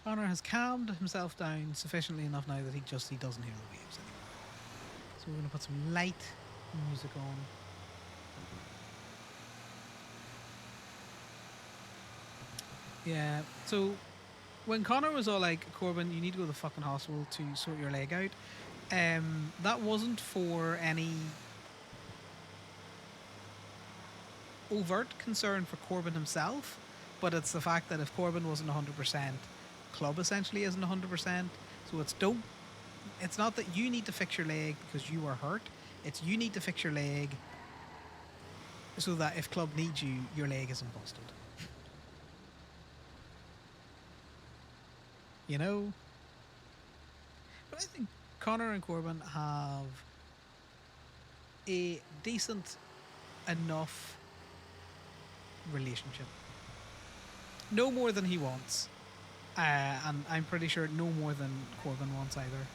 Connor has calmed himself down sufficiently enough now that he doesn't hear the waves anymore. So we're going to put some light music on. Yeah, so when Connor was all like, Corbin, you need to go to the fucking hospital to sort your leg out, that wasn't for any overt concern for Corbin himself, but it's the fact that if Corbin wasn't 100%, club essentially isn't 100%. So it's not that you need to fix your leg because you are hurt, it's you need to fix your leg so that if club needs you, your leg isn't busted. You know? But I think Connor and Corbin have a decent enough relationship. No more than he wants. And I'm pretty sure no more than Corbin wants either.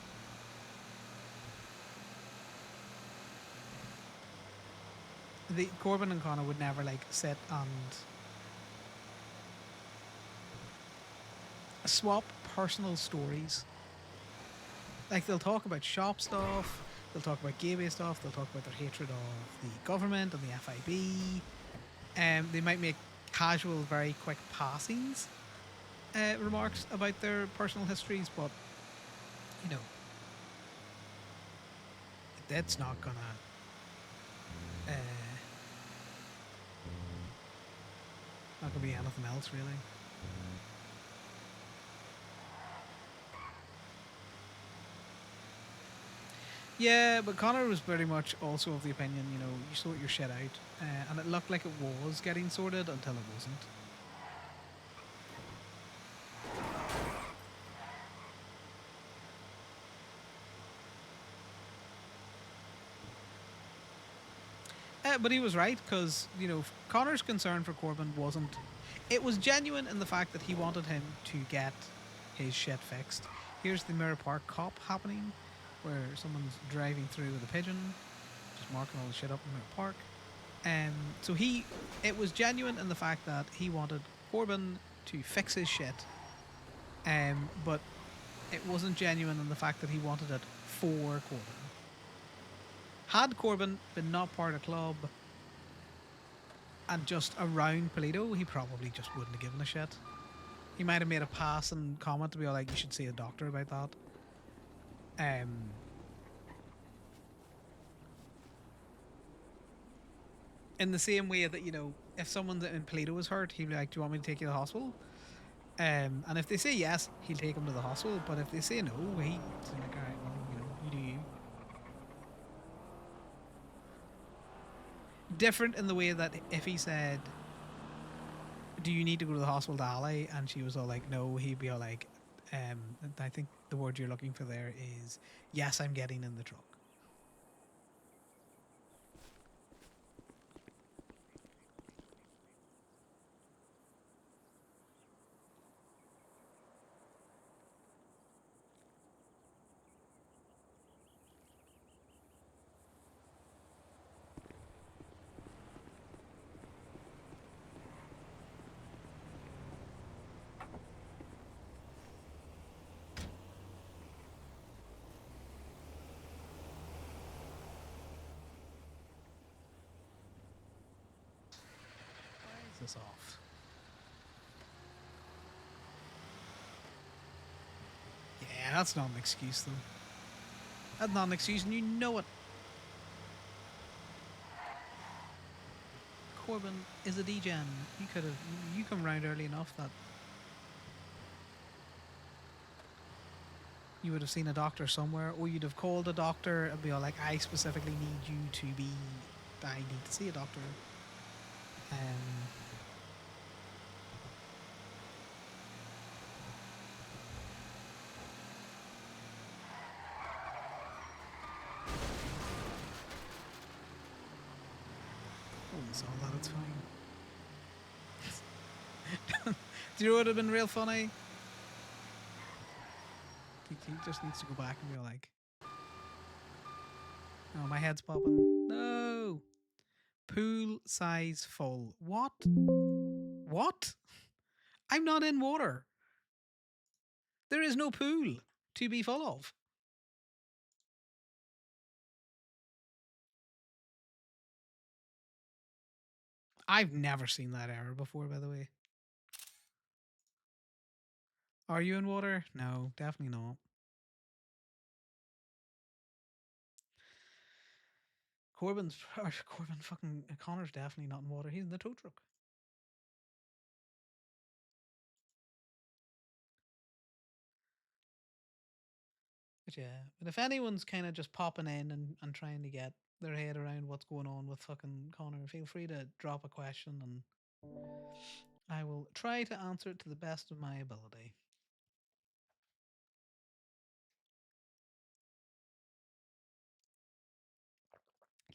Corbin and Connor would never like sit and swap personal stories. Like they'll talk about shop stuff, they'll talk about gay-based stuff, they'll talk about their hatred of the government and the FIB. They might make casual, very quick passings remarks about their personal histories, but you know, that's not gonna be anything else really. Yeah, but Connor was very much also of the opinion, you know, you sort your shit out, and it looked like it was getting sorted until it wasn't. But he was right, because, you know, Connor's concern for Corbin wasn't... It was genuine in the fact that he wanted him to get his shit fixed. Here's the Mirror Park cop happening, where someone's driving through with a pigeon, just marking all the shit up in Mirror Park. So it was genuine in the fact that he wanted Corbin to fix his shit, but it wasn't genuine in the fact that he wanted it for Corbin. Had Corbin been not part of the club and just around Polito, he probably just wouldn't have given a shit. He might have made a passing comment to be like, you should see a doctor about that. In the same way that, you know, if someone in Polito is hurt, he'd be like, do you want me to take you to the hospital? And if they say yes, he'll take him to the hospital. But if they say no, he's like, all right, well, you know, you do you. Different in the way that if he said, do you need to go to the hospital to Ali? And she was all like, no, he'd be all like, I think the word you're looking for there is, yes, I'm getting in the truck. Is this off? Yeah, that's not an excuse though. That's not an excuse, and you know it. Corbin is a degen. You come round early enough that you would have seen a doctor somewhere, or you'd have called a doctor and be all like, I specifically need you to be, I need to see a doctor. It's all that, it's fine. Do you know what would have been real funny? He just needs to go back and be like, oh, my head's popping. No! Pool size full. What? What? I'm not in water. There is no pool to be full of. I've never seen that error before, by the way. Are you in water? No, definitely not. Corbin fucking Connor's definitely not in water. He's in the tow truck. But yeah, but if anyone's kind of just popping in and trying to get their head around what's going on with fucking Connor, feel free to drop a question and I will try to answer it to the best of my ability.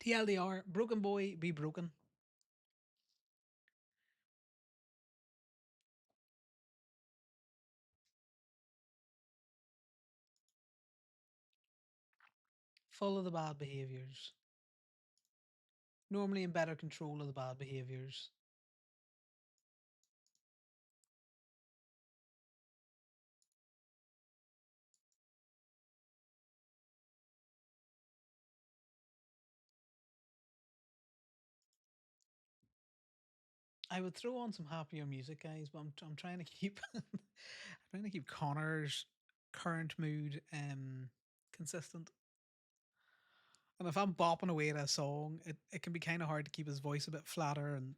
TLDR, broken boy be broken. Full of the bad behaviors. Normally in better control of the bad behaviors. I would throw on some happier music, guys, but I'm trying to keep I'm trying to keep Connor's current mood consistent. And if I'm bopping away at a song, it can be kind of hard to keep his voice a bit flatter and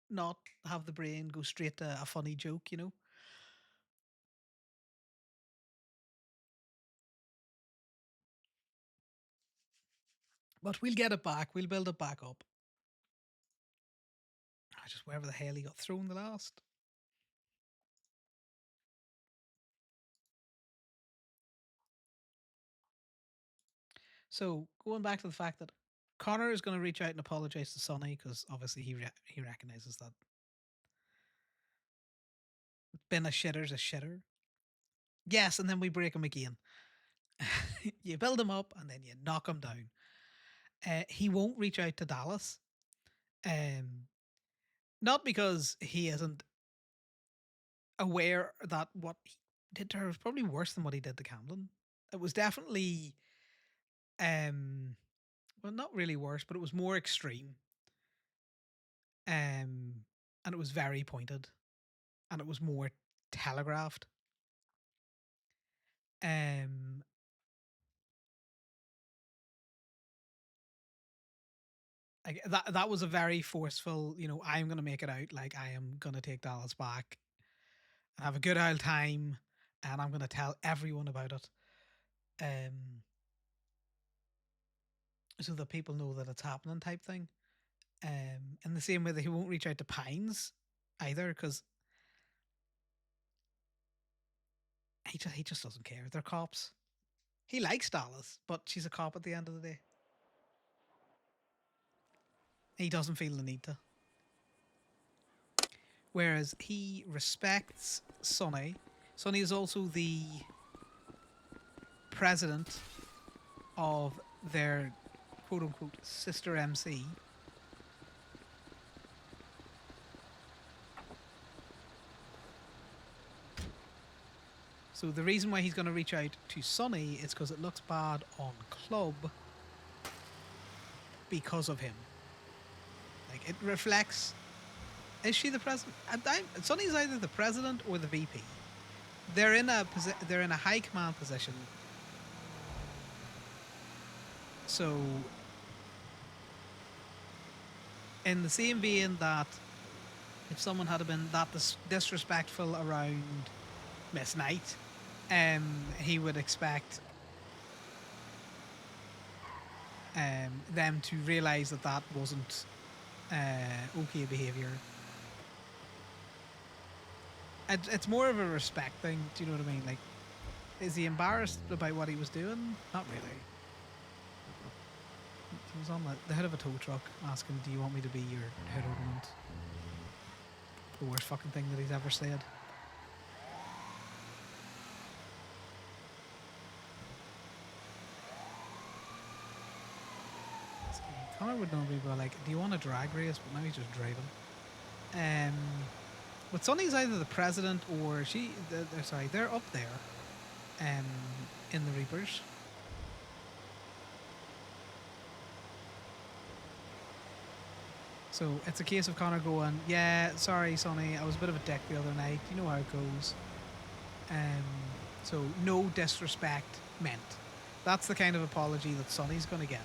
not have the brain go straight to a funny joke, you know? But we'll get it back. We'll build it back up. Just wherever the hell he got thrown the last. So going back to the fact that Connor is going to reach out and apologize to Sonny because obviously he recognizes that being a shitter's a shitter. Yes, and then we break him again. You build him up and then you knock him down. He won't reach out to Dallas. Not because he isn't aware that what he did to her was probably worse than what he did to Camden. It was definitely, well, not really worse, but it was more extreme. And it was very pointed, and it was more telegraphed. Like that was a very forceful, you know, I'm gonna make it out like I am gonna take Dallas back and have a good old time, and I'm gonna tell everyone about it. So that people know that it's happening type thing. In the same way that he won't reach out to Pines either, because he just doesn't care. They're cops. He likes Dallas, but she's a cop at the end of the day. He doesn't feel the need to. Whereas he respects Sonny. Sonny is also the president of their quote unquote sister MC. So the reason why he's going to reach out to Sonny is because it looks bad on Club because of him. Like, it reflects Is she the president? Sonny's either the president or the VP. They're in a they're in a high command position. So, in the same vein that if someone had been that disrespectful around Miss Knight, he would expect them to realise that that wasn't okay behaviour. It's more of a respect thing. Do you know what I mean? Like, is he embarrassed about what he was doing? Not really. He was on the head of a tow truck asking, "Do you want me to be your head ornament?" The worst fucking thing that he's ever said. Connor would normally be like, "Do you want a drag race?" But now he's just driving. But Sonny's either the president or sorry, they're up there, in the Reapers. So it's a case of Connor going, "Yeah, sorry, Sonny, I was a bit of a dick the other night. You know how it goes." So no disrespect meant. That's the kind of apology that Sonny's going to get.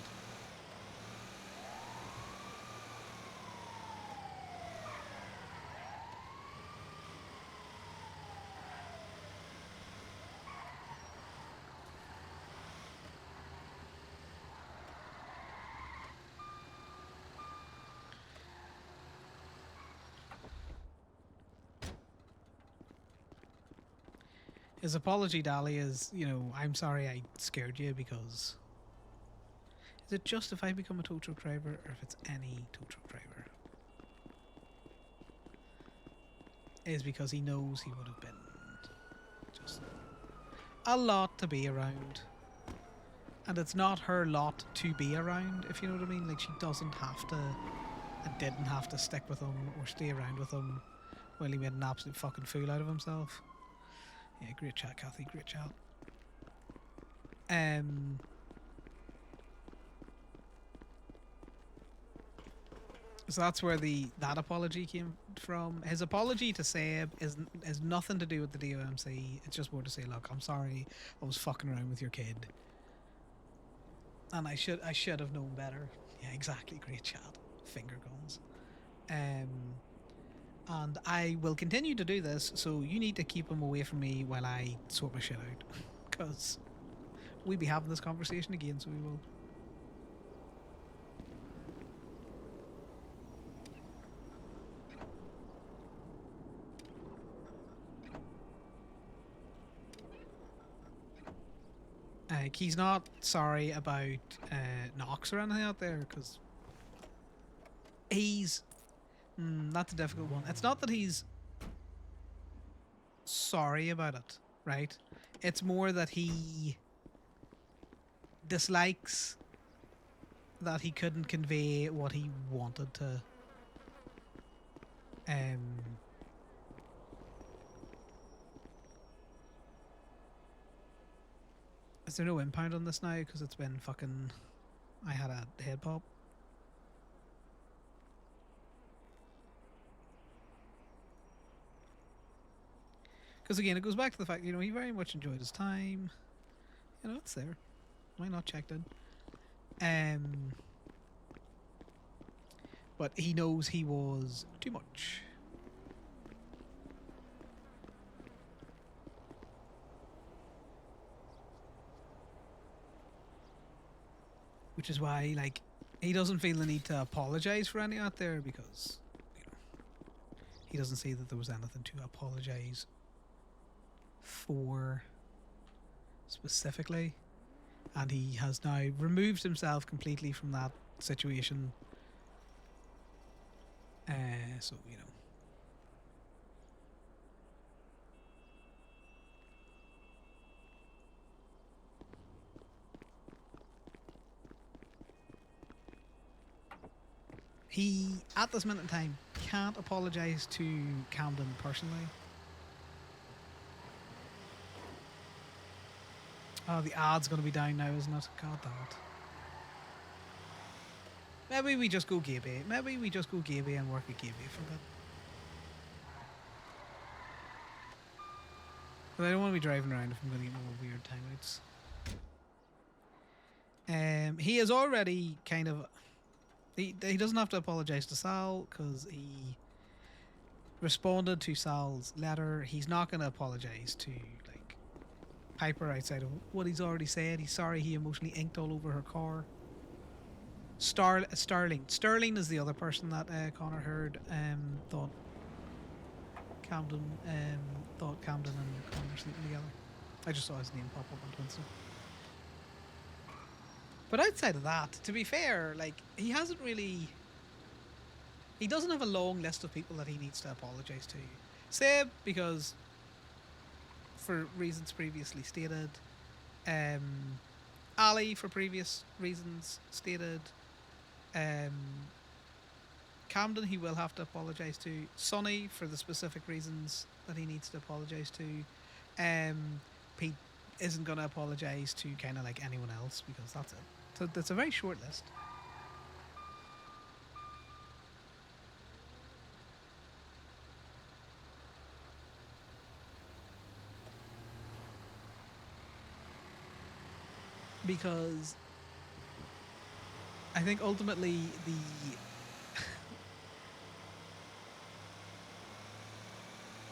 His apology, Dali, is, "I'm sorry I scared you because..." Is it just if I become a tow truck driver or if it's any tow truck driver? Is because he knows he would have been just a lot to be around. And it's not her lot to be around, if you know what I mean. Like, she doesn't have to and didn't have to stick with him or stay around with him while he made an absolute fucking fool out of himself. Yeah, great chat, Kathy. Great chat. So that's where that apology came from. His apology to Seb is nothing to do with the DOMC. It's just more to say, "Look, I'm sorry. I was fucking around with your kid, and I should have known better." Yeah, exactly. Great chat. Finger guns. And I will continue to do this, so you need to keep him away from me while I sort my shit out. Because we'll be having this conversation again, so we will. He's not sorry about Knox or anything out there, because he's... that's a difficult one. It's not that he's sorry about it, right? It's more that he dislikes that he couldn't convey what he wanted to. Is there no impound on this now? Because it's been fucking... I had a head pop. Because again, it goes back to the fact, he very much enjoyed his time. It's there. Why not checked in? But he knows he was too much. Which is why, like, he doesn't feel the need to apologise for any out there, because, he doesn't see that there was anything to apologise for specifically. And he has now removed himself completely from that situation. So, he, at this minute in time, can't apologise to Camden personally. Oh, the ad's going to be down now, isn't it? God damn it. Maybe we just go Gaby. Maybe we just go Gaby and work at Gaby for a bit. But I don't want to be driving around if I'm going to get more weird timeouts. He is already kind of... He doesn't have to apologise to Sal because he responded to Sal's letter. He's not going to apologise to like Piper outside of what he's already said. He's sorry he emotionally inked all over her car. Sterling is the other person that Connor heard thought Camden and Connor were sleeping together. I just saw his name pop up on Twitter. But outside of that, to be fair, like he hasn't really. He doesn't have a long list of people that he needs to apologise to. Seb, because for reasons previously stated. Ali, for previous reasons stated. Camden, he will have to apologise to. Sonny, for the specific reasons that he needs to apologise to. Pete isn't going to apologise to kind of like anyone else because that's it. So that's a very short list. Because I think ultimately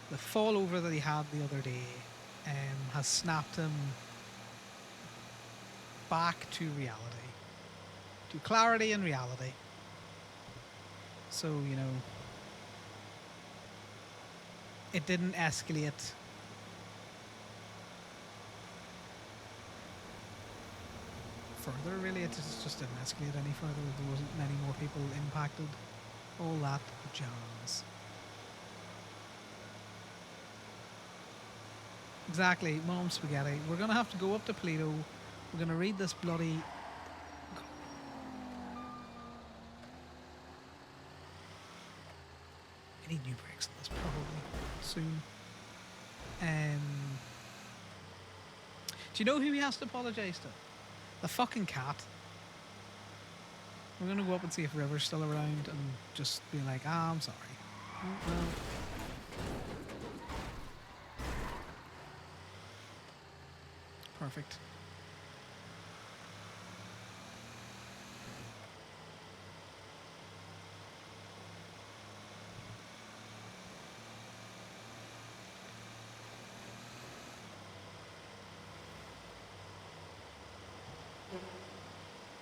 the fallover that he had the other day has snapped him back to reality, to clarity and reality. So, you know, it didn't escalate further, really. It just didn't escalate any further. There wasn't many more people impacted. All that jazz. Exactly, Mom Spaghetti. We're going to have to go up to Toledo. We're going to read this bloody... I need new brakes on this probably soon. Do you know who he has to apologise to? The fucking cat. We're going to go up and see if River's still around and just be like, I'm sorry. Oh, well. Perfect.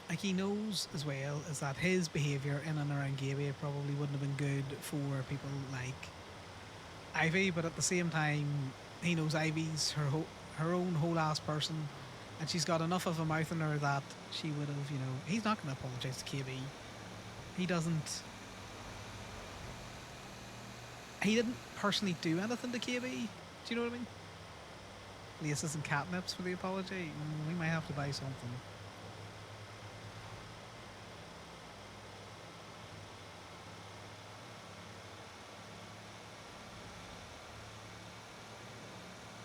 Like he knows as well is that his behaviour in and around Gaby probably wouldn't have been good for people like Ivy, but at the same time he knows Ivy's her own whole ass person, and she's got enough of a mouth in her that she would have, you know, he's not going to apologise to KB. He didn't personally do anything to KB. Do you know what I mean? Laces and catnips for the apology. We might have to buy something.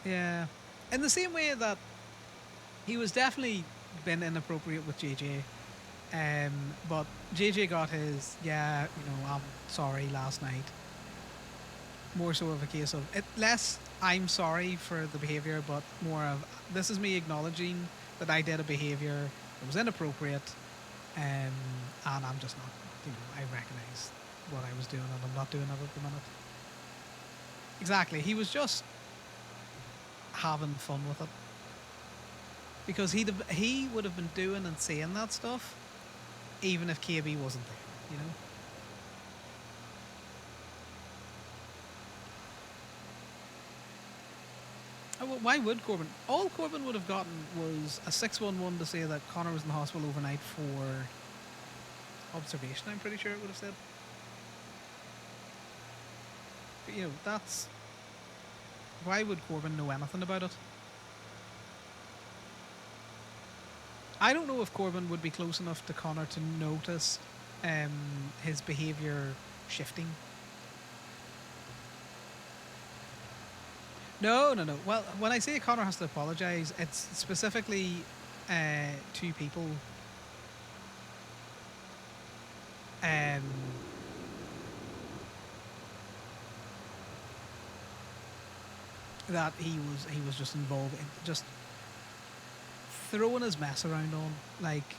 Yeah. In the same way that he was definitely been inappropriate with JJ. But JJ got his, yeah, you know, I'm sorry last night. More so of a case of, less I'm sorry for the behaviour, but more of, this is me acknowledging that I did a behaviour that was inappropriate, and I'm just not, you know, I recognise what I was doing and I'm not doing it at the minute. Exactly, he was just having fun with it. Because he would have been doing and saying that stuff even if KB wasn't there, you know? Oh, well, why would Corbin? All Corbin would have gotten was a 611 to say that Connor was in the hospital overnight for observation, I'm pretty sure it would have said. But, you know, that's... Why would Corbin know anything about it? I don't know if Corbin would be close enough to Connor to notice his behaviour shifting. No. Well, when I say Connor has to apologise, it's specifically to people. that he was just involved in just throwing his mess around on, like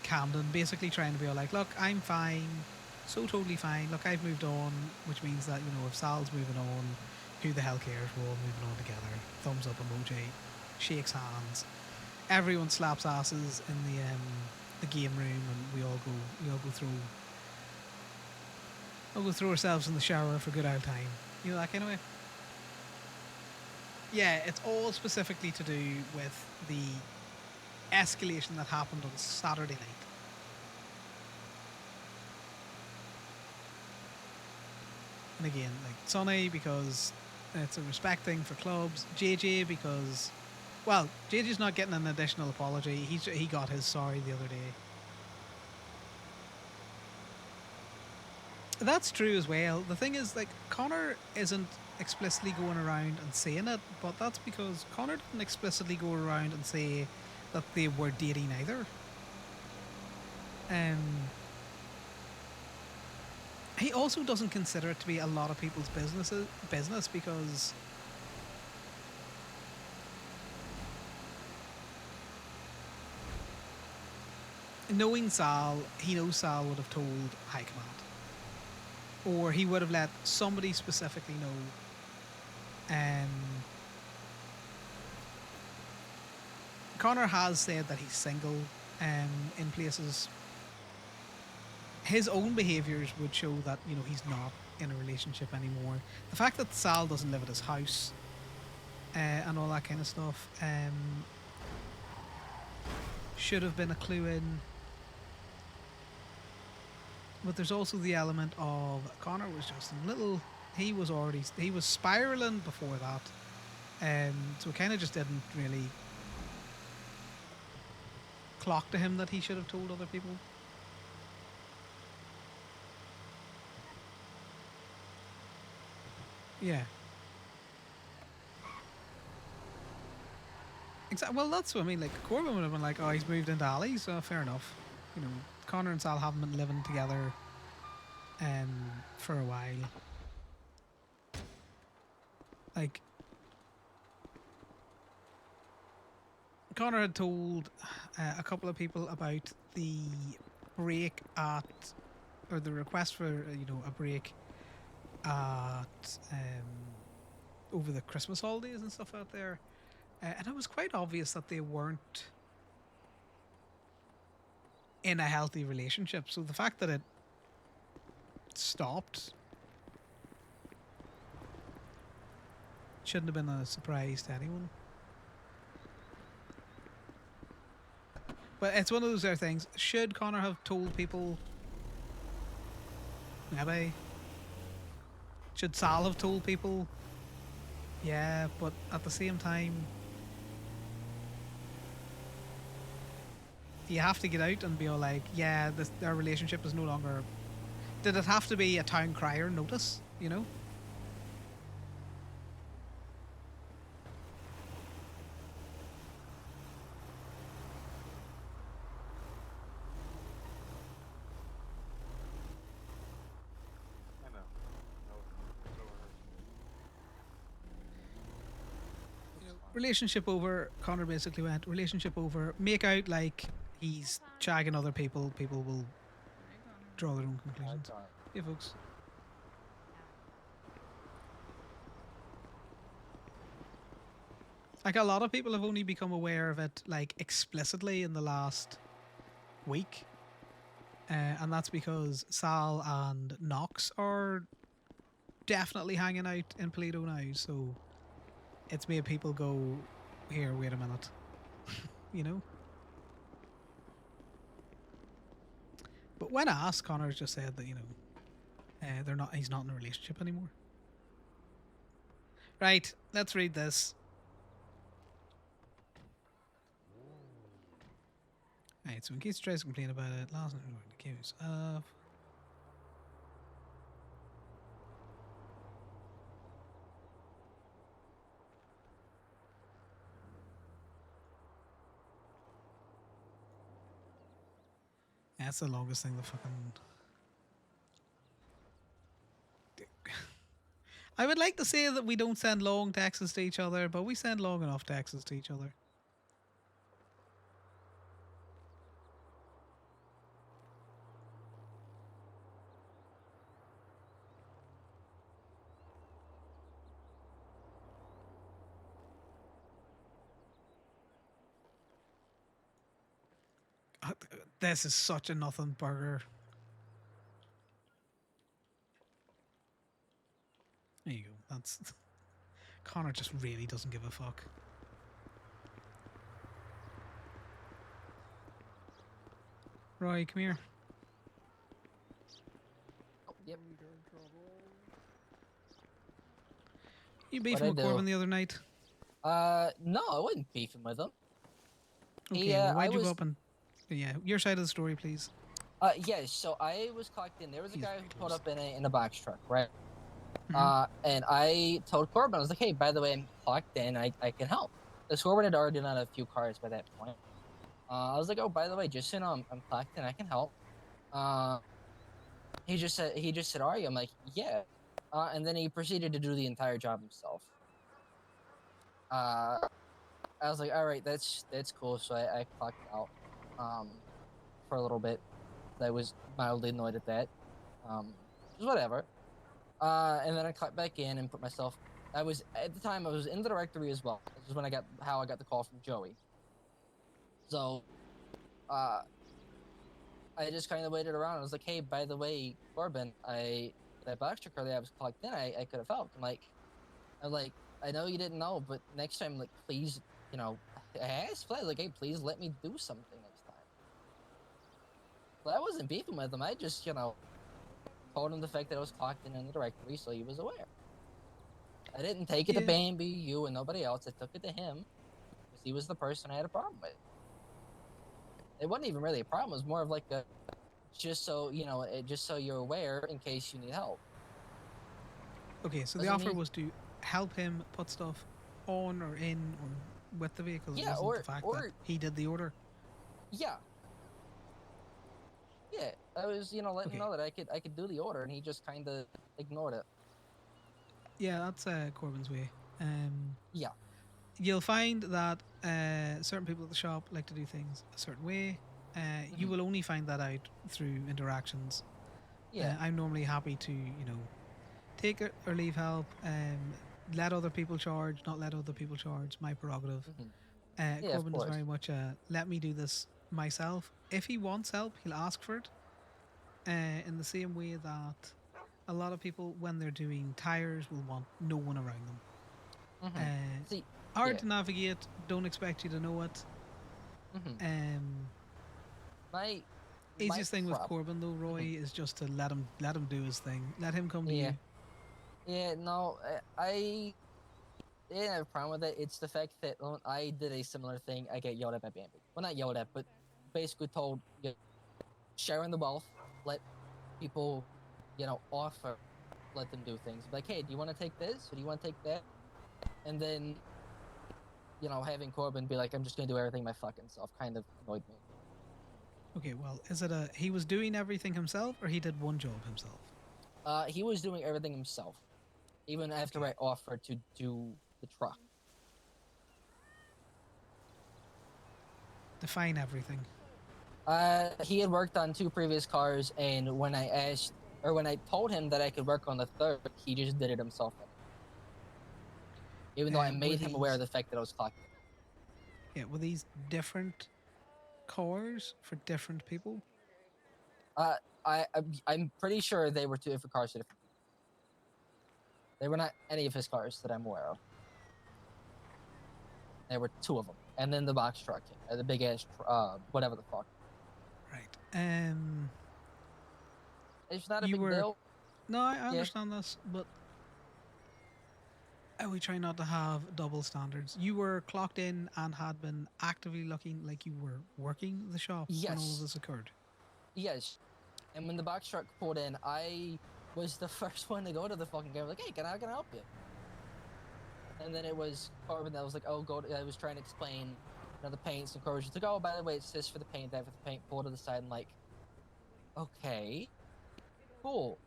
Camden, basically trying to be all like, look, I'm fine, so totally fine. Look, I've moved on, which means that, you know, if Sal's moving on, who the hell cares? We're all moving on together. Thumbs up emoji, shakes hands. Everyone slaps asses in the game room, and we all go throw ourselves in the shower for good old time. You know, that kind of way. Yeah, it's all specifically to do with the escalation that happened on Saturday night. And again, like Sonny because it's a respect thing for clubs. JJ because, well, JJ's not getting an additional apology. He got his sorry the other day. That's true as well. The thing is, like, Conor isn't explicitly going around and saying it, but that's because Conor didn't explicitly go around and say that they were dating either. He also doesn't consider it to be a lot of people's business because knowing Sal, he knows Sal would have told High Command. Or he would have let somebody specifically know. Conor has said that he's single in places. His own behaviours would show that, you know, he's not in a relationship anymore. The fact that Sal doesn't live at his house and all that kind of stuff should have been a clue in. But there's also the element of Conor was just a little. He was spiraling before that, so it kind of just didn't really clock to him that he should have told other people. Yeah. Exactly. Well, that's what I mean. Like Corbin would have been like, "Oh, he's moved into Ali, so fair enough." You know, Conor and Sal haven't been living together for a while. Like Conor had told a couple of people about the break at, or the request for a break at over the Christmas holidays and stuff out there, and it was quite obvious that they weren't in a healthy relationship. So the fact that it stopped shouldn't have been a surprise to anyone. But it's one of those other things. Should Conor have told people? Maybe. Should Sal have told people? Yeah, but at the same time, you have to get out and be all like, yeah, their relationship is no longer. Did it have to be a town crier notice? You know? Relationship over. Conor basically went, relationship over. Make out like he's shagging other people. People will draw their own conclusions. Yeah, folks. Like a lot of people have only become aware of it like explicitly in the last week, and that's because Sal and Knox are definitely hanging out in Paleto now. So it's made people go, here, wait a minute, you know. But when asked, Conor's just said that they're not. He's not in a relationship anymore. Right, let's read this. Right, so in case he tries to complain about it, last night we were accused of. That's the longest thing the fucking. I would like to say that we don't send long texts to each other, but we send long enough texts to each other. This is such a nothing burger. There you go. That's Connor just really doesn't give a fuck. Roy, come here. Oh, yep. You beefing I with do? Corbin the other night? No, I wasn't beefing with him. Okay, well, why'd you go up and... Yeah, your side of the story, please. Yeah, so I was clocked in. There was a He's guy who pulled close. up in a box truck, right? Mhm. And I told Corbin, I was like, hey, by the way, I'm clocked in. I can help. Because Corbin had already done a few cars by that point. I was like, oh, by the way, just so you know, I'm clocked in. I can help. He just said, are you? I'm like, yeah. And then he proceeded to do the entire job himself. I was like, all right, that's cool. So I clocked out for a little bit. I was mildly annoyed at that. Just whatever. And then I clocked back in and put myself. I was at the time I was in the directory as well. This is when I got the call from Joey. So, I just kind of waited around. I was like, hey, by the way, Corbin, that box truck that I was clocked in, I could have helped. I'm like, I know you didn't know, but next time, like, please, you know, I asked Flash, like, hey, please let me do something next time. But I wasn't beefing with him. I just, you know, told him the fact that I was clocked in the directory, so he was aware. I didn't take it to Bambi, you, and nobody else. I took it to him because he was the person I had a problem with. It wasn't even really a problem. It was more of like a, just so you know, just so you're aware in case you need help. Okay, so the offer was to help him put stuff on or in or with the vehicles. Yeah, it wasn't the fact that he did the order. Yeah. Yeah, I was, you know, letting him know that I could do the order, and he just kind of ignored it. Yeah, that's Corbin's way. Yeah. You'll find that certain people at the shop like to do things a certain way. You will only find that out through interactions. Yeah. I'm normally happy to, you know, take it or leave help. Let other people charge, not let other people charge. My prerogative. Yeah, Corbin of is course. very much let me do this myself. If he wants help, he'll ask for it. In the same way that a lot of people, when they're doing tires, will want no one around them. See, hard to navigate. Don't expect you to know it. My easiest thing with Corbin though, Roy, is just to let him do his thing. Let him come to you. Yeah, no, I didn't have a problem with it. It's the fact that when I did a similar thing, I get yelled at by Bambi. Well, not yelled at, but basically told, you know, sharing the wealth, let people, you know, offer, let them do things. Like, hey, do you want to take this or do you want to take that? And then, you know, having Corbin be like, I'm just going to do everything my fucking self kind of annoyed me. Okay, well, is it he was doing everything himself or he did one job himself? He was doing everything himself, even after I offered to do the truck. Define everything. He had worked on 2 previous cars, and when I told him that I could work on the 3rd, he just did it himself. Even though I made him aware of the fact that I was clocked. Yeah, were these different cars for different people? I'm pretty sure they were 2 different cars for different people. They were not any of his cars that I'm aware of. There were 2 of them, and then the box truck, the big ass, whatever the fuck. Right. It's not a big deal. No, I understand this, but we try not to have double standards. You were clocked in and had been actively looking like you were working the shop when all of this occurred. Yes. And when the box truck pulled in, I was the first one to go to the fucking guy. Like, hey, can I help you? And then it was Corbin that was like, oh, I was trying to explain, you know, the paints and Corbin was like, oh, by the way, it's this for the paint, that for the paint. Pull to the side and like, okay, cool.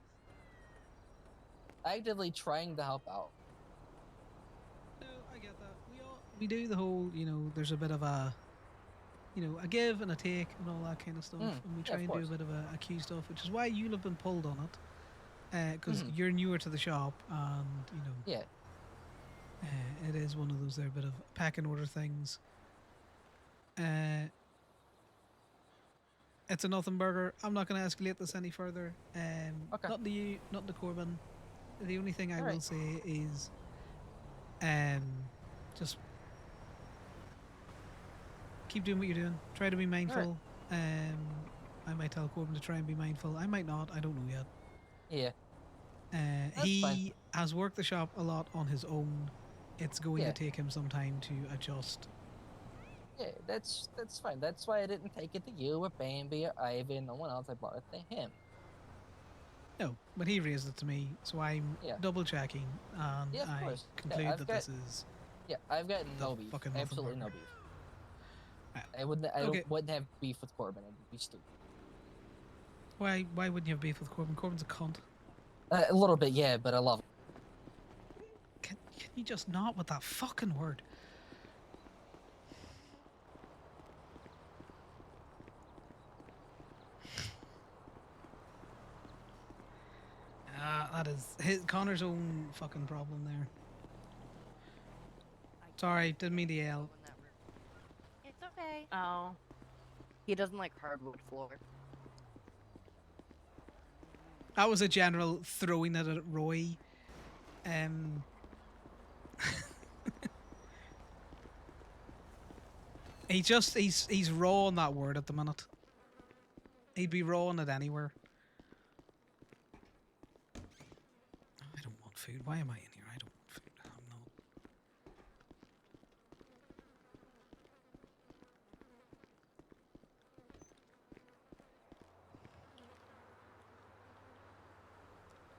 actively trying to help out. No, I get that. We do the whole, there's a bit of a, a give and a take and all that kind of stuff, and we yeah, try of and do a course. bit of a queue stuff, which is why you'll have been pulled on it, because Mhm. you're newer to the shop, and Yeah. it is one of those there bit of pack and order things. It's a nothing burger. I'm not going to escalate this any further. Okay. Not to you, not to Corbin. The only thing I All will right. say is, just keep doing what you're doing. Try to be mindful. I might tell Corbin to try and be mindful. I might not. I don't know yet. Yeah. That's He fine. has worked the shop a lot on his own. It's going Yeah. to take him some time to adjust. Yeah, that's fine. That's why I didn't take it to you or Bambi or Ivy and no one else. I brought it to him. No, but he raised it to me, so I'm Yeah. double checking, and Yeah, of I course. conclude I've that got- this is. Yeah, I've got The no beef. fucking nothing Absolutely no burger. beef. Ah, I wouldn't. I okay. wouldn't have beef with Corbin. It would be stupid. Why wouldn't you have beef with Corbin? Corbin's a cunt. A little bit, yeah, but I love it. Can you just not with that fucking word? That is Connor's own fucking problem there. Sorry, didn't mean to yell. It's okay. Oh. He doesn't like hardwood floor. That was a general throwing it at Roy. He's raw on that word at the minute. He'd be raw on it anywhere. I don't want food. Why am I in here? I don't want food. I'm not.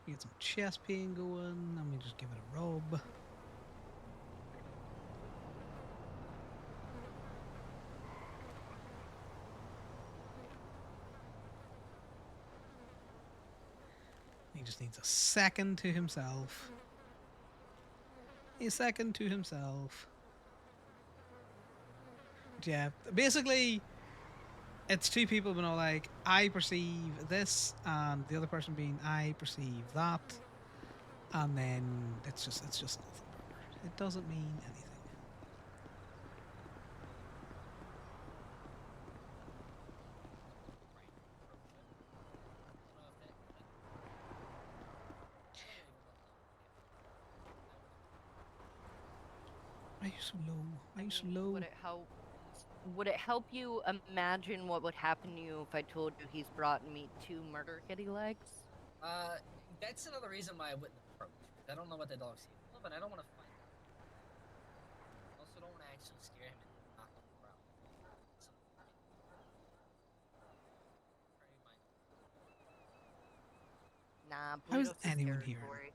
Get some chest pain going. Let me just give it a rub. He just needs a second to himself. A second to himself. But yeah, basically, it's two people being all like, I perceive this, and the other person being, I perceive that, and then it's just nothing burger. It doesn't mean anything. Why are you so low? Why are you so low? Would it help you imagine what would happen to you if I told you he's brought me 2 murder kitty legs? That's another reason why I wouldn't approach. I don't know what the dog's capable of, and I don't want to fight him. Also, don't want to actually scare him and knock him around. Nah, How is Pluto's anyone here? territory.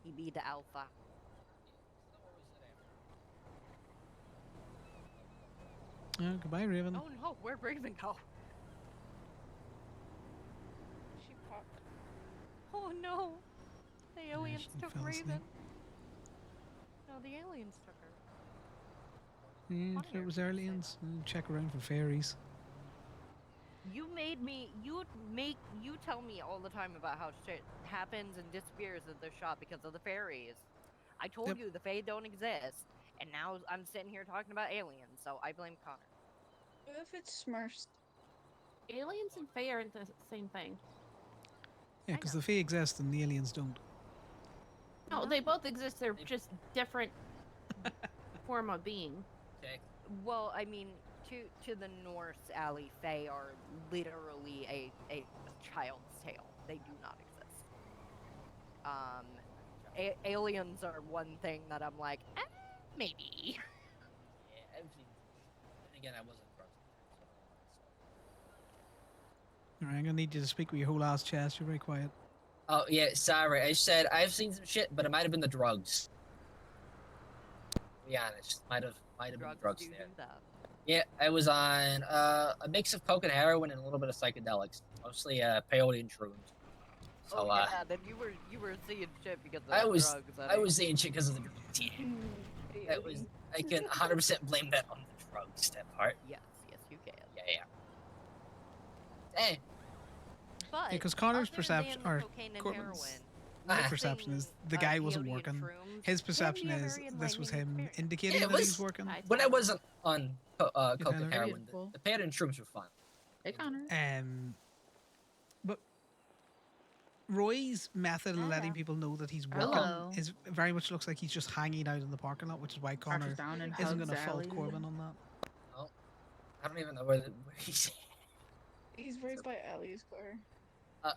He be the alpha. Goodbye, Raven. Oh no, where'd Raven go? She popped. Oh no, the aliens she took fell asleep. Raven. No, the aliens took her. Yeah, Funny if it was you say aliens. Check around for fairies. You made me. You tell me all the time about how shit happens and disappears at the shop because of the fairies. I told Yep. you the Fae don't exist, and now I'm sitting here talking about aliens. So I blame Connor. What if it's Smurfs? Aliens and Fae aren't the same thing. Yeah, I because know. the Fae exist and the aliens don't. No, they both exist. They're just different form of being. Okay. Well, I mean, to the North, Alley Fae are literally a child's tale. They do not exist. Aliens are one thing that I'm like, maybe. Yeah, I've seen. And again, I wasn't drunk. Alright, I'm gonna need you to speak with your whole ass chest. You're very quiet. Oh yeah, sorry. I said I've seen some shit, but it might have been the drugs. To be honest, might have been the drugs do there. that. Yeah, I was on a mix of coke and heroin and a little bit of psychedelics. mostly peyote and shrooms. So Oh yeah, then you were seeing shit because of I the was drugs. I was seeing shit because of the drugs. Yeah, that was I can 100% blame that on the drugs. That part. Yes, you can. Yeah. Dang. But because Connor's other perception, than the or cocaine and Corbin's heroin, perception is mixing, the guy wasn't peyote and working. shrooms His can perception be a is very this was enlightening him experience. indicating Yeah, it that he's was working. when I wasn't on coke Tyler? and heroin. The peyote and shrooms were fun. Hey, Connor. But Roy's method of letting Hello. people know that he's working Hello. is very much looks like he's just hanging out in the parking lot, which is why Connor Crouches down and isn't hugs going to fault Allie. Corbin on that. Oh, I don't even know where he's. He's right by Allie's car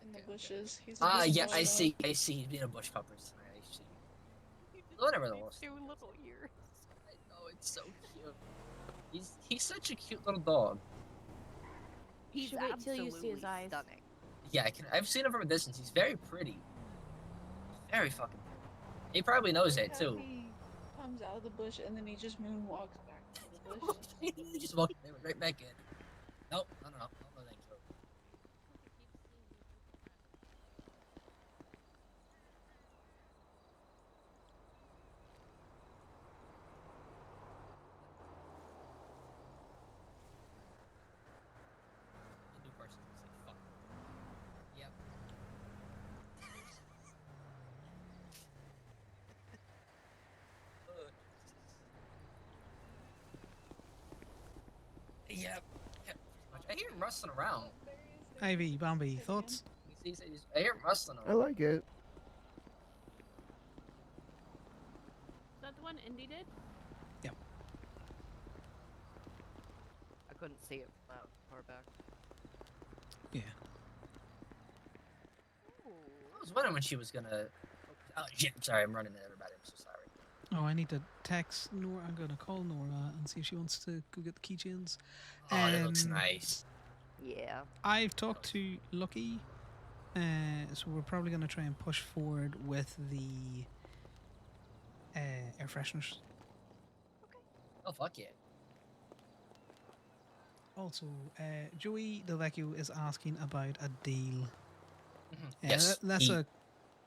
in the bushes. He's Yeah, just I following see. He's being a bush pupper tonight. I see. Whatever the worst. 2 little ears. I know it's so cute. He's such a cute little dog. He's should wait till you see his absolutely eyes. stunning. Yeah, I've seen him from a distance. He's very pretty. Very fucking pretty. He probably knows it how too. He comes out of the bush and then he just moonwalks back to the bush. He just walked right back in. Nope, no, thank you. The new person can say fuck. Yep. Yep. I hear him rustling around. Ivy, Bambi, thoughts? I hear him rustling I around. like it. Is that the one Indy did? I couldn't see it from that far back. Yeah. I was wondering when she was gonna. Oh shit! I'm sorry. I'm running into everybody. I'm so sorry. Oh, I need to text Nora. I'm going to call Nora and see if she wants to go get the keychains. Oh, that looks Um, nice. Yeah. I've talked to Lucky, so we're probably going to try and push forward with the air fresheners. Oh fuck yeah! Also, Joey Delvecchio is asking about a deal. Yes, that's a.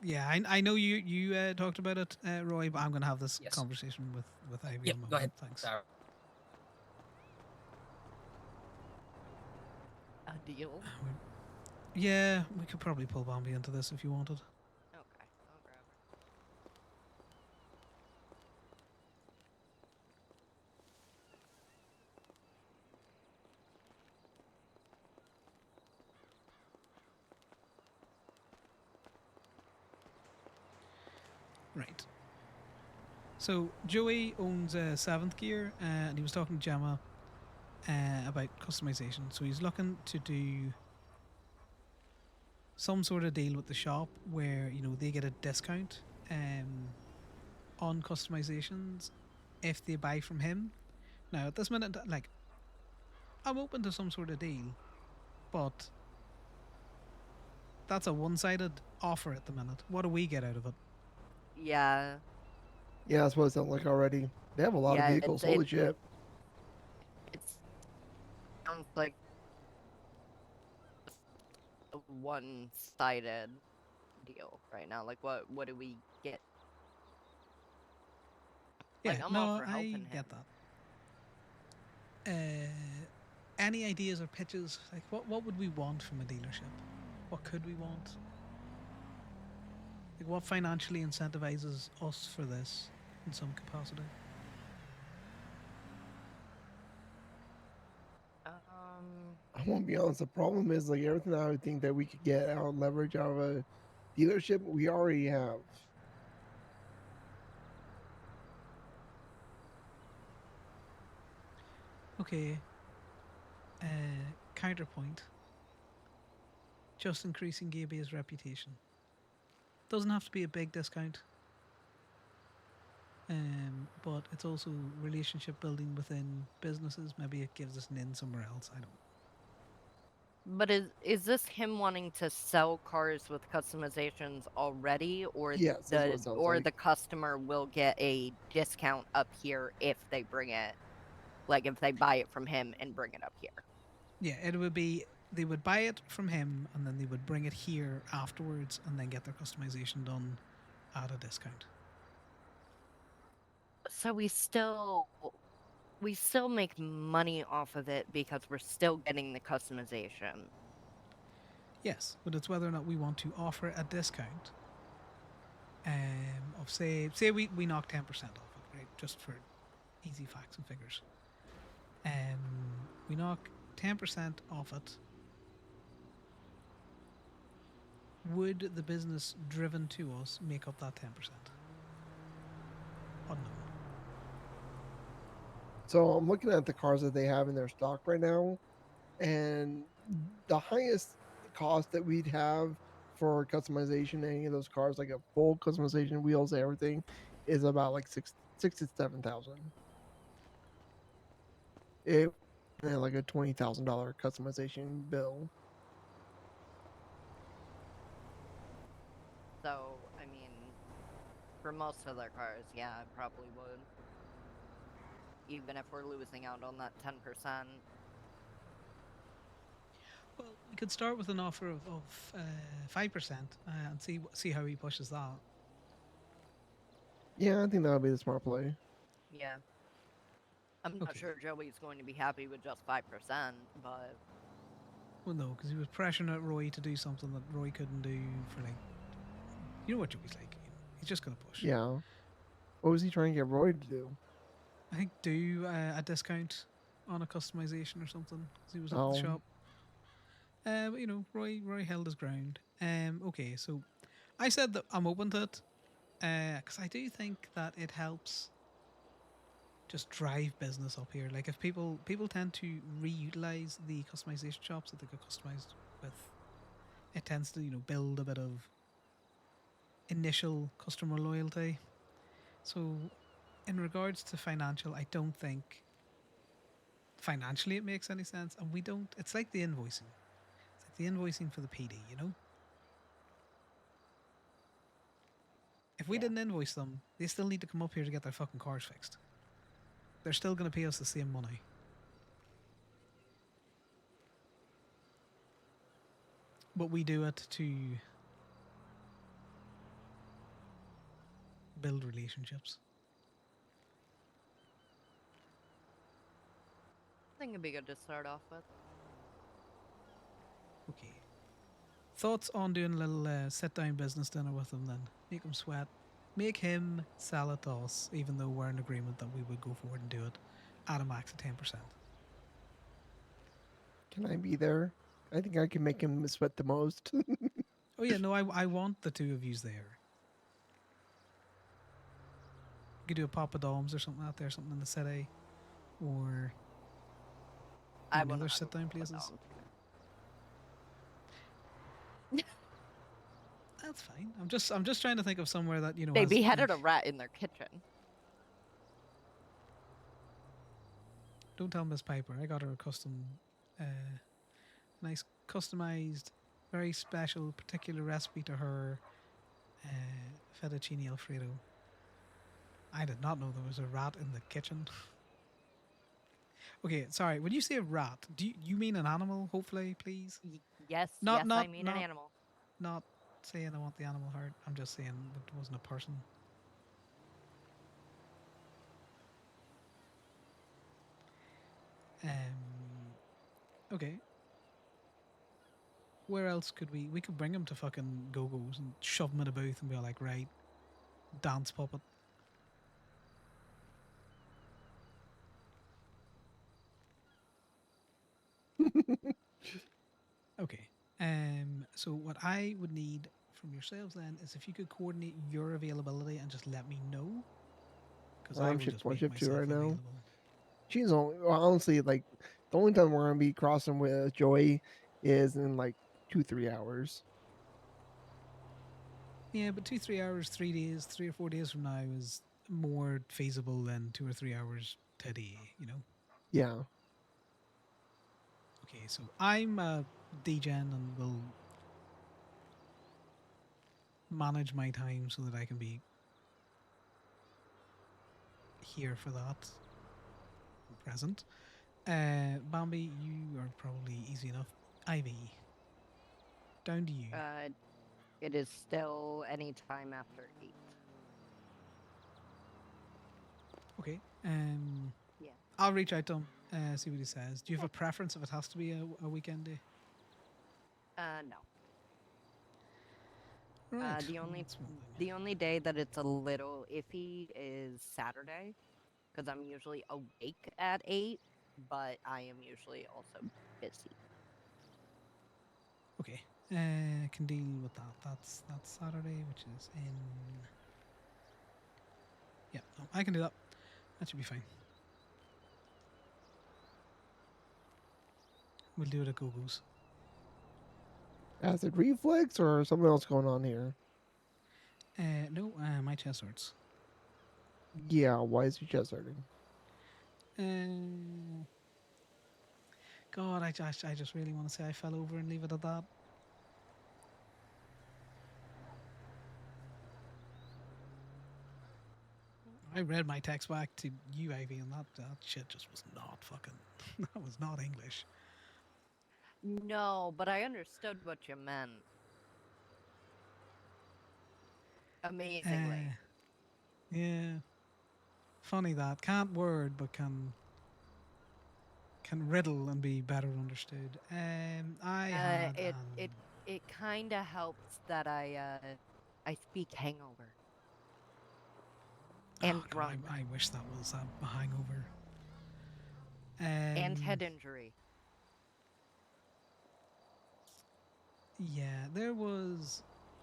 Yeah, I know you talked about it, Roy, but I'm going to have this conversation with Ivy. Yep, in a go ahead. moment. Thanks. Sorry. A deal. Yeah, we could probably pull Bambi into this if you wanted. Okay, I'll grab her. Right. So Joey owns Seventh Gear, and he was talking to Gemma about customization. So he's looking to do some sort of deal with the shop where they get a discount on customizations if they buy from him. Now at this minute, I'm open to some sort of deal, but that's a one-sided offer at the minute. What do we get out of it? Yeah. Yeah, that's what it sounds like already. They have a lot of Yeah, vehicles. Holy shit. It sounds like a one-sided deal right now. Like, what do we get? Yeah, Like, I'm no, all for I helping get him. that. Any ideas or pitches? Like, what would we want from a dealership? What could we want? Like, what financially incentivizes us for this in some capacity? I won't be honest. The problem is like everything I would think that we could get out leverage out of a dealership, we already have. Okay. Counterpoint. Just increasing Gaby's reputation. Doesn't have to be a big discount. But it's also relationship building within businesses. Maybe it gives us an in somewhere else. I don't. But is this him wanting to sell cars with customizations already, or Yes, that's what it sounds like. the customer will get a discount up here if they bring it, like if they buy it from him and bring it up here? Yeah, it would be they would buy it from him, and then they would bring it here afterwards, and then get their customization done at a discount. So we still make money off of it because we're still getting the customization. Yes, but it's whether or not we want to offer a discount. Of say we knock 10% off it, right? Just for easy facts and figures. We knock 10% off it. Would the business driven to us make up that 10%? Unknown. So I'm looking at the cars that they have in their stock right now, and the highest cost that we'd have for customization any of those cars, like a full customization, wheels, everything, is about like six to 7,000. It like a $20,000 customization bill. So, I mean, for most of their cars, yeah, I probably would. Even if we're losing out on that 10%. Well, we could start with an offer of 5% and see how he pushes that. Yeah, I think that would be the smart play. Yeah. I'm not sure Joey's going to be happy with just 5%, but... Well, no, because he was pressuring at Roy to do something that Roy couldn't do for, like... You know what Joey's like. He's just going to push. Yeah. What was he trying to get Roy to do? I think do a discount on a customization or something, because he was up at the shop. But, you know, Roy held his ground. Okay, so I said that I'm open to it, because I do think that it helps just drive business up here. Like, if people tend to reutilize the customization shops that they got customized with, it tends to, you know, build a bit of initial customer loyalty. So, in regards to financial, I don't think financially it makes any sense, and we don't. It's like the invoicing. It's like the invoicing for the PD, you know. If we didn't invoice them, they still need to come up here to get their fucking cars fixed. They're still going to pay us the same money. But we do it to build relationships. I think it'd be good to start off with. Okay. Thoughts on doing a little sit-down business dinner with him then? Make him sweat. Make him sell it to us, even though we're in agreement that we would go forward and do it at a max of 10%. Can I be there? I think I can make him sweat the most. Oh yeah, no, I want the two of yous there. You could do a Papa Dom's or something out there, something in the city, or other sit-down places. That's fine. I'm just trying to think of somewhere that, you know. They beheaded a rat in their kitchen. Don't tell Miss Piper. I got her a custom, nice customized, very special, particular recipe to her fettuccine Alfredo. I did not know there was a rat in the kitchen. Okay, sorry. When you say a rat, do you mean an animal? Hopefully, please. Yes. Not I mean an animal. Not saying I want the animal hurt. I'm just saying it wasn't a person. Okay. Where else could we could bring him to fucking Go-Go's and shove him in a booth and be like, right, dance puppet. Okay. So what I would need from yourselves then is if you could coordinate your availability and just let me know. Because I will just make shift 2 myself right now. available. She's honestly, like, the only time we're gonna be crossing with Joey is in like 2-3 hours. Yeah, but 2-3 hours, 3 days, 3 or 4 days from now is more feasible than 2 or 3 hours today, you know? Yeah. Okay, so I'm a DGen and will manage my time so that I can be here for that. Present. Bambi, you are probably easy enough. Ivy. Down to you. It is still any time after 8. Okay. Yeah. I'll reach out to him. See what he says. Do you have a preference if it has to be a weekend day? No. Right. The only that's one thing. the only day that it's a little iffy is Saturday, because I'm usually awake at 8, but I am usually also busy. Okay. Can deal with that. That's Saturday, which is in. Yeah, no, I can do that. That should be fine. We'll do it at Gogo's. Acid reflex or something else going on here? No, my chest hurts. Yeah, why is your chest hurting? God, I just really want to say I fell over and leave it at that. I read my text back to you, Ivy, and that shit just was not fucking. That was not English. No, but I understood what you meant. Amazingly. Yeah. Funny that can't word, but can riddle and be better understood. I had It kind of helps that I speak hangover and drunk I wish that was a hangover. and head injury. Yeah, there was.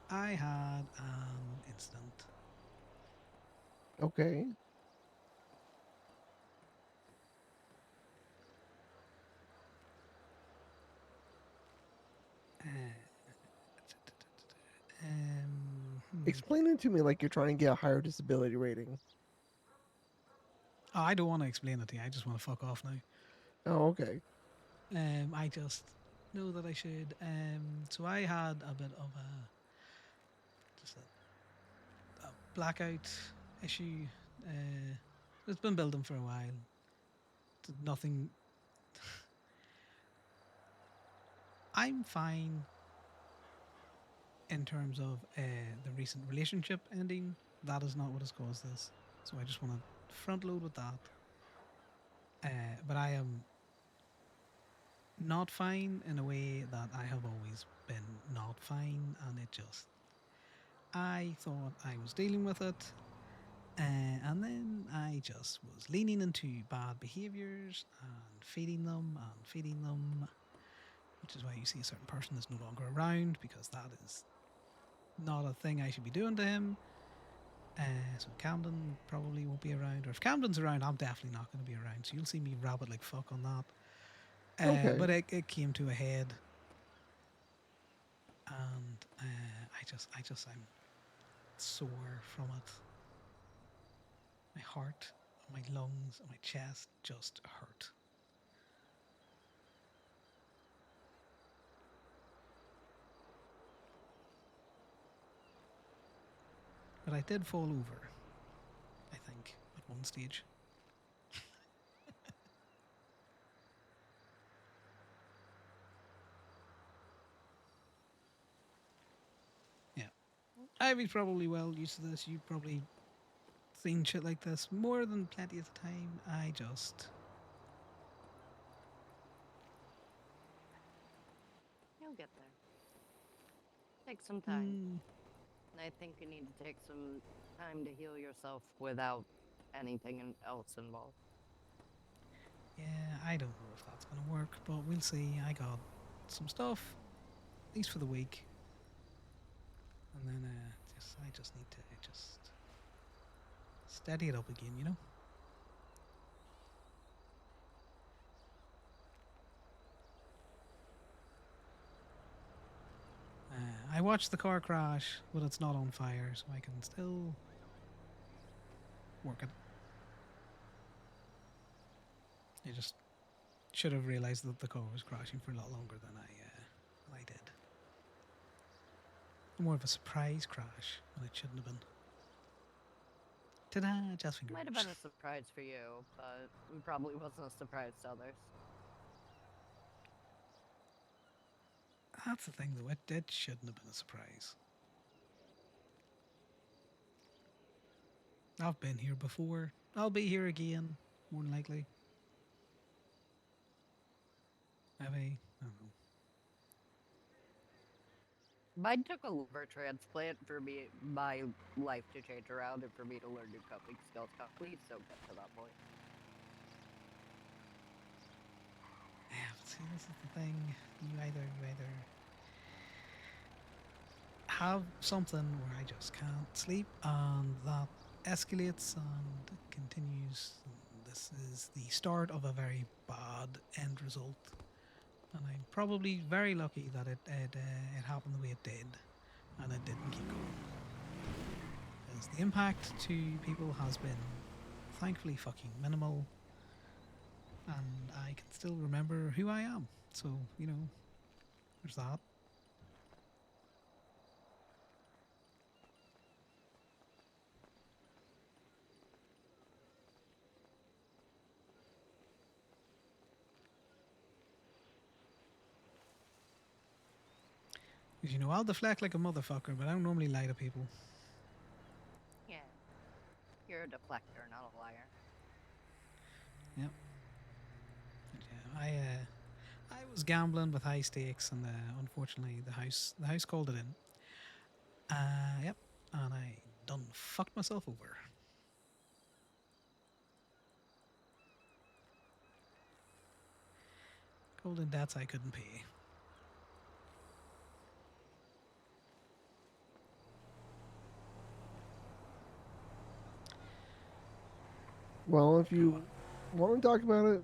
I had an incident. Okay. Explain it to me like you're trying to get a higher disability rating. Oh, I don't want to explain it to you. I just want to fuck off now. Oh, okay. I just know that I should. So I had a bit of just a blackout issue. It's been building for a while. Nothing. I'm fine in terms of the recent relationship ending. That is not what has caused this. So I just want to front load with that. But I am not fine in a way that I have always been not fine, and it just. I thought I was dealing with it, and then I just was leaning into bad behaviors and feeding them, which is why you see a certain person is no longer around, because that is not a thing I should be doing to him. So Camden probably won't be around, or if Camden's around, I'm definitely not going to be around. So you'll see me rabbit like fuck on that. Okay. But it came to a head, and I'm sore from it. My heart, my lungs, and my chest just hurt. But I did fall over, I think, at one stage. Yeah. Ivy's probably well used to this. You've probably seen shit like this more than plenty of the time. I just. You'll get there. Take some time. I think you need to take some time to heal yourself without anything else involved. Yeah, I don't know if that's going to work, but we'll see. I got some stuff, at least for the week. And then I just need to just steady it up again, you know? I watched the car crash, but it's not on fire, so I can still work it. I just should have realized that the car was crashing for a lot longer than I did. More of a surprise crash when it shouldn't have been. Ta-da! Just finger. Might have been a surprise for you, but it probably wasn't a surprise to others. That's the thing, though. It shouldn't have been a surprise. I've been here before. I'll be here again, more than likely. Maybe. I don't know. Mine took a liver transplant for me, my life to change around and for me to learn new coping skills. Please don't get to that point. Yeah, but see, this is the thing. You either have something where I just can't sleep, and that escalates and it continues. And this is the start of a very bad end result. And I'm probably very lucky that it happened the way it did, and it didn't keep going. Because the impact to people has been thankfully fucking minimal, and I can still remember who I am. So, you know, there's that. Because, you know, I'll deflect like a motherfucker, but I don't normally lie to people. Yeah. You're a deflector, not a liar. Yep. But yeah, I was gambling with high stakes, and unfortunately, the house called it in. Yep, and I done fucked myself over. Called in debts I couldn't pay. Well, if you want to talk about it,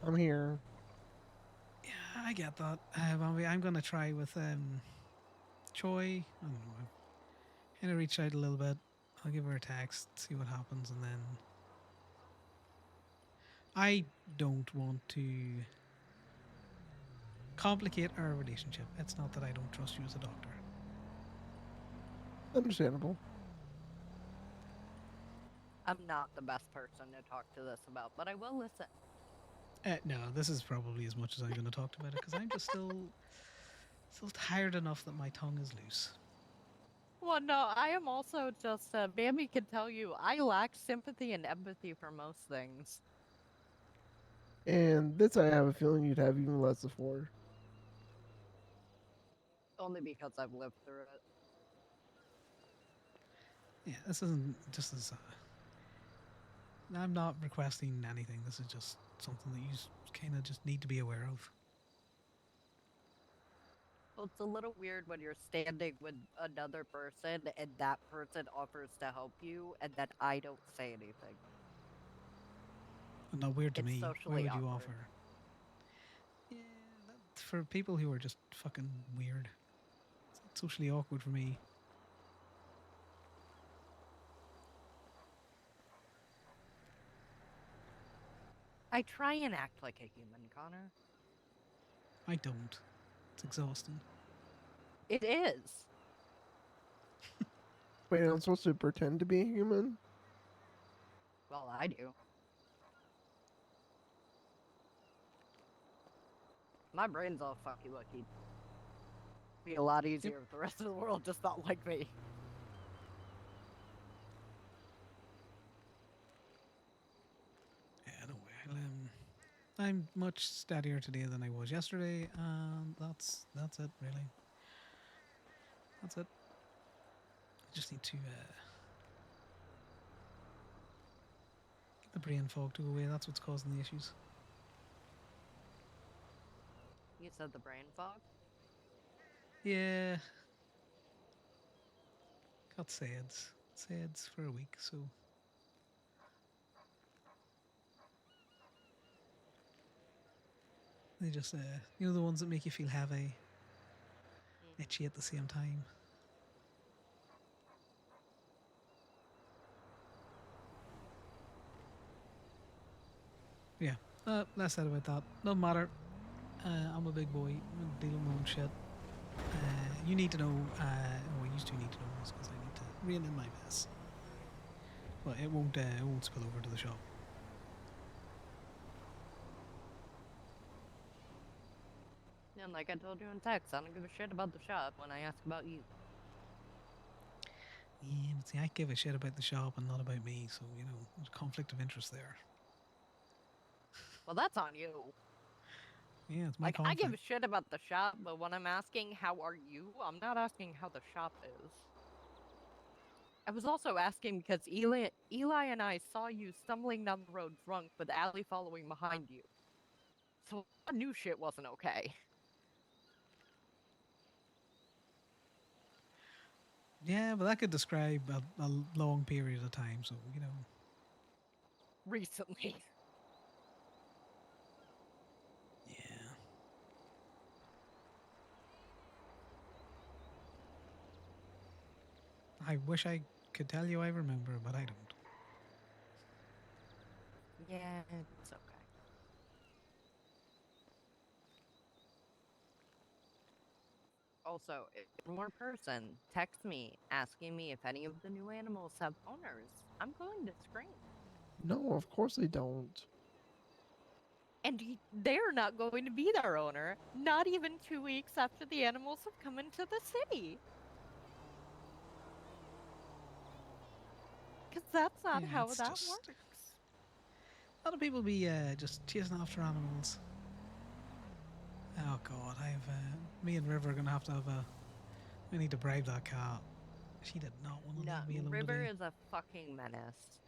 I'm here. Yeah, I get that. Bobby, I'm gonna try with Choi. I don't know. I'm gonna reach out a little bit. I'll give her a text, see what happens, and then I don't want to complicate our relationship. It's not that I don't trust you as a doctor. Understandable. I'm not the best person to talk to this about, but I will listen. No, this is probably as much as I'm going to talk about it because I'm just still tired enough that my tongue is loose. Well, no, I am also just, Bambi can tell you, I lack sympathy and empathy for most things. And this I have a feeling you'd have even less for. Only because I've lived through it. Yeah, this isn't just as. I'm not requesting anything. This is just something that you kind of just need to be aware of. Well, it's a little weird when you're standing with another person and that person offers to help you and then I don't say anything. Not weird to It's me. Why socially would you awkward. offer? Yeah, for people who are just fucking weird. It's socially awkward for me. I try and act like a human, Connor. I don't. It's exhausting. It is. Wait, I'm supposed to pretend to be a human? Well, I do. My brain's all fucky lucky. Be a lot easier if the rest of the world just thought like me. Yeah, don't worry. I'm much steadier today than I was yesterday, and that's it really. That's it. I just need to get the brain fog to go away. That's what's causing the issues. You said the brain fog? Yeah. Got SADS for a week, so they just you know, the ones that make you feel heavy, itchy at the same time. Yeah, less said about that. No matter. I'm a big boy. I'm dealing with my own shit. You need to know, or you two need to know this because I need to reel in my mess. But it won't spill over to the shop. No, And like I told you in text, I don't give a shit about the shop when I ask about you. Yeah, but see, I give a shit about the shop and not about me, so, you know, there's a conflict of interest there. Well, that's on you. Yeah, it's my Like, I give a conflict. shit about the shop, but when I'm asking how are you, I'm not asking how the shop is. I was also asking because Eli and I saw you stumbling down the road drunk with Allie following behind you. So I knew shit wasn't okay. Yeah, but that could describe a long period of time, so, you know. Recently. Yeah. I wish I could tell you I remember, but I don't. Yeah, it's okay. Also, if one more person texts me asking me if any of the new animals have owners, I'm going to scream. No, of course they don't. And they're not going to be their owner, not even 2 weeks after the animals have come into the city. Because that's not Yeah, how it's that just... works. A lot of people be just chasing after animals. Oh god, me and River are gonna have a... We need to bribe that cat. She did not want to No, leave me alone River today. is a fucking menace.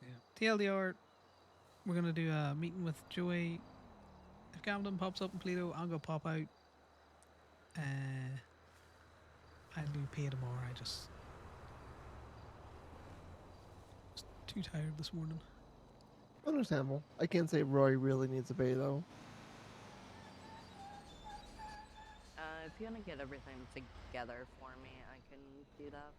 Yeah. TLDR, we're gonna do a meeting with Joey. If Camden pops up in Pluto, I'll go pop out. I'll do pay tomorrow. I just too tired this morning. Understandable. I can't say Roy really needs a pay though. If you want to get everything together for me, I can do that.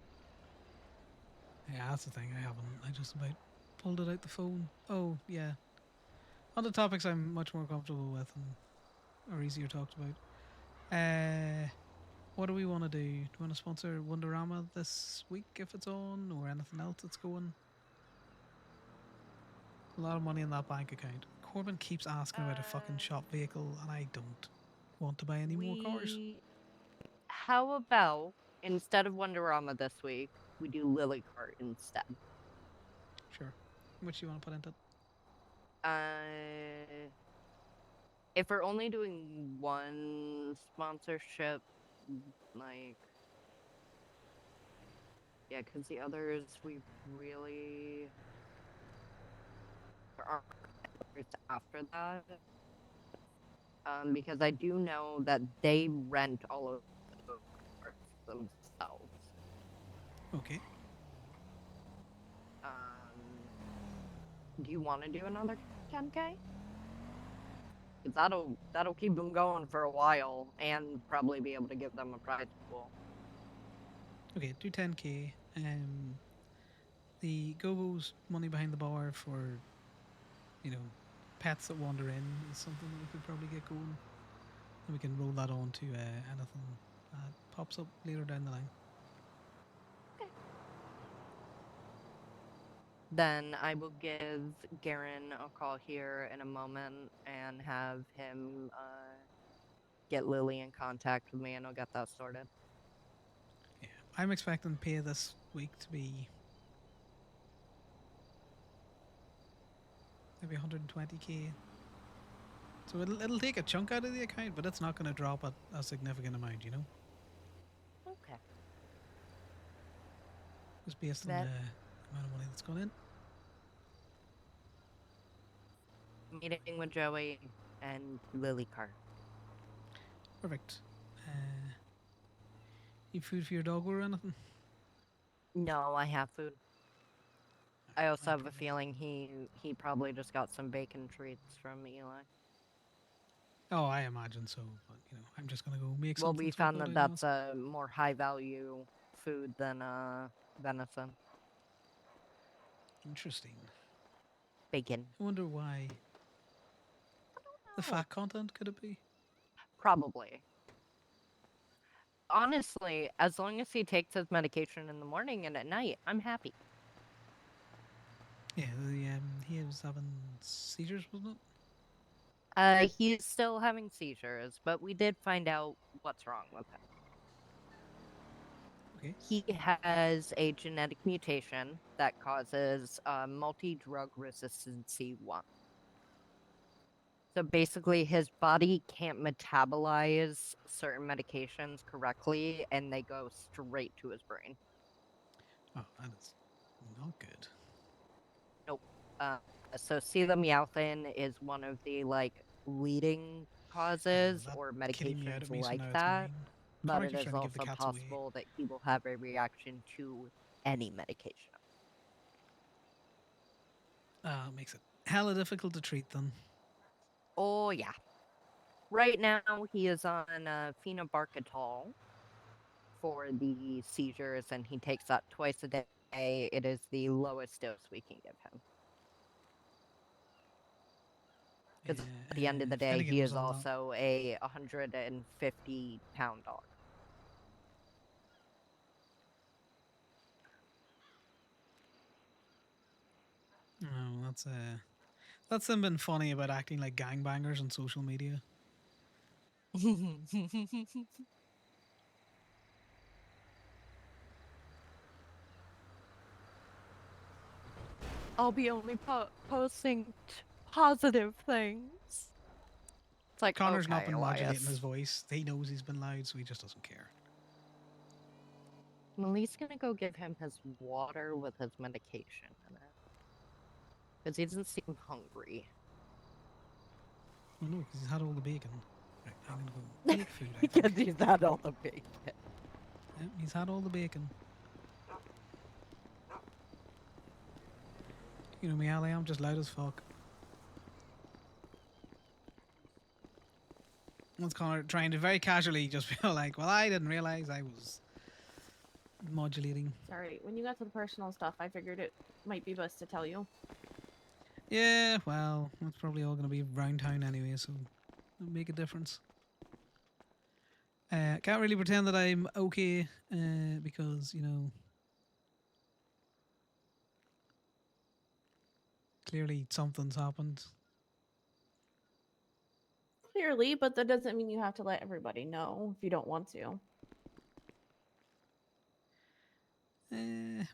Yeah, that's the thing. I just about pulled it out the phone. Oh yeah. Other topics I'm much more comfortable with and are easier talked about. What do we want to do? Do we want to sponsor Wonderama this week if it's on, or anything else that's going? A lot of money in that bank account. Corbin keeps asking about a fucking shop vehicle, and I don't want to buy any more cars. How about instead of Wonderama this week, we do Lily Cart instead? Sure. Which do you want to put into it? If we're only doing one sponsorship, like, yeah, because the others we really there aren't others after that. Because I do know that they rent all of the carts themselves. Okay. Do you want to do another 10K? Because that'll keep them going for a while and probably be able to give them a prize pool. Okay, do 10k. The Go-Go's money behind the bar for, you know, pets that wander in is something that we could probably get going. And we can roll that on to anything that pops up later down the line. Okay. Then I will give Garen a call here in a moment and have him get Lily in contact with me and I'll get that sorted. Yeah, I'm expecting pay this week to be maybe 120k. So it'll take a chunk out of the account, but it's not going to drop a significant amount, you know? Okay. Just based on the amount of money that's gone in. Meeting with Joey and Lily Cart. Perfect. You food for your dog or anything? No, I have food. I also have a feeling he probably just got some bacon treats from Eli. Oh, I imagine so. But you know, I'm just gonna go make Well, something. we So found that that's a more high value food than venison. Interesting. Bacon. I wonder why. The fat content, could it be? Probably. Honestly, as long as he takes his medication in the morning and at night, I'm happy. Yeah, he was having seizures, wasn't it? He's still having seizures, but we did find out what's wrong with him. Okay. He has a genetic mutation that causes multi-drug resistancy 1. So basically, his body can't metabolize certain medications correctly, and they go straight to his brain. Oh, that is not good. Nope. So colemeothin is one of the leading causes that or kitty me out medications at me, so like now it's that, mine. but Connor it keeps is trying to give the also cats away. possible that he will have a reaction to any medication. Makes it hella difficult to treat them. Oh yeah. Right now he is on phenobarbital for the seizures, and he takes that twice a day. It is the lowest dose we can give him. Because at the end of the day, Finnegan he was is on that. also a 150-pound dog. Oh, that's them been funny about acting like gangbangers on social media. I'll be only posting positive things. It's like, Connor's okay, not been modulating Elias. his voice. He knows he's been loud, so he just doesn't care. I'm at least gonna go give him his water with his medication in it. Because he doesn't seem hungry. Oh no, because he's had all the bacon. Right, I'm gonna go make food. Because he's had all the bacon. Yep, he's had all the bacon. You know me, Ali, I'm just loud as fuck. What's Connor trying to very casually just be like, well, I didn't realize I was modulating. Sorry, when you got to the personal stuff, I figured it might be best to tell you. Yeah, well, that's probably all going to be round town anyway, so it'll make a difference. Can't really pretend that I'm okay, because, you know, clearly something's happened. Clearly, but that doesn't mean you have to let everybody know if you don't want to.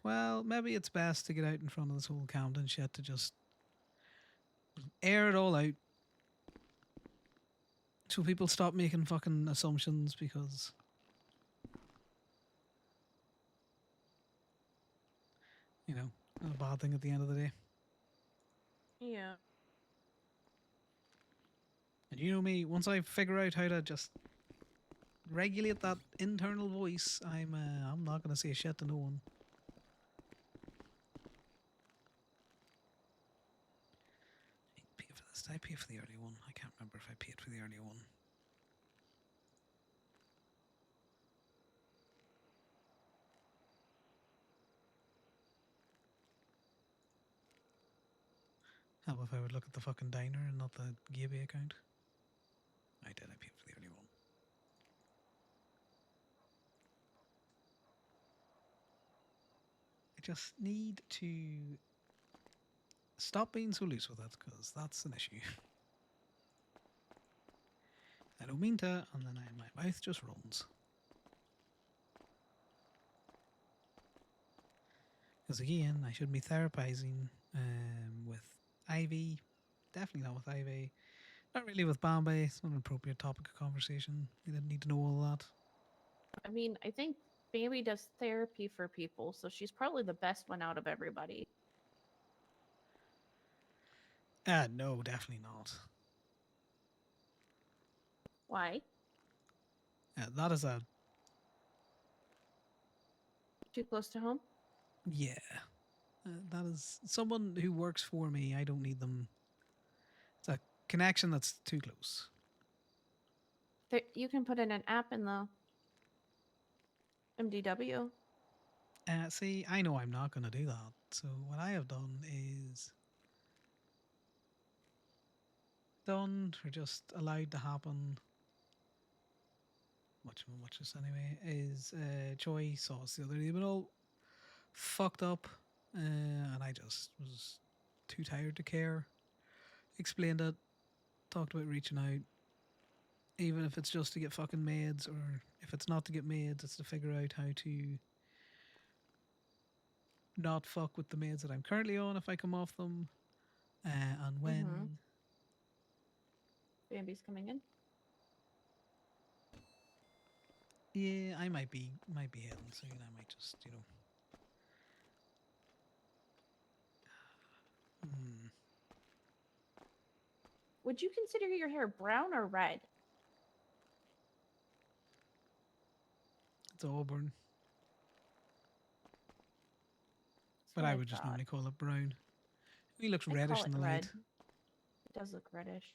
Well, maybe it's best to get out in front of this whole Camden shit to just air it all out. So people stop making fucking assumptions, because you know, not a bad thing at the end of the day. Yeah. And you know me, once I figure out how to just regulate that internal voice, I'm not gonna say shit to no one. Pay for this. Did I pay for the early one? I can't remember if I paid for the early one. How if I would look at the fucking diner and not the Gaby account? I did. I paid for the early one. I just need to stop being so loose with it, because that's an issue. I don't mean to, and then my mouth just runs. Because again, I shouldn't be therapizing with Ivy. Definitely not with Ivy. Not really with Bombay. It's not an appropriate topic of conversation. You didn't need to know all that. I mean, I think Baby does therapy for people, so she's probably the best one out of everybody. No, definitely not. Why? That is a... Too close to home? Yeah. That is someone who works for me. I don't need them. It's a connection that's too close. You can put in an app in the MDW. See, I know I'm not going to do that. So what I have done is done, or just allowed to happen. Much this anyway, is Choi saw us the other day, but all fucked up, and I just was too tired to care. Explained it, talked about reaching out, even if it's just to get fucking meds, or if it's not to get meds, it's to figure out how to not fuck with the meds that I'm currently on if I come off them, and when. Bambi's coming in. Yeah, I might be heading soon. I might just, Would you consider your hair brown or red? It's auburn. That's But what I would just thought. normally call it brown. He looks I'd reddish call in it the red. light. It does look reddish.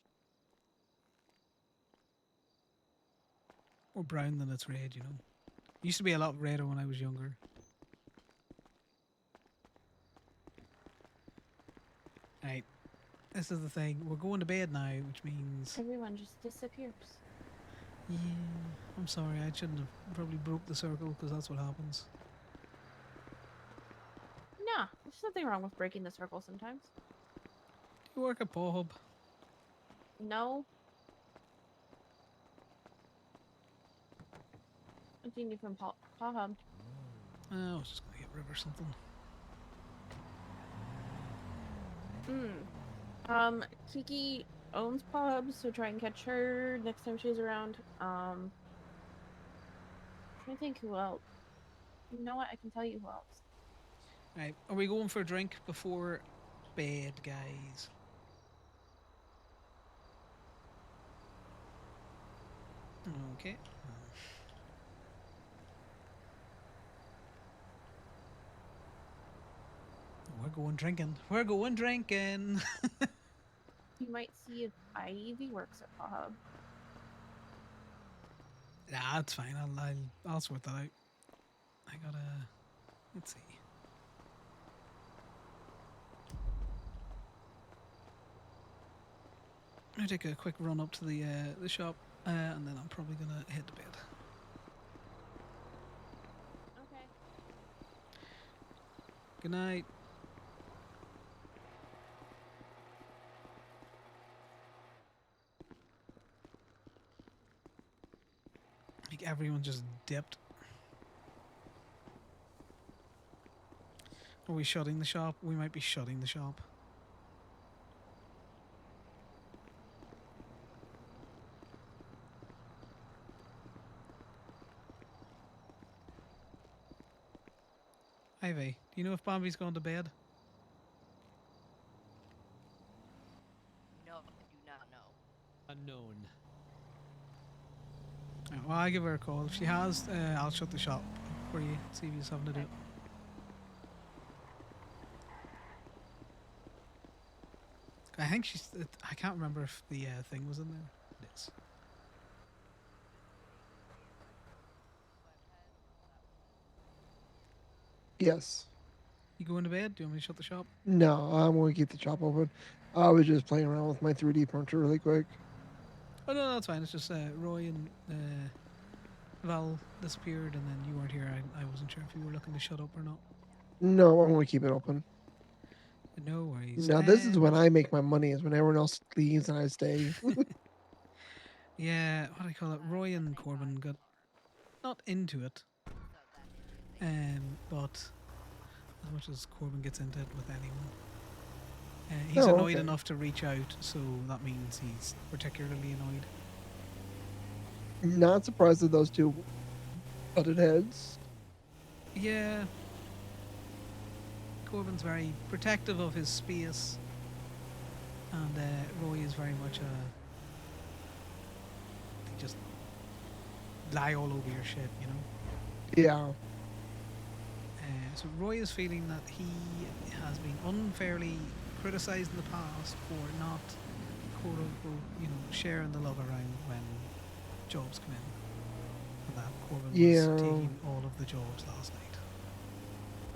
More brown than it's red, It used to be a lot redder when I was younger. Right. This is the thing. We're going to bed now, which means... Everyone just disappears. Yeah, I'm sorry. I shouldn't have probably broke the circle, because that's what happens. Nah, there's nothing wrong with breaking the circle sometimes. Do you work at Paw Hub? No. What do you need from Paw Hub? I was just going to get rid of something. Kiki owns Paw Hub, so try and catch her next time she's around. I'm trying to think who else. You know what? I can tell you who else. Right, are we going for a drink before bed, guys? Okay. We're going drinking. We're going drinking. You might see if Ivy works at Paw Hub. Nah, that's fine. I'll sort that out. I gotta... Let's see. I'm gonna take a quick run up to the shop, and then I'm probably gonna head to bed. Okay. Good night. I think everyone just dipped. Are we shutting the shop? We might be shutting the shop. Ivy, do you know if Bambi's gone to bed? No, I do not know. Unknown. Well, I'll give her a call. If she has, I'll shut the shop for you. See if you're something to do. I think she's... I can't remember if the thing was in there. It is. Yes. You going to bed? Do you want me to shut the shop? No, I'm going to keep the shop open. I was just playing around with my 3D printer really quick. Oh, no, that's fine. It's just Roy and Val disappeared, and then you weren't here. I wasn't sure if you were looking to shut up or not. No, I'm going to keep it open. No worries. Now, this is when I make my money, is when everyone else leaves and I stay. Yeah, what do I call it? Roy and Corbin got not into it, but as much as Corbin gets into it with anyone, he's annoyed enough to reach out, so that means he's particularly annoyed. Not surprised that those two butted heads. Yeah. Corbin's very protective of his space, and Roy is very much they just lie all over your shit, Yeah. So Roy is feeling that he has been unfairly criticized in the past for not, quote unquote, sharing the love around when jobs come in, and that Corbin was taking all of the jobs last night.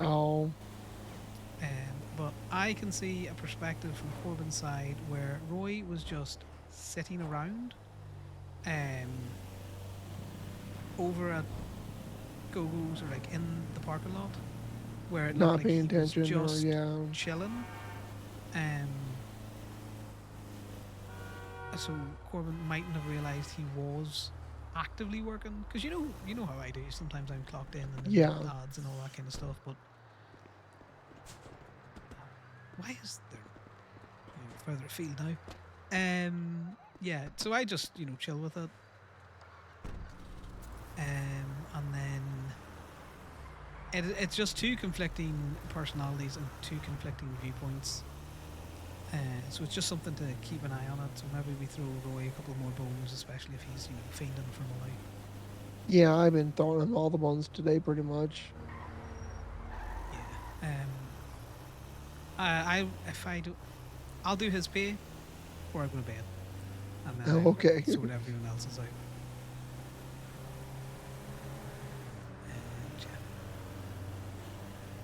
Oh. But I can see a perspective from Corbin's side where Roy was just sitting around over at Go-Go's or in the parking lot where it not looked paying like he was attention just or chilling, So Corbin mightn't have realised he was actively working, because you know how I do. Sometimes I'm clocked in and then Yeah. ads and all that kind of stuff. But why is there further afield now? Yeah. So I just chill with it, and then it's just two conflicting personalities and two conflicting viewpoints. So it's just something to keep an eye on it. So maybe we throw Roy a couple more bones, especially if he's fiending for money. Yeah, I've been throwing him all the bones today, pretty much. Yeah. I'll do his pay before I go to bed, and then Oh, okay. I'll sort everyone else's out.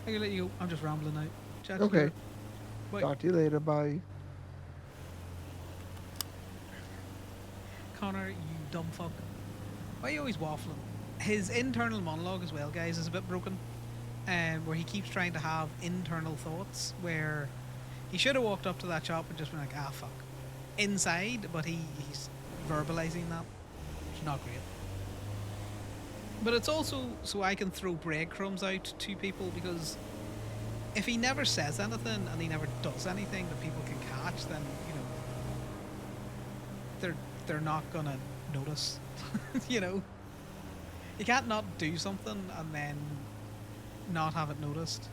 I can let you go. I'm just rambling out. Chat to you Okay. later. Bye. Talk to you later. Bye. Connor, you dumb fuck. Why are you always waffling? His internal monologue as well, guys, is a bit broken. Where he keeps trying to have internal thoughts, where he should have walked up to that shop and just been like, ah, fuck. Inside, but he's verbalizing that. It's not great. But it's also so I can throw breadcrumbs out to people, because if he never says anything and he never does anything that people can catch, then they're not gonna notice. You can't not do something and then not have it noticed.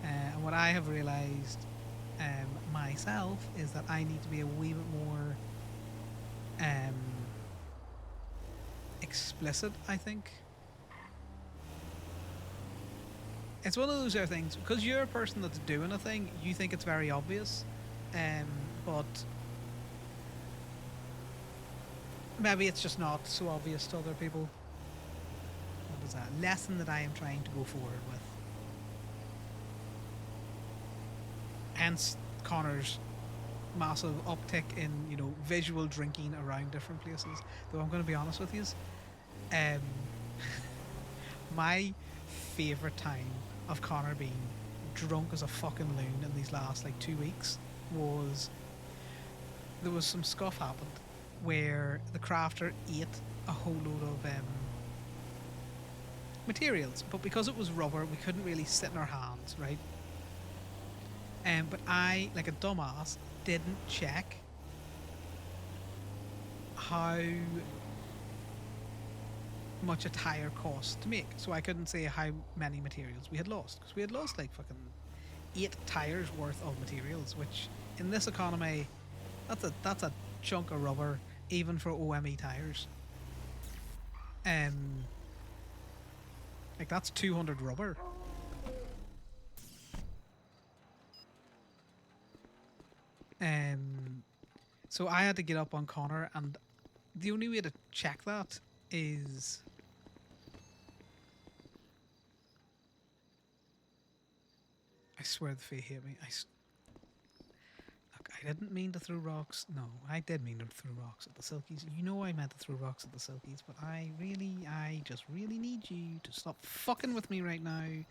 And what I have realized myself is that I need to be a wee bit more explicit, I think. It's one of those other things, because you're a person that's doing a thing, you think it's very obvious, but maybe it's just not so obvious to other people. What is that? Lesson that I am trying to go forward with. Hence Connor's massive uptick in visual drinking around different places. Though I'm going to be honest with you, my favourite time of Connor being drunk as a fucking loon in these last 2 weeks was there was some scuff happened where the crafter ate a whole load of materials, but because it was rubber we couldn't really sit in our hands, right? But I, like a dumbass, didn't check how much a tire cost to make, so I couldn't say how many materials we had lost, because we had lost fucking 8 tires worth of materials, which in this economy, that's a chunk of rubber even for OME tires. That's 200 rubber. So I had to get up on Connor, and the only way to check that is I swear the Fae hate me. Look, I didn't mean to throw rocks. No, I did mean to throw rocks at the Silkies. I meant to throw rocks at the Silkies, but I just really need you to stop fucking with me right now.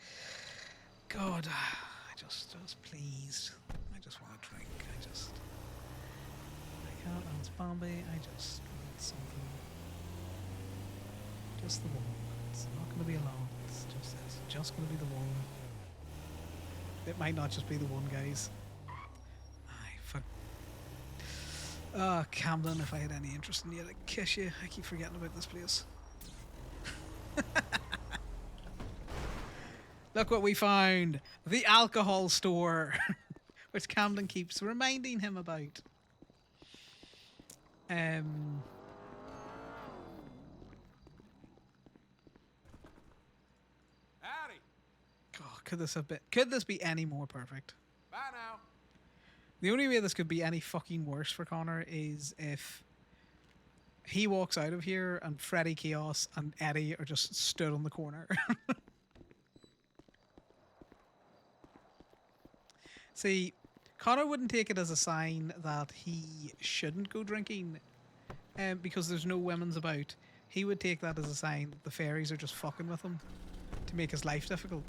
God, I just please. I just want to drink. I can't dance Bombay. I just want something. Just the one. It's not going to be a lot. It's just going to be the one. It might not just be the one, guys. Camden, if I had any interest in you, I'd kiss you. I keep forgetting about this place. Look what we found! The alcohol store! Which Camden keeps reminding him about. Howdy. Oh, could this be any more perfect? Bye now. The only way this could be any fucking worse for Connor is if he walks out of here and Freddy Chaos and Eddie are just stood on the corner. See, Connor wouldn't take it as a sign that he shouldn't go drinking because there's no women's about. He would take that as a sign that the fairies are just fucking with him to make his life difficult.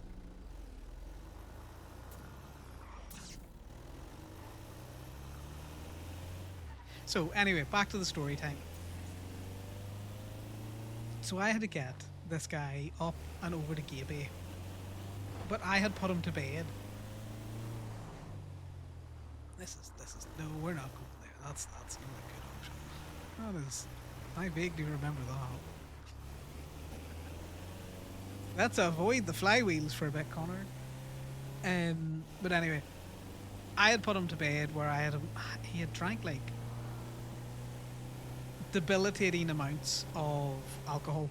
So anyway, back to the story time. So I had to get this guy up and over to Gaby, but I had put him to bed. This is no, we're not going there. That's not a good option. That is, I vaguely remember that. Let's avoid the flywheels for a bit, Connor. But anyway, I had put him to bed where he had drank like debilitating amounts of alcohol.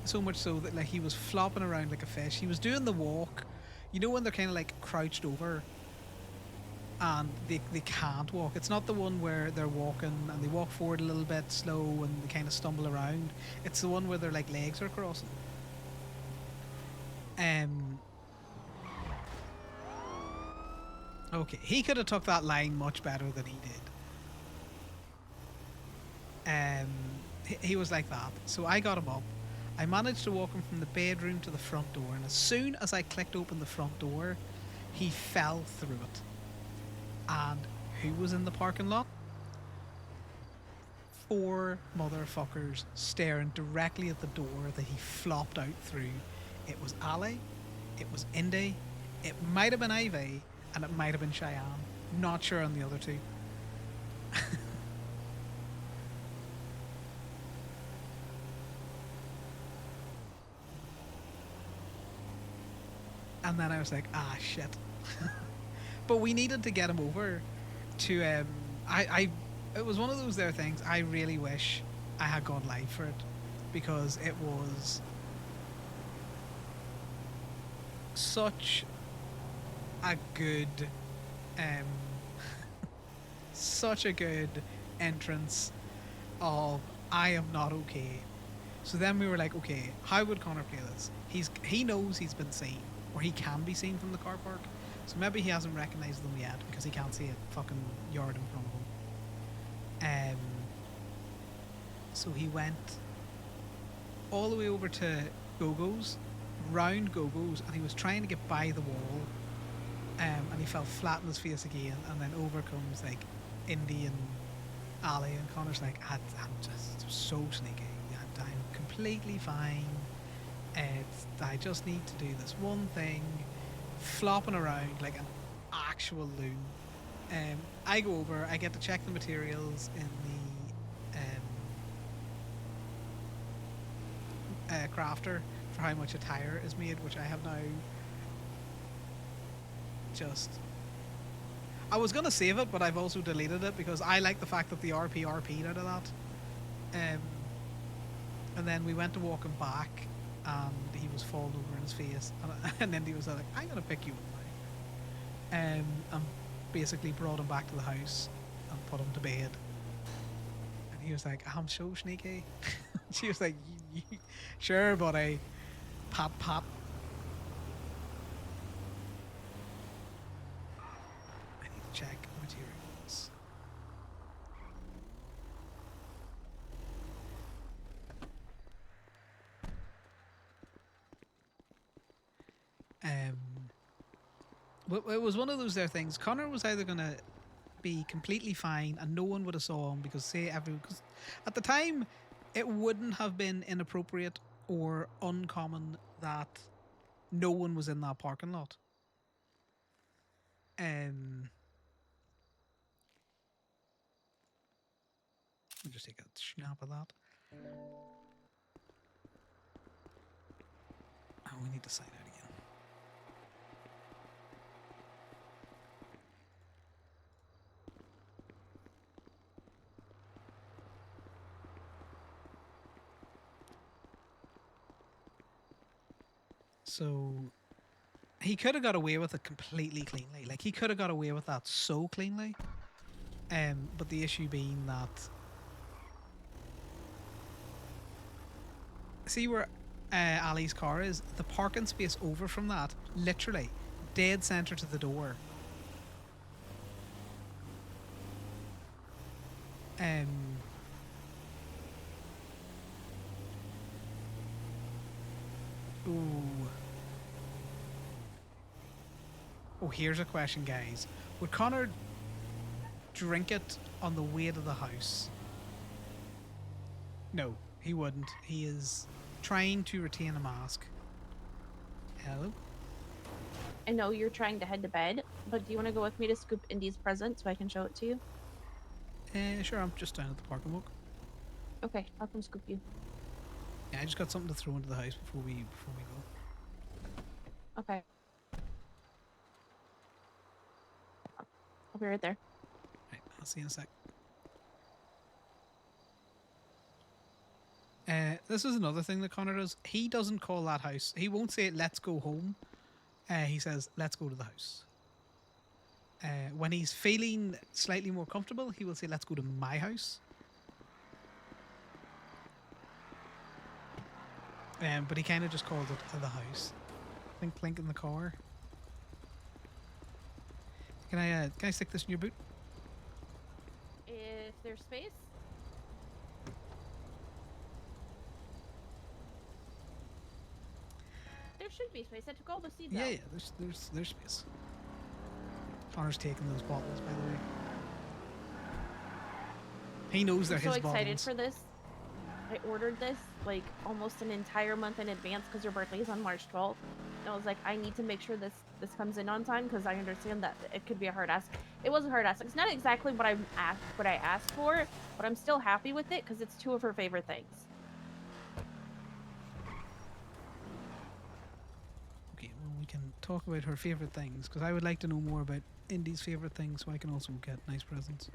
So much so that like he was flopping around like a fish. He was doing the walk, you know, when they're kind of like crouched over and they can't walk. It's not the one where they're walking and they walk forward a little bit slow and they kind of stumble around. It's the one where their like legs are crossing. Okay, he could have took that line much better than he did. He was like that. So I got him up. I managed to walk him from the bedroom to the front door, and as soon as I clicked open the front door, he fell through it. And who was in the parking lot? 4 motherfuckers staring directly at the door that he flopped out through. It was Ali, it was Indy, it might have been Ivy, and it might have been Cheyenne. Not sure on the other 2. And then I was like, ah, shit. But we needed to get him over to, it was one of those there things, I really wish I had gone live for it, because it was such a good, such a good entrance of I am not okay. So then we were like, okay, how would Connor play this? He knows he's been seen, or he can be seen from the car park. So maybe he hasn't recognized them yet because he can't see a fucking yard in front of him. So he went all the way over to Go-Go's, round Go-Go's, and he was trying to get by the wall, and he fell flat on his face again, and then over comes like Indy and Ali, and Connor's like, I'm just so sneaky. I'm completely fine. I just need to do this one thing, flopping around like an actual loon. I go over, I get to check the materials in the crafter for how much a tire is made, which I have now just... I was going to save it, but I've also deleted it because I like the fact that the RP'd out of that. And then we went to walk him back, and he was falling over in his face, and then he was like, I'm going to pick you up now. And basically brought him back to the house and put him to bed. And he was like, I'm so sneaky. She was like, sure, buddy. Pop, pop. I need to check materials. It was one of those there things. Connor was either going to be completely fine and no one would have saw him because because at the time it wouldn't have been inappropriate or uncommon that no one was in that parking lot. Let me just take a snap of that. Oh, we need to sign out again. So he could have got away with it completely cleanly. Like, he could have got away with that so cleanly. But the issue being that, see where Ali's car is? The parking space over from that, literally dead center to the door. Ooh. Oh, here's a question, guys. Would Connor drink it on the way to the house? No, he wouldn't. He is trying to retain a mask. Hello? I know you're trying to head to bed, but do you want to go with me to scoop Indy's present so I can show it to you? Sure, I'm just down at the park and walk. Okay, I'll come scoop you. Yeah, I just got something to throw into the house before we go. Okay. I'll be right there. Right, I'll see you in a sec. This is another thing that Connor does. He doesn't call that house. He won't say, let's go home. He says, let's go to the house. When he's feeling slightly more comfortable, he will say, let's go to my house. But he kind of just calls it the house. Clink, clink in the car. Can I stick this in your boot? If there's space. There should be space. I took all the seeds out. Yeah, there's space. Connor's taking those bottles, by the way. He knows they're I'm his so excited bottles. for this. I ordered this like almost an entire month in advance because your birthday is on March 12th. And I was like, I need to make sure this comes in on time because I understand that it could be a hard ask. It was a hard ask. It's not exactly what I asked for, but I'm still happy with it because it's two of her favorite things. Okay, well, we can talk about her favorite things because I would like to know more about Indy's favorite things so I can also get nice presents.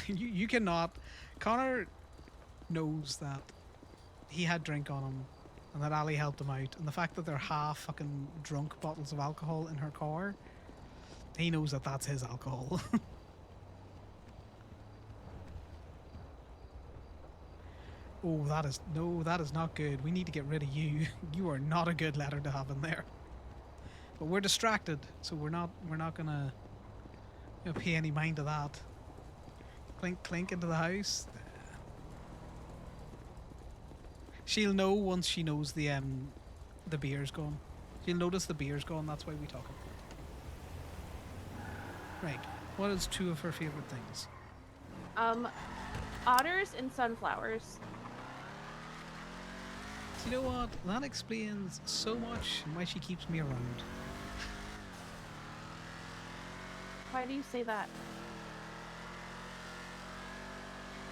you cannot. Connor knows that he had drink on him and that Ali helped him out, and the fact that they're half fucking drunk bottles of alcohol in her car, he knows that that's his alcohol. Oh, that is not good. We need to get rid of you. You are not a good letter to have in there. But we're distracted, so we're not gonna pay any mind to that. Clink, clink into the house. She'll know once she knows the beer's gone. She'll notice the beer's gone. That's why we talk about it. Right. What is two of her favorite things? Otters and sunflowers. You know what? That explains so much and why she keeps me around. Why do you say that?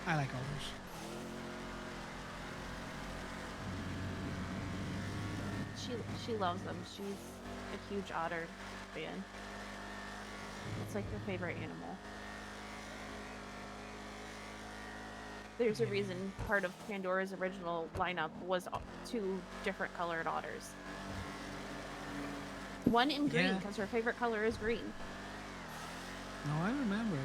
I like otters. She loves them. She's a huge otter fan. It's like her favorite animal. There's a reason part of Pandora's original lineup was two different colored otters. One in green because her favorite color is green. No, I remember.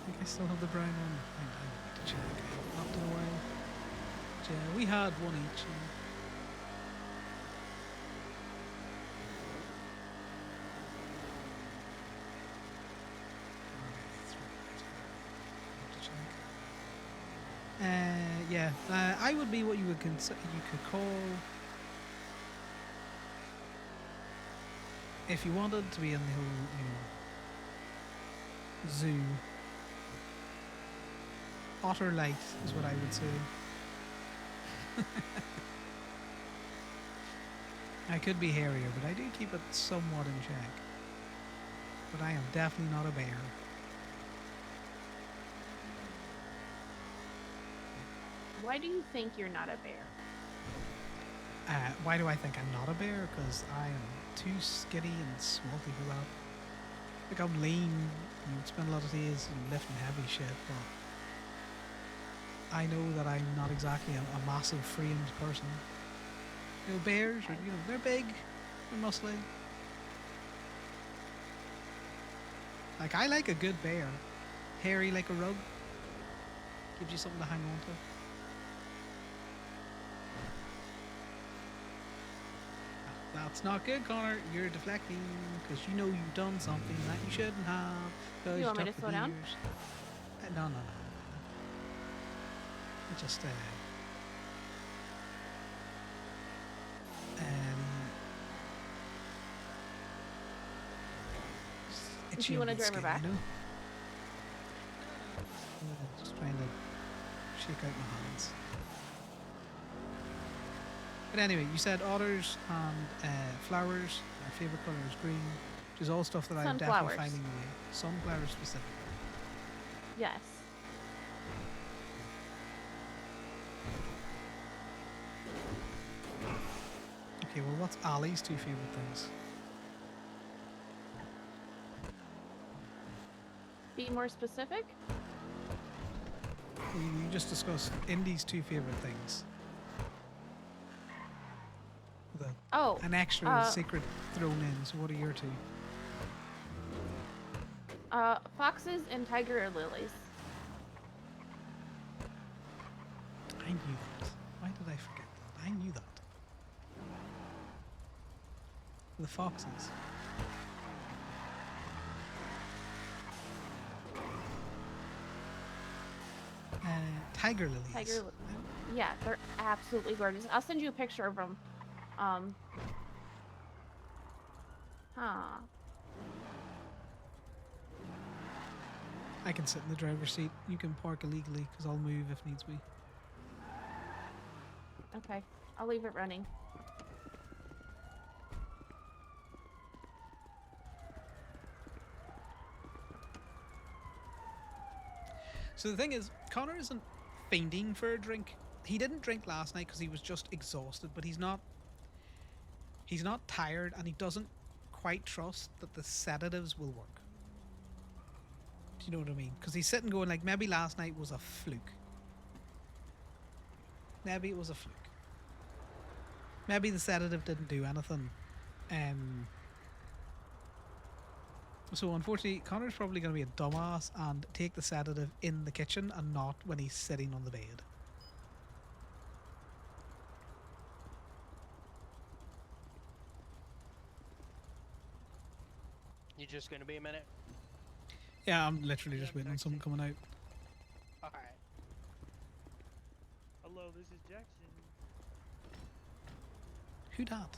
I think I still have the brown one. I need to check. I haven't in a while. But yeah, we had one each. Yeah, I would be what you would consider, you could call, if you wanted to be in the whole, zoo, otter light is what I would say. I could be hairier, but I do keep it somewhat in check. But I am definitely not a bear. Why do you think you're not a bear? Why do I think I'm not a bear? Because I am too skinny and swampy for that. Like, I'm lean and spend a lot of days lifting heavy shit, but I know that I'm not exactly a massive framed person. Bears, are, they're big, they're muscly. Like, I like a good bear. Hairy like a rug. Gives you something to hang on to. That's not good, Connor. You're deflecting because you know you've done something that you shouldn't have. You want me to slow down? No, no, no. I just Do you want to drive her back? You know? Just trying to shake out my hands. But anyway, you said otters and flowers. Our favorite color is green, which is all stuff that I'm definitely finding new. Sunflowers specifically. Yes. Okay, well, what's Ali's two favorite things? Be more specific? Well, you just discussed Indy's two favorite things. An extra secret thrown in. So what are your two? Foxes and tiger lilies. I knew that. Why did I forget that? I knew that. The foxes. Tiger lilies. Yeah, they're absolutely gorgeous. I'll send you a picture of them. I can sit in the driver's seat. You can park illegally because I'll move if needs be. Okay, I'll leave it running. So the thing is, Connor isn't fiending for a drink. He didn't drink last night because he was just exhausted, but he's not tired, and he doesn't quite trust that the sedatives will work. Do you know what I mean? Because he's sitting going like, maybe last night was a fluke. Maybe it was a fluke. Maybe the sedative didn't do anything. So unfortunately, Connor's probably going to be a dumbass and take the sedative in the kitchen and not when he's sitting on the bed. You just gonna be a minute? Yeah, I'm literally just waiting on someone coming out. Alright. Hello, this is Jackson. Who dat?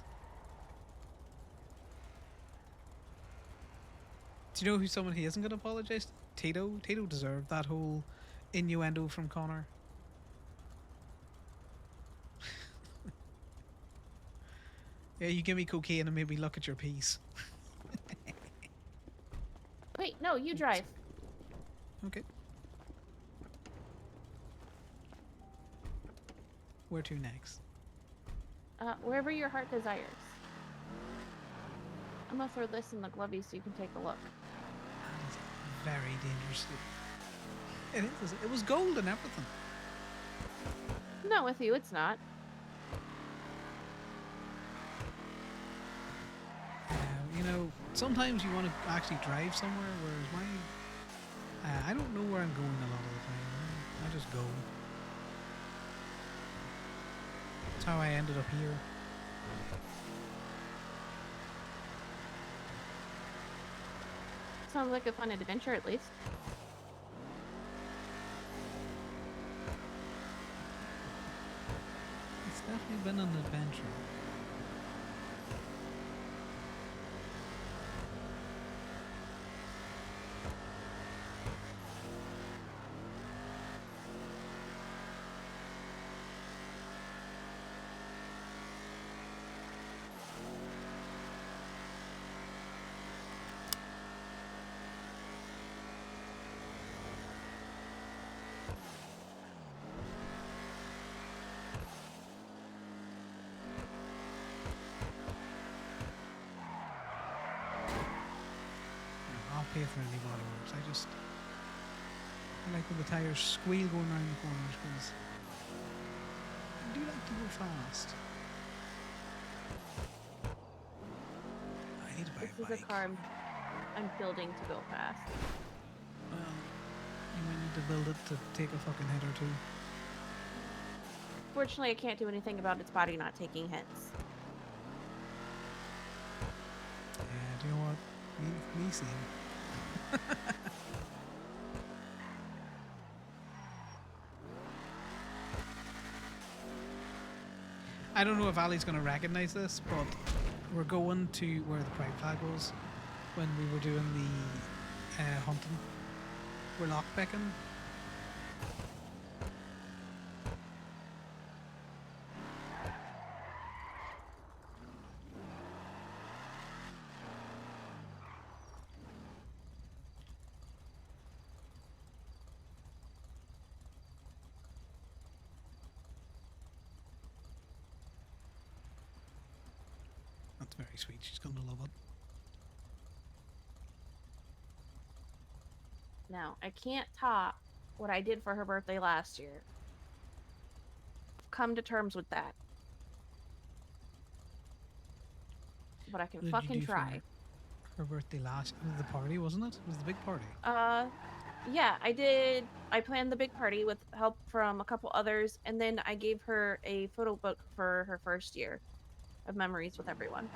Do you know who someone he isn't going to apologize to? Tito. Tito deserved that whole innuendo from Connor. Yeah, you give me cocaine and maybe look at your piece. Wait, no, you drive. Okay. Where to next? Wherever your heart desires. I'm gonna throw this in the glovey so you can take a look. That is very dangerous. It is. It was gold and everything. No, with you, it's not. You know, sometimes you want to actually drive somewhere, whereas I don't know where I'm going a lot of the time. I just go. That's how I ended up here. Sounds like a fun adventure, at least. It's definitely been an adventure. Pay for any waterworks. I like when the tires squeal going around the corners because I do like to go fast. I need to buy a bike. This is a car I'm building to go fast. Well, you might need to build it to take a fucking hit or two. Fortunately, I can't do anything about its body not taking hits. Do you know what? Me same. I don't know if Ali's going to recognize this, but we're going to where the pride flag was when we were doing the hunting. We're lockpicking. That's very sweet. She's going to love it. Now, I can't top what I did for her birthday last year. I've come to terms with that. But I can What did fucking you do try. for her birthday last? It was the party, wasn't it? It was the big party. Yeah, I did. I planned the big party with help from a couple others, and then I gave her a photo book for her first year of memories with everyone.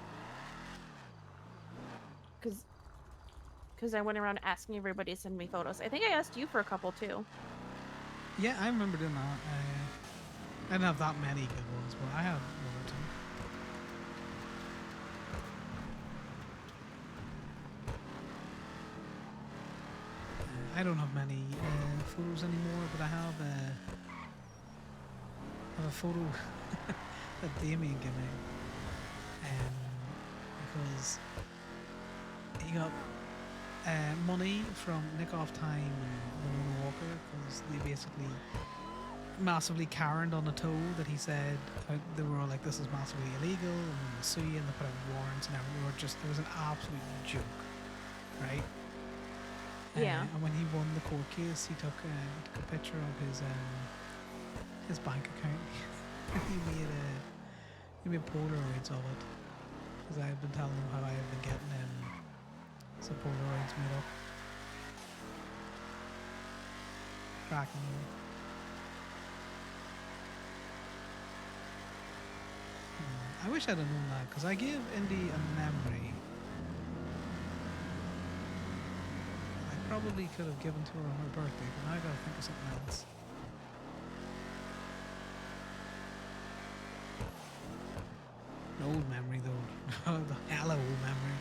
Because I went around asking everybody to send me photos. I think I asked you for a couple too. Yeah, I remember doing that. I didn't have that many good ones, but I have one or two. I don't have many photos anymore, but I have a photo that Damien gave me. Because he got money from Nick Off Time and Winona Walker, because they basically massively Karened on a tow that he said they were all like, this is massively illegal and we'll sue you, and they put out warrants and everything. It was an absolute joke, right? Yeah. And when he won the court case, he took a picture of his bank account. he made Polaroids of it, because I had been telling him how I had been getting some Polaroids made up. Cracking. I wish I'd have known that, because I gave Indy a memory I probably could have given to her on her birthday, but now I gotta think of something else. An old memory though. The hella old memory.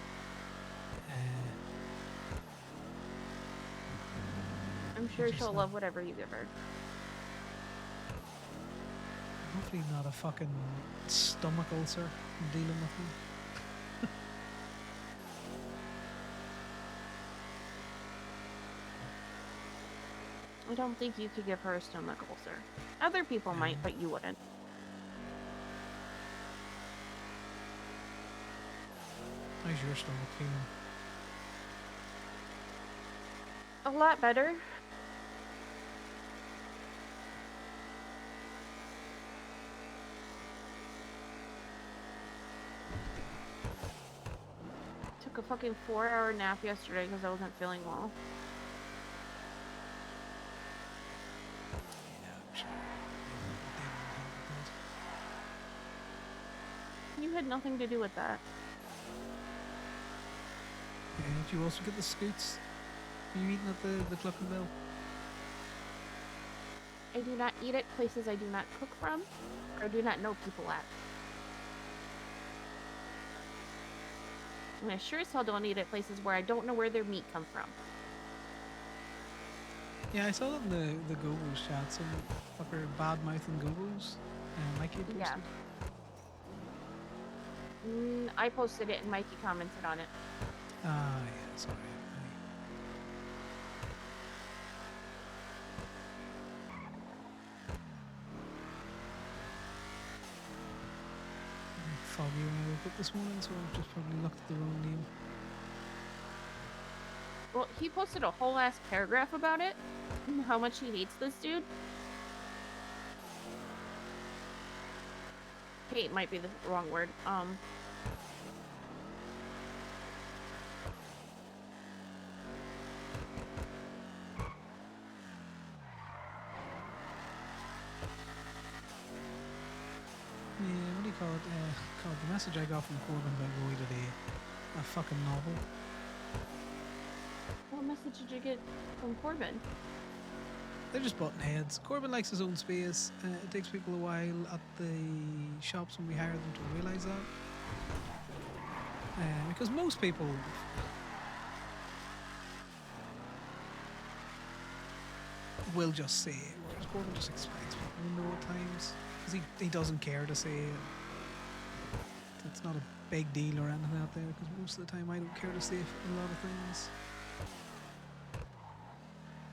I'm sure she'll love whatever you give her. Hopefully not a fucking stomach ulcer I'm dealing with. I don't think you could give her a stomach ulcer. Other people might, but you wouldn't. How's your stomach feeling? A lot better. Took a fucking 4-hour nap yesterday because I wasn't feeling well. You had nothing to do with that. Yeah, did you also get the scoots? Were you eating at the Cluckin' Bill? I do not eat at places I do not cook from, or do not know people at. And I sure as hell don't eat at places where I don't know where their meat comes from. Yeah, I saw that in the Go-Go's chat, some fucker bad-mouthing Go-Go's. Mikey posted. Yeah. I posted it and Mikey commented on it. Ah, yeah, sorry. Foggy when I woke up this morning, so I've just probably looked at the wrong name. Well, he posted a whole ass paragraph about it, and how much he hates this dude. Hate might be the wrong word. Yeah, what do you call it? The message I got from Corbin about Roy today a fucking novel. What message did you get from Corbin? They're just button heads. Corbin likes his own space. It takes people a while at the shops when we hire them to realise that. Because most people will just say it, whereas Corbin just expects people to know at times. Because he doesn't care to say it. It's not a big deal or anything out there, because most of the time I don't care to say a lot of things.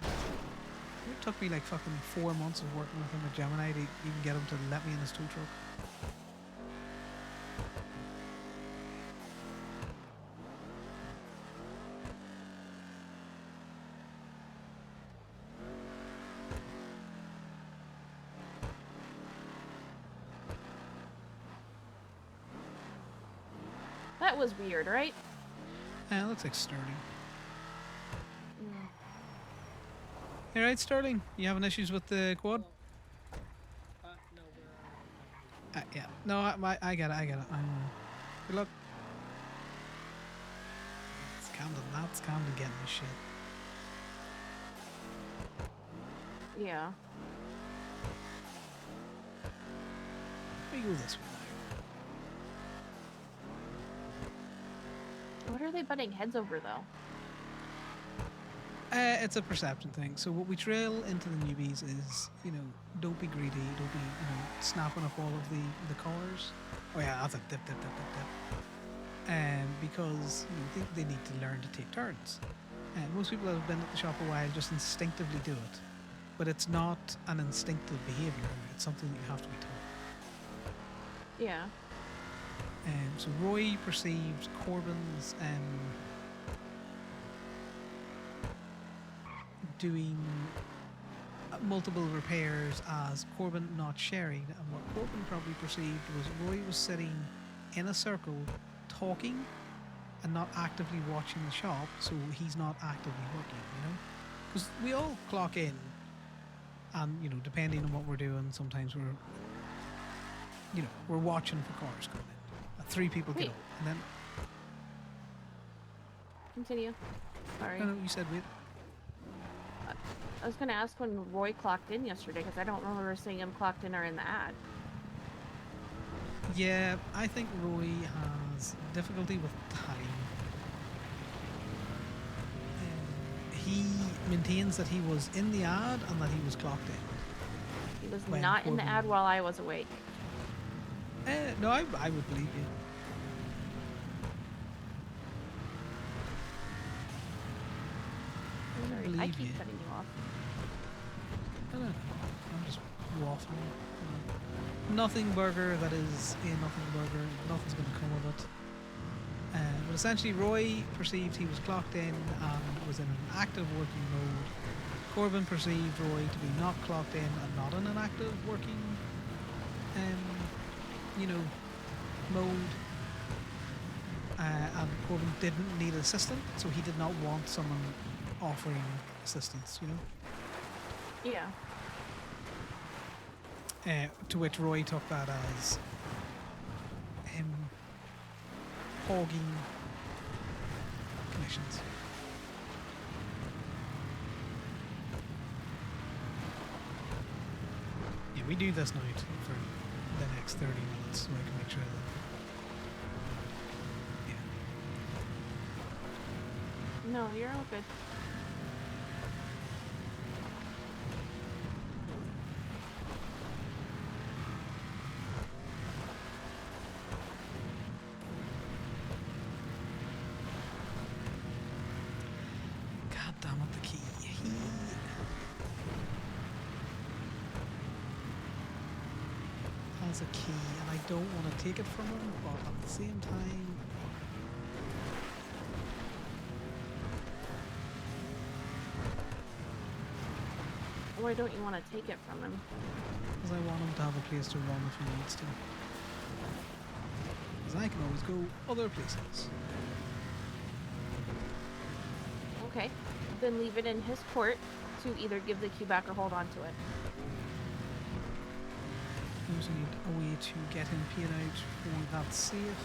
It took me like fucking 4 months of working with him at Gemini to even get him to let me in his tow truck. That was weird, right? Yeah, looks like Sterling. Mm. You alright, Sterling? You having issues with the quad? No, Yeah. No, I get it. Good luck. It's Camden getting this shit. Yeah. We go this way. What are they butting heads over, though? It's a perception thing. So what we drill into the newbies is, don't be greedy, don't be, snapping up all of the cars. Oh yeah, that's a dip. Because they need to learn to take turns. And most people that have been at the shop a while just instinctively do it. But it's not an instinctive behavior. It's something that you have to be taught. Yeah. So Roy perceived Corbin's doing multiple repairs as Corbin not sharing, and what Corbin probably perceived was Roy was sitting in a circle talking and not actively watching the shop, so he's not actively working, because we all clock in and depending on what we're doing, sometimes we're watching for cars coming in. 3 people get Wait. up, and then Continue. Sorry. no, you said wait. I was gonna ask when Roy clocked in yesterday, because I don't remember seeing him clocked in or in the ad. Yeah, I think Roy has difficulty with time. He maintains that he was in the ad and that he was clocked in. He was When not in the Corbin- ad while I was awake. No, I would believe you. Sorry, I believe keep you. cutting you off. I don't know. I'm just waffling. Nothing burger that is a nothing burger. Nothing's going to come of it. But essentially, Roy perceived he was clocked in and was in an active working mode. Corbin perceived Roy to be not clocked in and not in an active working, mode. And Corbin didn't need assistance, so he did not want someone offering assistance, Yeah. To which Roy took that as him hogging commissions. Yeah, we do this night for the next 30 minutes so I can make sure that. No, you're all good. God damn it, the key. He has a key and I don't want to take it from him, but at the same time. Why don't you want to take it from him? Because I want him to have a place to run if he needs to. Because I can always go other places. Okay. Then leave it in his court to either give the key back or hold on to it. I also need a way to get him paid out for that safe.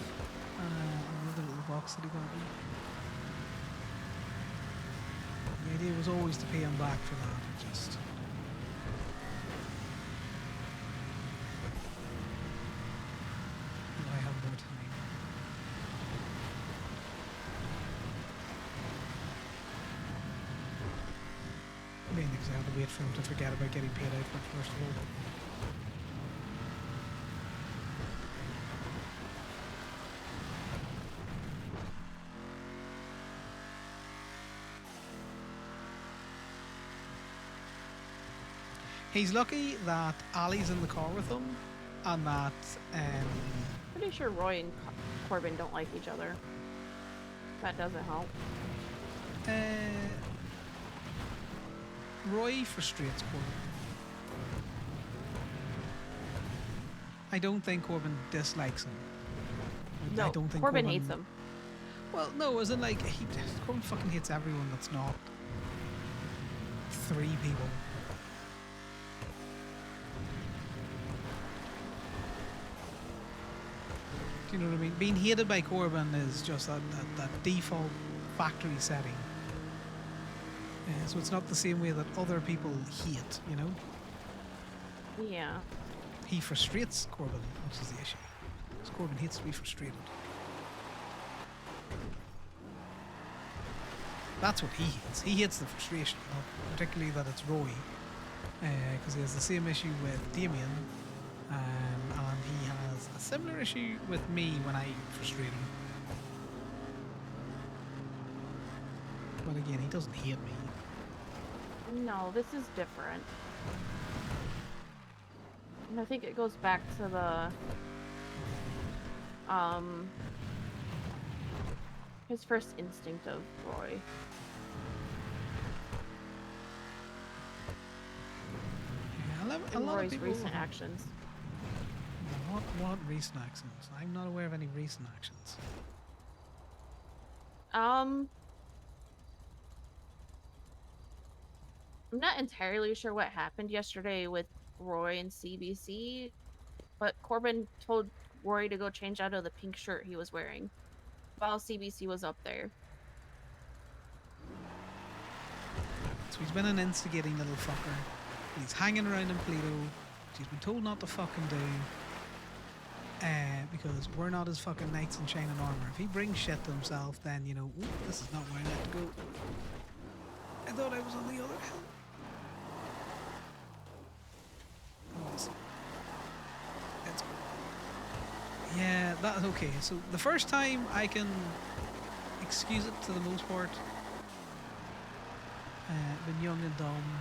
Another little Rock City gonna be? The idea was always to pay him back for that. It just. I have more time. Main thing is I have to wait for him to forget about getting paid out for it first of all. He's lucky that Ali's in the car with him, and that Pretty sure Roy and Corbin don't like each other. That doesn't help. Roy frustrates Corbin. I don't think Corbin dislikes him. No, I don't think Corbin hates him. Well, no, as in like Corbin fucking hates everyone that's not 3 people. Do you know what I mean? Being hated by Corbin is just that default factory setting. So it's not the same way that other people hate, you know? Yeah. He frustrates Corbin, which is the issue. Because Corbin hates to be frustrated. That's what he hates. He hates the frustration, not particularly that it's Roy. Because he has the same issue with Damien. And he has a similar issue with me when I frustrate him. But again, he doesn't hate me. No, this is different. And I think it goes back to the his first instinct of Roy. Yeah, a and lot Roy's of people recent actions. What recent actions? I'm not aware of any recent actions. I'm not entirely sure what happened yesterday with Roy and CBC, but Corbin told Roy to go change out of the pink shirt he was wearing while CBC was up there. So he's been an instigating little fucker. He's hanging around in Pluto, which he's been told not to fucking do. Because we're not his fucking knights in shining armor. If he brings shit to himself, then, you know, ooh, this is not where I meant to go. I thought I was on the other hill. Let's go. Yeah, that's okay. So the first time I can excuse it to the most part. Been young and dumb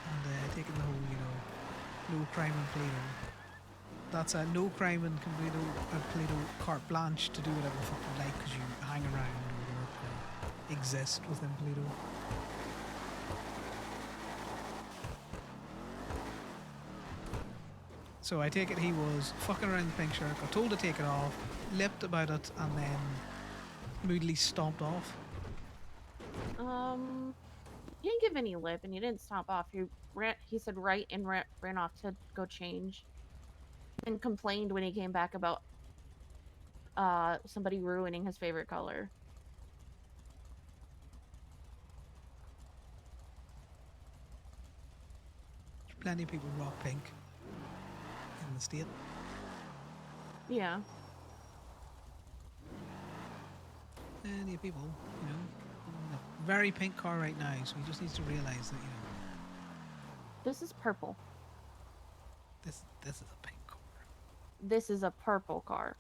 and taking the whole, you know, no crime in Pluto. That's a no crime in Pluto carte blanche to do whatever the fuck you like because you hang around or work or exist within Pluto. So I take it he was fucking around the pink shirt, got told to take it off, lipped about it, and then moodily stomped off. He didn't give any lip and he didn't stomp off. He said right and ran off to go change. And complained when he came back about somebody ruining his favorite color. There's plenty of people rock pink in the state. Yeah. Plenty of people, you know, in a very pink car right now, so he just needs to realize that, you know. This is purple. This is a pink car. This is a purple car.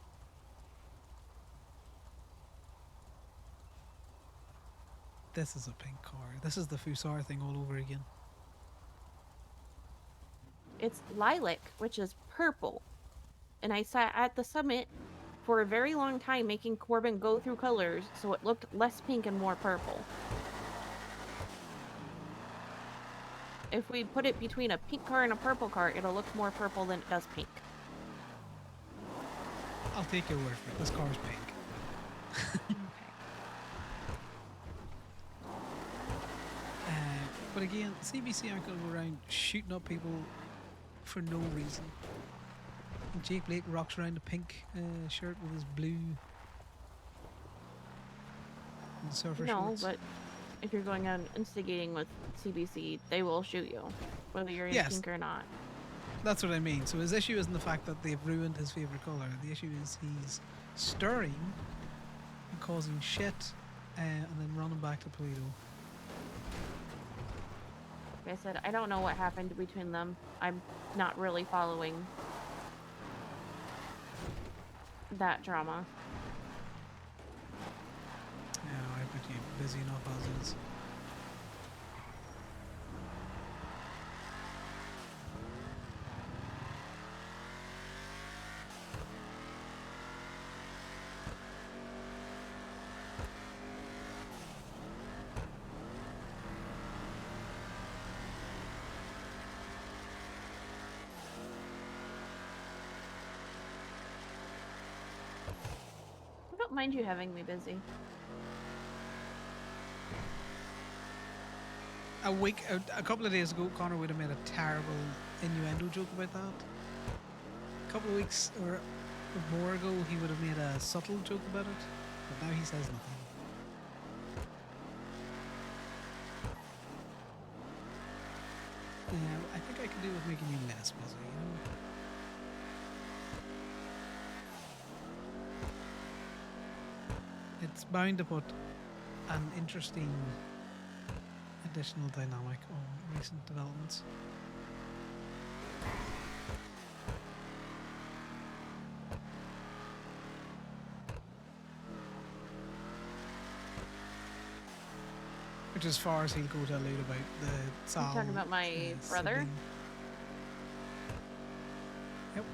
This is a pink car. This is the Fusar thing all over again. It's lilac, which is purple. And I sat at the summit for a very long time making Corbin go through colors so it looked less pink and more purple. If we put it between a pink car and a purple car, it'll look more purple than it does pink. I'll take your word for it. This car's pink. Okay. But again, CBC aren't going to go around shooting up people for no reason. And Jake Blake rocks around a pink shirt with his blue The surfer No, shoots. but if you're going out instigating with CBC, they will shoot you, whether you're in Yes. pink or not. That's what I mean. So his issue isn't the fact that they've ruined his favorite color. The issue is he's stirring and causing shit, and then running back to Toledo. Like I said, I don't know what happened between them. I'm not really following that drama. Yeah, I bet you're busy enough as is. I don't mind you having me busy. A couple of days ago, Connor would have made a terrible innuendo joke about that. A couple of weeks or more ago, he would have made a subtle joke about it, but now he says nothing. Yeah, I think I could do with making you less busy, you know? It's bound to put an interesting additional dynamic on recent developments. Which, as far as he'll go to allude about the Sal. You're talking about my brother? sibling. Yep.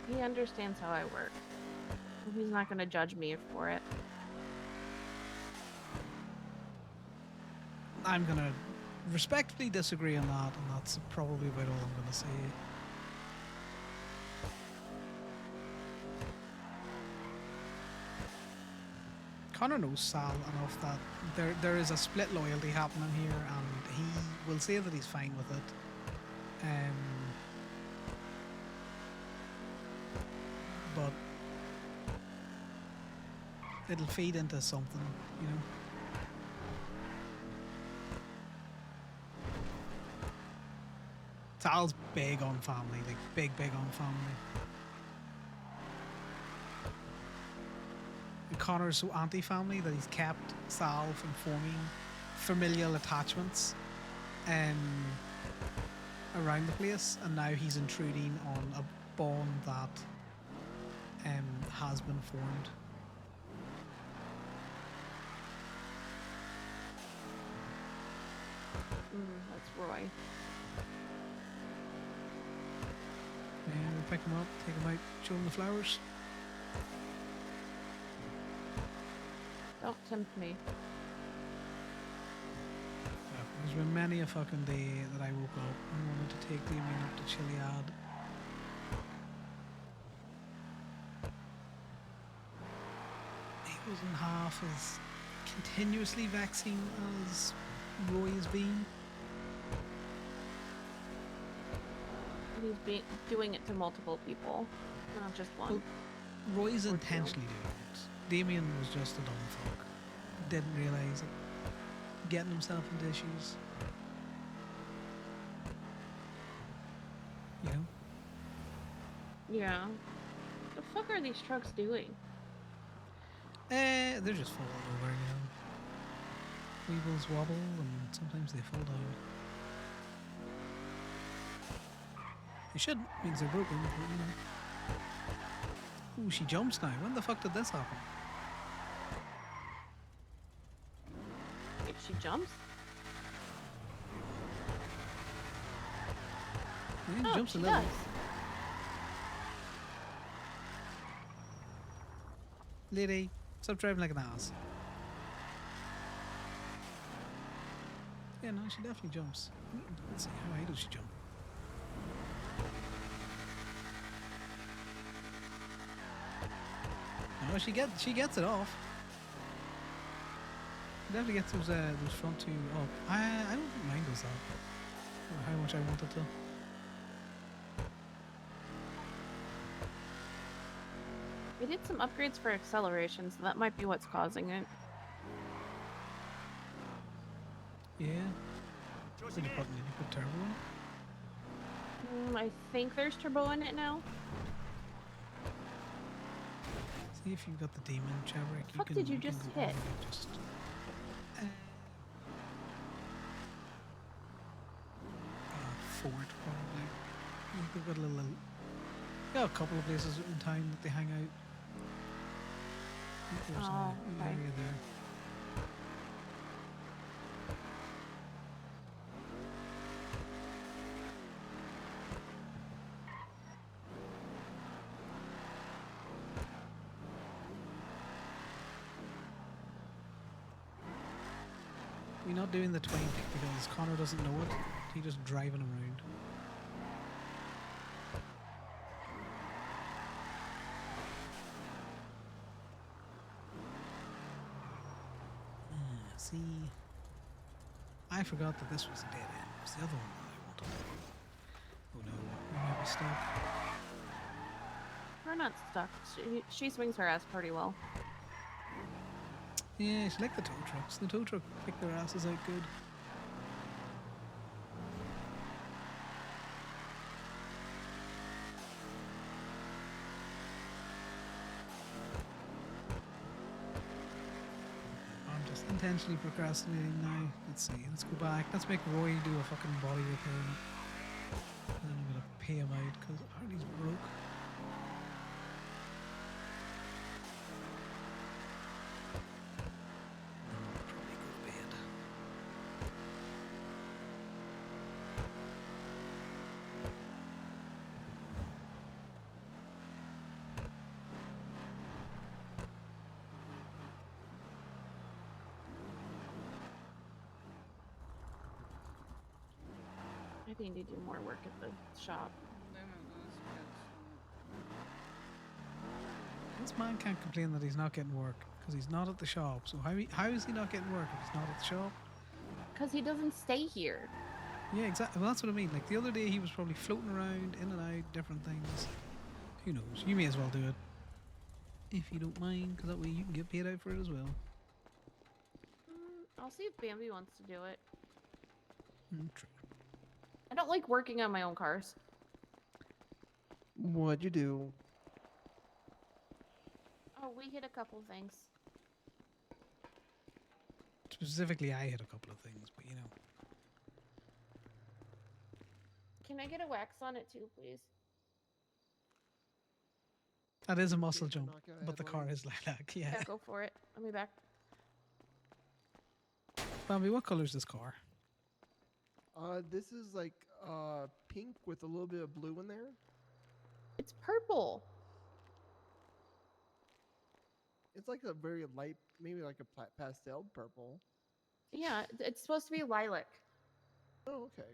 He understands how I work. He's not going to judge me for it. I'm gonna respectfully disagree on that, and that's probably about all I'm gonna say. Connor knows Sal enough that there is a split loyalty happening here, and he will say that he's fine with it. But it'll feed into something, you know. Sal's big on family, like big on family. And Connor's so anti-family that he's kept Sal from forming familial attachments around the place, and now he's intruding on a bond that has been formed. That's Roy. And we'll pick him up, take him out, show him the flowers. Don't tempt me. There's been many a fucking day that I woke up and wanted to take Damien up to Chiliad. He wasn't half as continuously vexing as Roy has been. He's doing it to multiple people, not just one. Well, Roy's Or two. intentionally doing it. Damien was just a dumb fuck. Didn't realise it. Getting himself into issues. You know? Yeah. The fuck are these trucks doing? They're just falling over, you know. Wheels wobble and sometimes they fall down. They shouldn't, means they're broken, but you know. Ooh, she jumps now. When the fuck did this happen? If she jumps? Yeah, jumps she a little. does. Lady, stop driving like an ass. Yeah, no, she definitely jumps. Let's see, how high does she jump? No, she gets it off. She definitely gets those front two up. I don't mind those that. Or how much I wanted to. We did some upgrades for acceleration, so that might be what's causing it. Yeah. What did you put in it? You put turbo in it? I think there's turbo in it now. See if you've got the demon, Chavrick. Fuck did you just hit? Just, fort, probably. They've got got a couple of places in town that they hang out. I think there's an area there. We're not doing the 20 because Connor doesn't know it. He's just driving around. See, I forgot that this was a dead end. It was the other one that I wanted. Oh no, we might be stuck. We're not stuck. She swings her ass pretty well. Yeah, it's like the tow trucks. The tow truck pick their asses out good. I'm just intentionally procrastinating now. Let's see, let's go back. Let's make Roy do a fucking body repair. And then I'm gonna pay him out because apparently he's broke. I need to do more work at the shop. This man can't complain that he's not getting work because he's not at the shop. So how is he not getting work if he's not at the shop? Because he doesn't stay here. Yeah, exactly. Well, that's what I mean. Like the other day, he was probably floating around, in and out, different things. Who knows? You may as well do it if you don't mind, because that way you can get paid out for it as well. I'll see if Bambi wants to do it. True. I don't like working on my own cars. What'd you do? Oh, we hit a couple things. Specifically, I hit a couple of things, but you know. Can I get a wax on it too, please? That is a muscle jump, but the car is lilac, yeah. Yeah, go for it. Let me back. Bambi, what color is this car? This is like pink with a little bit of blue in there. It's purple. It's like a very light, maybe like a pastel purple. Yeah, it's supposed to be lilac. Oh, okay.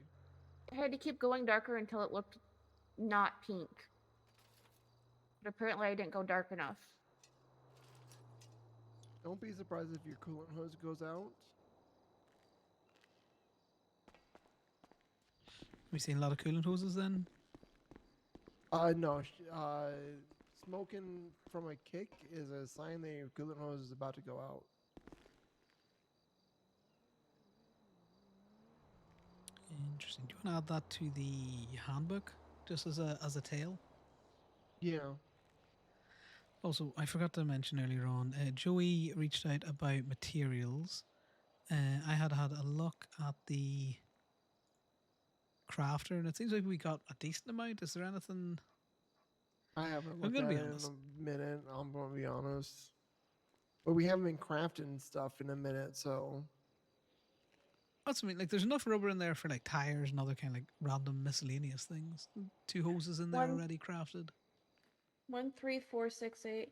I had to keep going darker until it looked not pink. But apparently I didn't go dark enough. Don't be surprised if your coolant hose goes out. We seen a lot of coolant hoses then? No. Smoking from a kick is a sign that your coolant hose is about to go out. Interesting. Do you want to add that to the handbook, just as a tale? Yeah. Also, I forgot to mention earlier on, Joey reached out about materials. I had a look at the crafter, and it seems like we got a decent amount. Is there anything? I haven't I'm looked gonna at be it honest. in a minute. I'm going to be honest. But we haven't been crafting stuff in a minute, so. That's what I mean. Like, there's enough rubber in there for like tires and other kind of like random miscellaneous things. 2 hoses in there already crafted. 13468.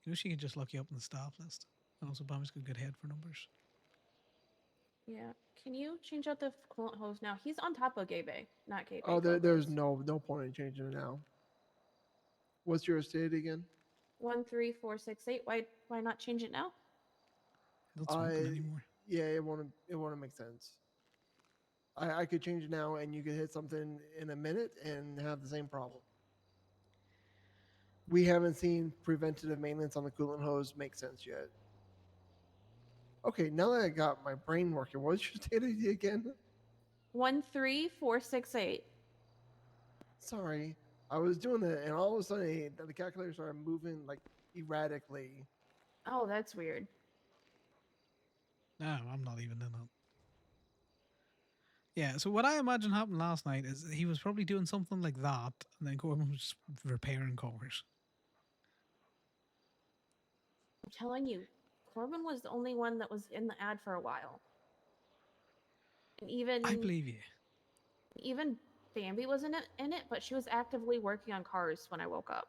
You know, she could just look you up in the staff list. And also, Bambi's got a good head for numbers. Yeah. Can you change out the coolant hose now? He's on top of Gabe, not Gabe. Oh, there's no point in changing it now. What's your estate again? 13468. Why not change it now? Not smoking anymore. Yeah, it won't make sense. I could change it now, and you could hit something in a minute and have the same problem. We haven't seen preventative maintenance on the coolant hose make sense yet. Okay, now that I got my brain working, what was your state ID again? 13468. Sorry, I was doing that, and all of a sudden the calculator started moving like erratically. Oh, that's weird. No, I'm not even in it. Yeah, so what I imagine happened last night is he was probably doing something like that, and then Corbin was just repairing cars. I'm telling you, Corbin was the only one that was in the ad for a while. And I believe you. even Bambi was in it, but she was actively working on cars when I woke up.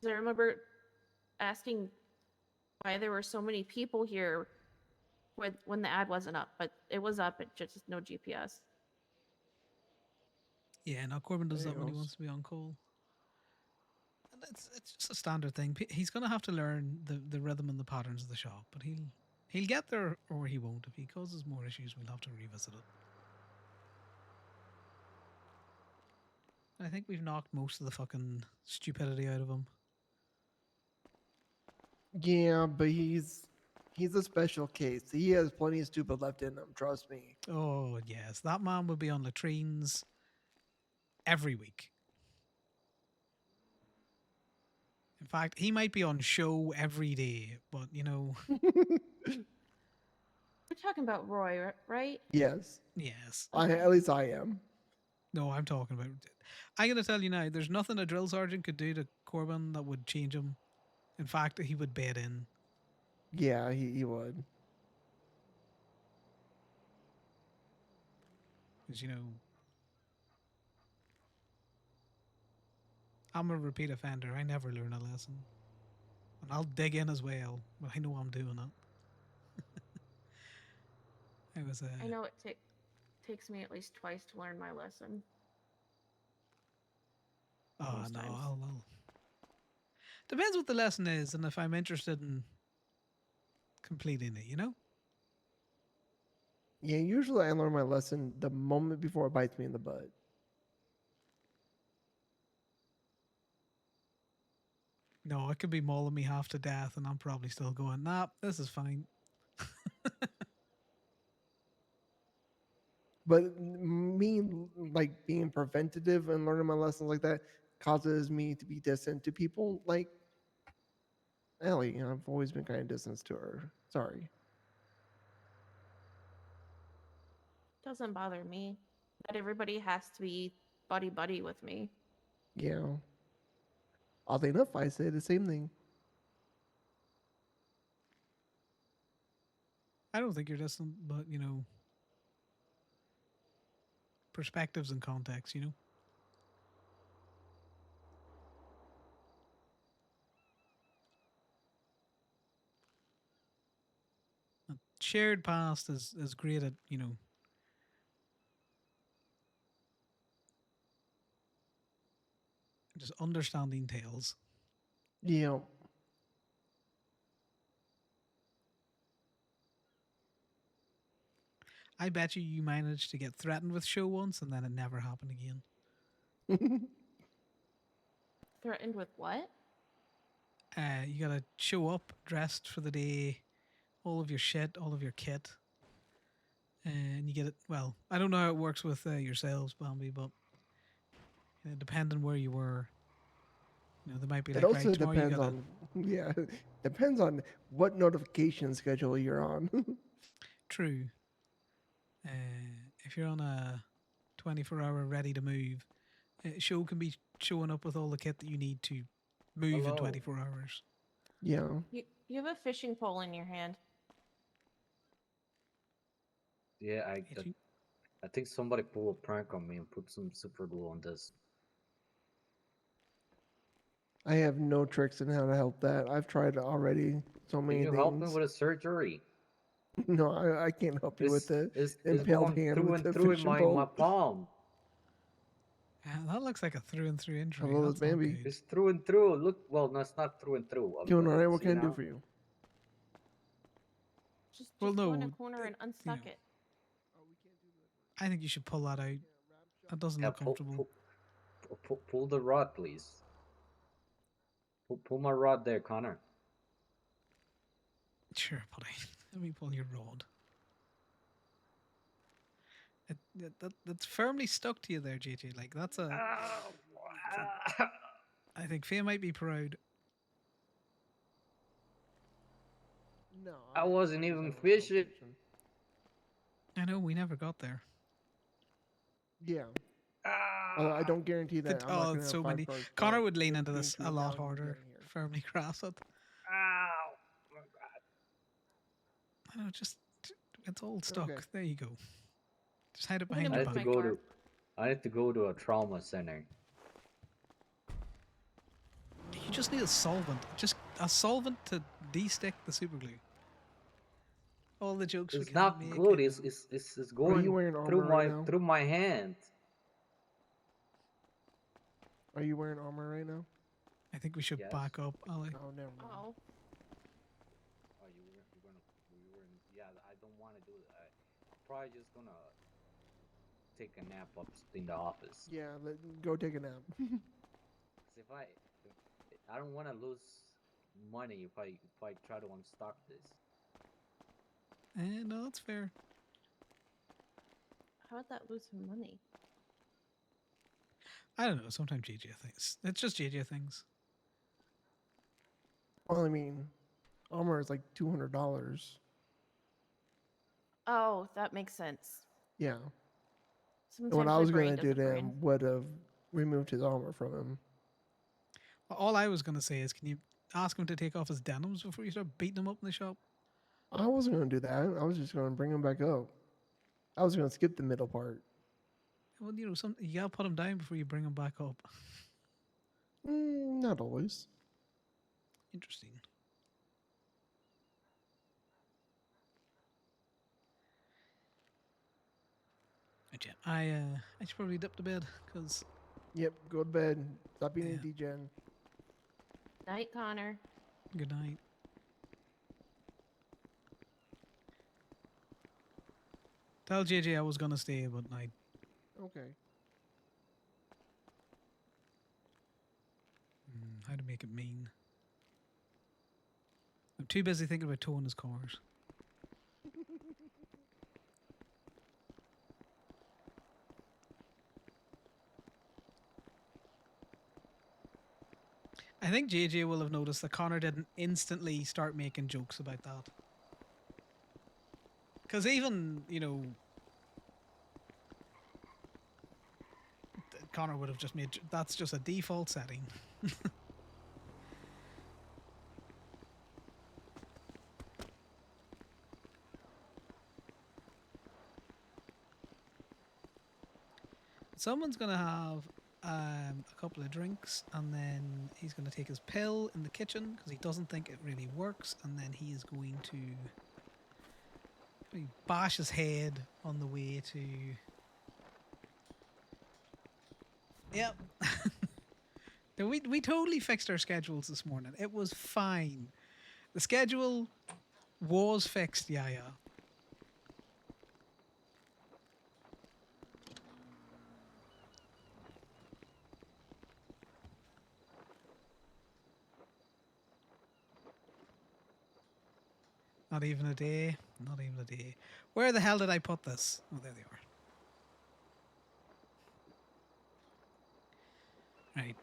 I remember asking why there were so many people here when the ad wasn't up, but it was up, it just no GPS. Yeah, now Corbin does There that he when he goes. wants to be on call. And it's just a standard thing. He's gonna have to learn the rhythm and the patterns of the shop, but he'll get there or he won't. If he causes more issues, we'll have to revisit it. I think we've knocked most of the fucking stupidity out of him. Yeah, but he's a special case. He has plenty of stupid left in him. Trust me. Oh yes, that man would be on latrines every week. In fact, he might be on show every day, but you know. You're talking about Roy, right? Yes. Yes. At least I am. No, I'm talking about. I'm gonna tell you now. There's nothing a drill sergeant could do to Corbin that would change him. In fact, he would bed in. Yeah, he would. Because you know, I'm a repeat offender. I never learn a lesson, and I'll dig in as well. But I know I'm doing it. I was. I know it takes me at least twice to learn my lesson. Oh Most no, times. I'll. Depends what the lesson is, and if I'm interested in completing it. You know. Yeah, usually I learn my lesson the moment before it bites me in the butt. No, it could be mauling me half to death, and I'm probably still going. Nah, this is fine. But me, like being preventative and learning my lessons like that, causes me to be distant to people like Ellie. I've always been kind of distant to her. Sorry. Doesn't bother me. Not everybody has to be buddy buddy with me. Yeah. Oddly enough, I say the same thing. I don't think you're distant, but you know, perspectives and context. You know. A shared past is great at you know. Just understanding tales. Yeah. I bet you managed to get threatened with show once, and then it never happened again. Threatened with what? You gotta show up dressed for the day, all of your shit, all of your kit, and you get it. Well, I don't know how it works with yourselves, Bambi, but you know, depending where you were, you know, there might be It like, also right, tomorrow you depends gotta. on yeah, depends on what notification schedule you're on. True. If you're on a 24-hour ready to move, show can be showing up with all the kit that you need to move in Hello. 24 hours. Yeah. You have a fishing pole in your hand. Yeah, I think somebody pulled a prank on me and put some super glue on this. I have no tricks in how to help that. I've tried already so Can many you things. help me with a surgery? No, I can't help you with the It's impaled going hand through with and the through in fishing my pole. palm. That looks like a through and through injury. Hello, That's not Bambi. good. It's through and through. Look, well, no, it's not through and through. Doing all right? What See can I do now? for you? Just Well, go in a no, corner and unstuck it. I think you should pull that out. That doesn't Yeah, look comfortable. pull the rod, please. Pull my rod there, Connor. Sure, buddy. Let me pull your rod. That's firmly stuck to you there, JJ. Like that's a. I think Faye might be proud. No, I wasn't just even having a fishing. conversation. I know we never got there. Yeah. I don't guarantee that I'm not going to have so 5 many. cars. Connor but would lean it'll into be this into a lot value harder. getting here. Firmly grasp it. Ow! My God. I know, just it's all stuck. Okay. There you go. Just hide it I'm gonna behind your move back. my car. I need to go to a trauma center. You just need a solvent. Just a solvent to de-stick the super glue. All the jokes we It's can't not make. good. I It's know. going wearing through armor my right now? through my hand. Are you wearing armor right now? I think we should Yes. back up, Ali. Oh, never mind. Oh. Oh, yeah, I don't want to do that. I'm probably just gonna take a nap up in the office. Yeah, go take a nap. 'Cause if I don't want to lose money if I try to unstock this. No, that's fair. How would that lose some money? I don't know. Sometimes JJ things. It's just JJ things. Well, I mean, armor is like $200. Oh, that makes sense. Yeah. Sometimes And what I my was brain going to do doesn't to brain. him would have removed his armor from him. All I was gonna say is, can you ask him to take off his denims before you start beating him up in the shop? I wasn't going to do that. I was just going to bring him back up. I was going to skip the middle part. Well, you know, you gotta put him down before you bring him back up. Not always. Interesting. Right, yeah. I should probably dip to bed because. Yep, go to bed. Stop being a degen. Night, Connor. Good night. Tell JJ I was gonna stay, but I. Okay. How to make it mean. I'm too busy thinking about towing his cars. I think JJ will have noticed that Connor didn't instantly start making jokes about that. Because even, you know, Connor would have just made, that's just a default setting. Someone's going to have a couple of drinks, and then he's going to take his pill in the kitchen because he doesn't think it really works, and then he is going to bash his head on the way to... Yep. we totally fixed our schedules this morning. It was fine. The schedule was fixed, yeah. Not even a day. Not even a day. Where the hell did I put this? Oh, there they are. Right.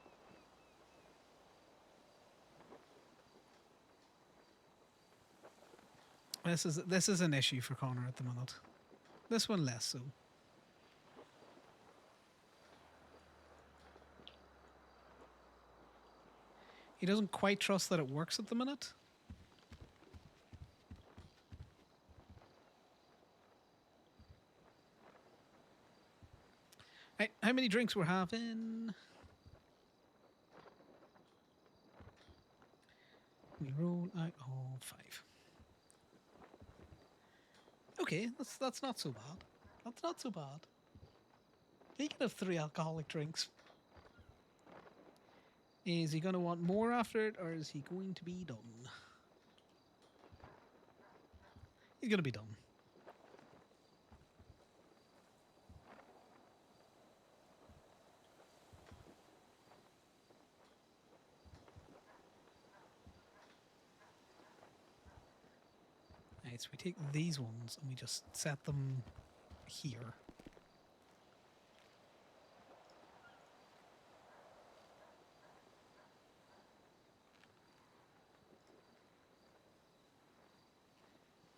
This is an issue for Connor at the minute. This one less so. He doesn't quite trust that it works at the minute. Right, how many drinks we're having? We roll out all 5. Okay, that's not so bad. That's not so bad. He can have 3 alcoholic drinks. Is he going to want more after it, or is he going to be done? He's going to be done. so we take these ones and we just set them here.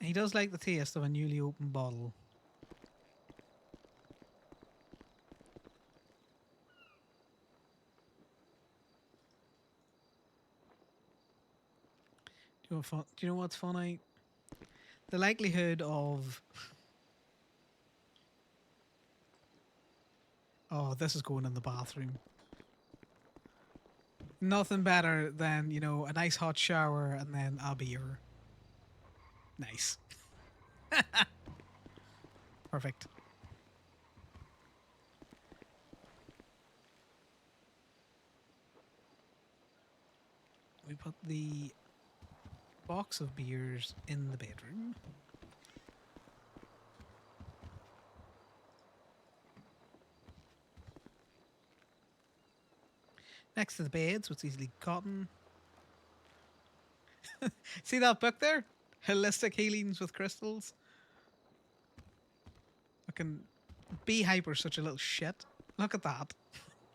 He does like the taste of a newly opened bottle. Do you know what's funny? The likelihood of... Oh, this is going in the bathroom. Nothing better than, you know, a nice hot shower and then a beer. Nice. Perfect. We put the box of beers in the bedroom. Next to the bed, so it's easily cotton. See that book there? Holistic Healings with Crystals. Fucking Be Hyper, such a little shit. Look at that.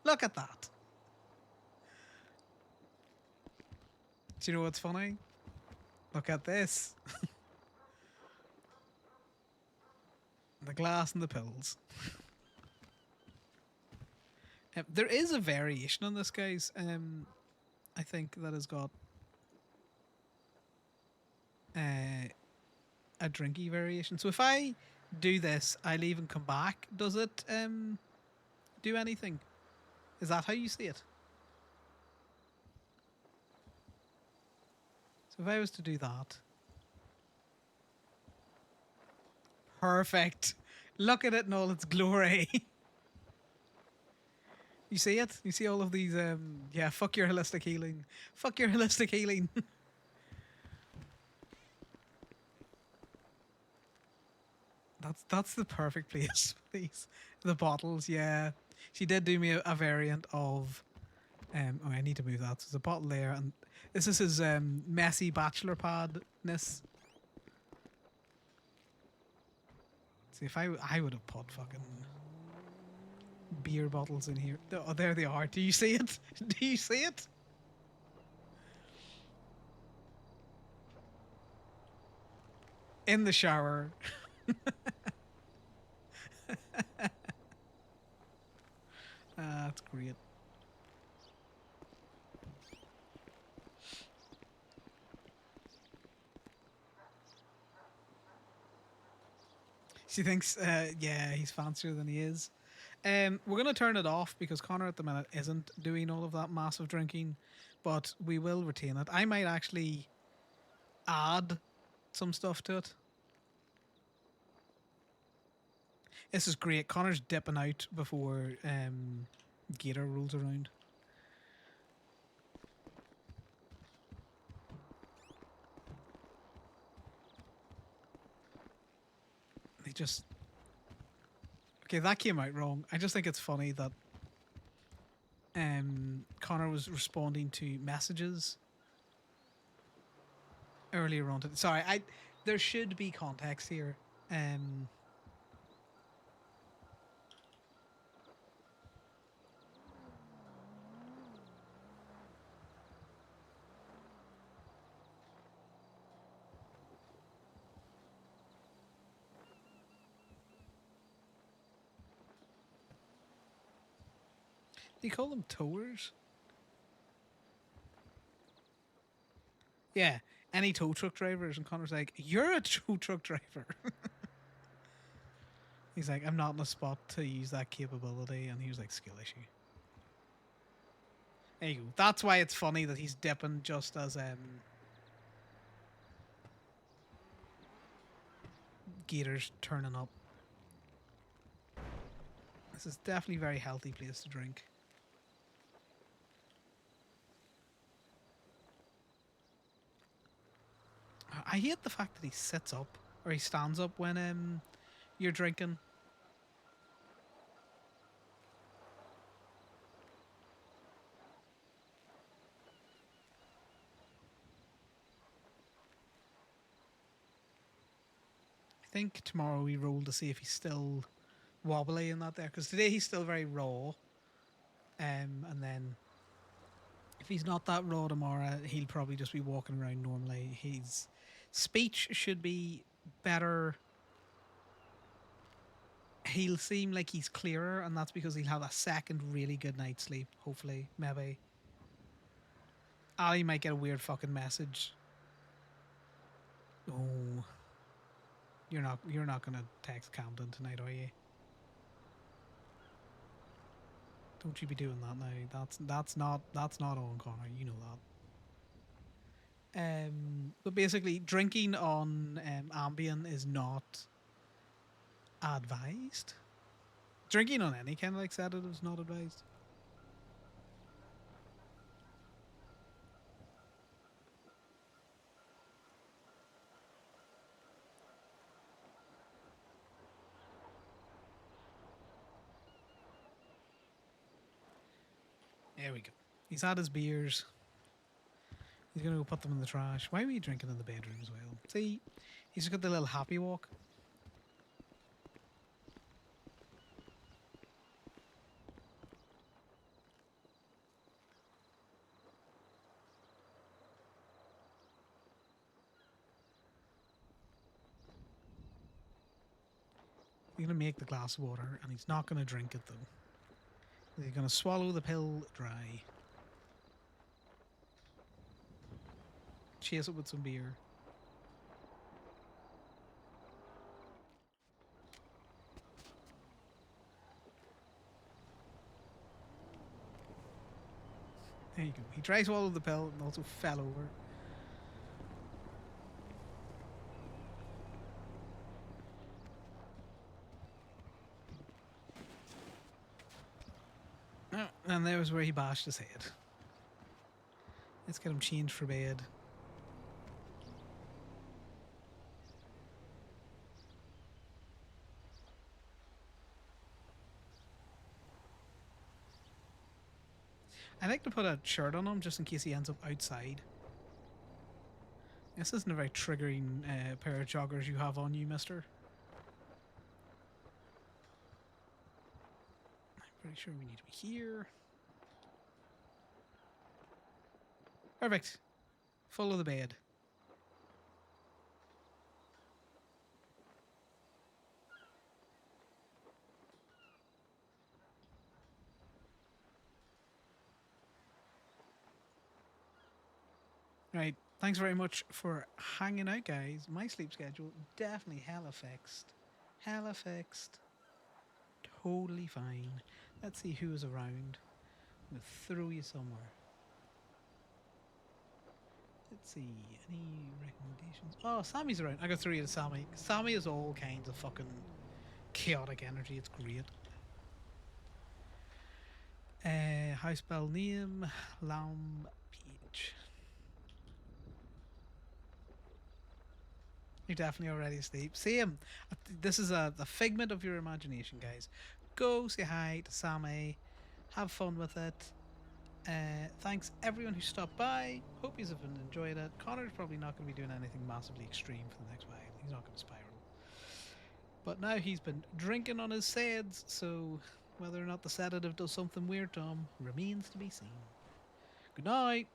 Look at that. Do you know what's funny? Look at this. The glass and the pills. There is a variation on this, guys. I think that has got a drinky variation. So if I do this, I leave and come back. Does it do anything? Is that how you see it? So if I was to do that. Perfect. Look at it in all its glory. You see it? You see all of these, yeah, fuck your holistic healing. Fuck your holistic healing. That's the perfect place for these. The bottles, yeah. She did do me a variant of, oh, I need to move that. So there's a bottle there, and this is his, messy bachelor padness. See, if I would have put fucking beer bottles in here. Oh, there they are. Do you see it? Do you see it? In the shower. That's great. She thinks, yeah, he's fancier than he is. We're going to turn it off because Connor at the minute isn't doing all of that massive drinking, but we will retain it. I might actually add some stuff to it. This is great. Connor's dipping out before Gator rolls around. They just... Okay, that came out wrong. I just think it's funny that Connor was responding to messages earlier on. Sorry, there should be context here. Do you call them towers? Yeah, any tow truck drivers. And Connor's like, you're a tow truck driver. He's like, I'm not in a spot to use that capability. And he was like, skill issue. There you go. That's why it's funny that he's dipping just as Gator's turning up. This is definitely a very healthy place to drink. I hate the fact that he sits up or he stands up when you're drinking. think tomorrow we roll to see if he's still wobbly and that there, because today he's still very raw. And then if he's not that raw tomorrow, he'll probably just be walking around normally. His speech should be better. He'll seem like he's clearer, and that's because he'll have a second really good night's sleep, hopefully, maybe. Ali might get a weird fucking message. Oh. You're not gonna text Camden tonight, are you? Don't you be doing that now. That's not on, Connor. You know that. But basically, drinking on Ambien is not advised. Drinking on any kind of like sedative is not advised. There we go. He's had his beers. He's gonna go put them in the trash. Why are we drinking in the bedroom as well? See, he's got the little happy walk. He's gonna make the glass of water, and he's not gonna drink it though. He's gonna swallow the pill dry. Chase it with some beer. There you go. He tried to swallow the pill and also fell over. Oh, and there was where he bashed his head. Let's get him changed for bed. I like to put a shirt on him just in case he ends up outside. This isn't a very triggering pair of joggers you have on you, mister. I'm pretty sure we need to be here. Perfect. Follow the bed. Right. Thanks very much for hanging out, guys. My sleep schedule definitely hella fixed. Hella fixed. Totally fine. Let's see who is around. I'm going to throw you somewhere. Let's see. Any recommendations? Oh, Sammy's around. I got to throw you to Sammy. Sammy is all kinds of fucking chaotic energy. It's great. House spell name. Lamb Page. You're definitely already asleep. Same. This is the figment of your imagination, guys. Go say hi to Sammy. Have fun with it. Thanks everyone who stopped by. Hope you've enjoyed it. Connor's probably not going to be doing anything massively extreme for the next while. He's not going to spiral. But now he's been drinking on his seds, so whether or not the sedative does something weird to him remains to be seen. Good night.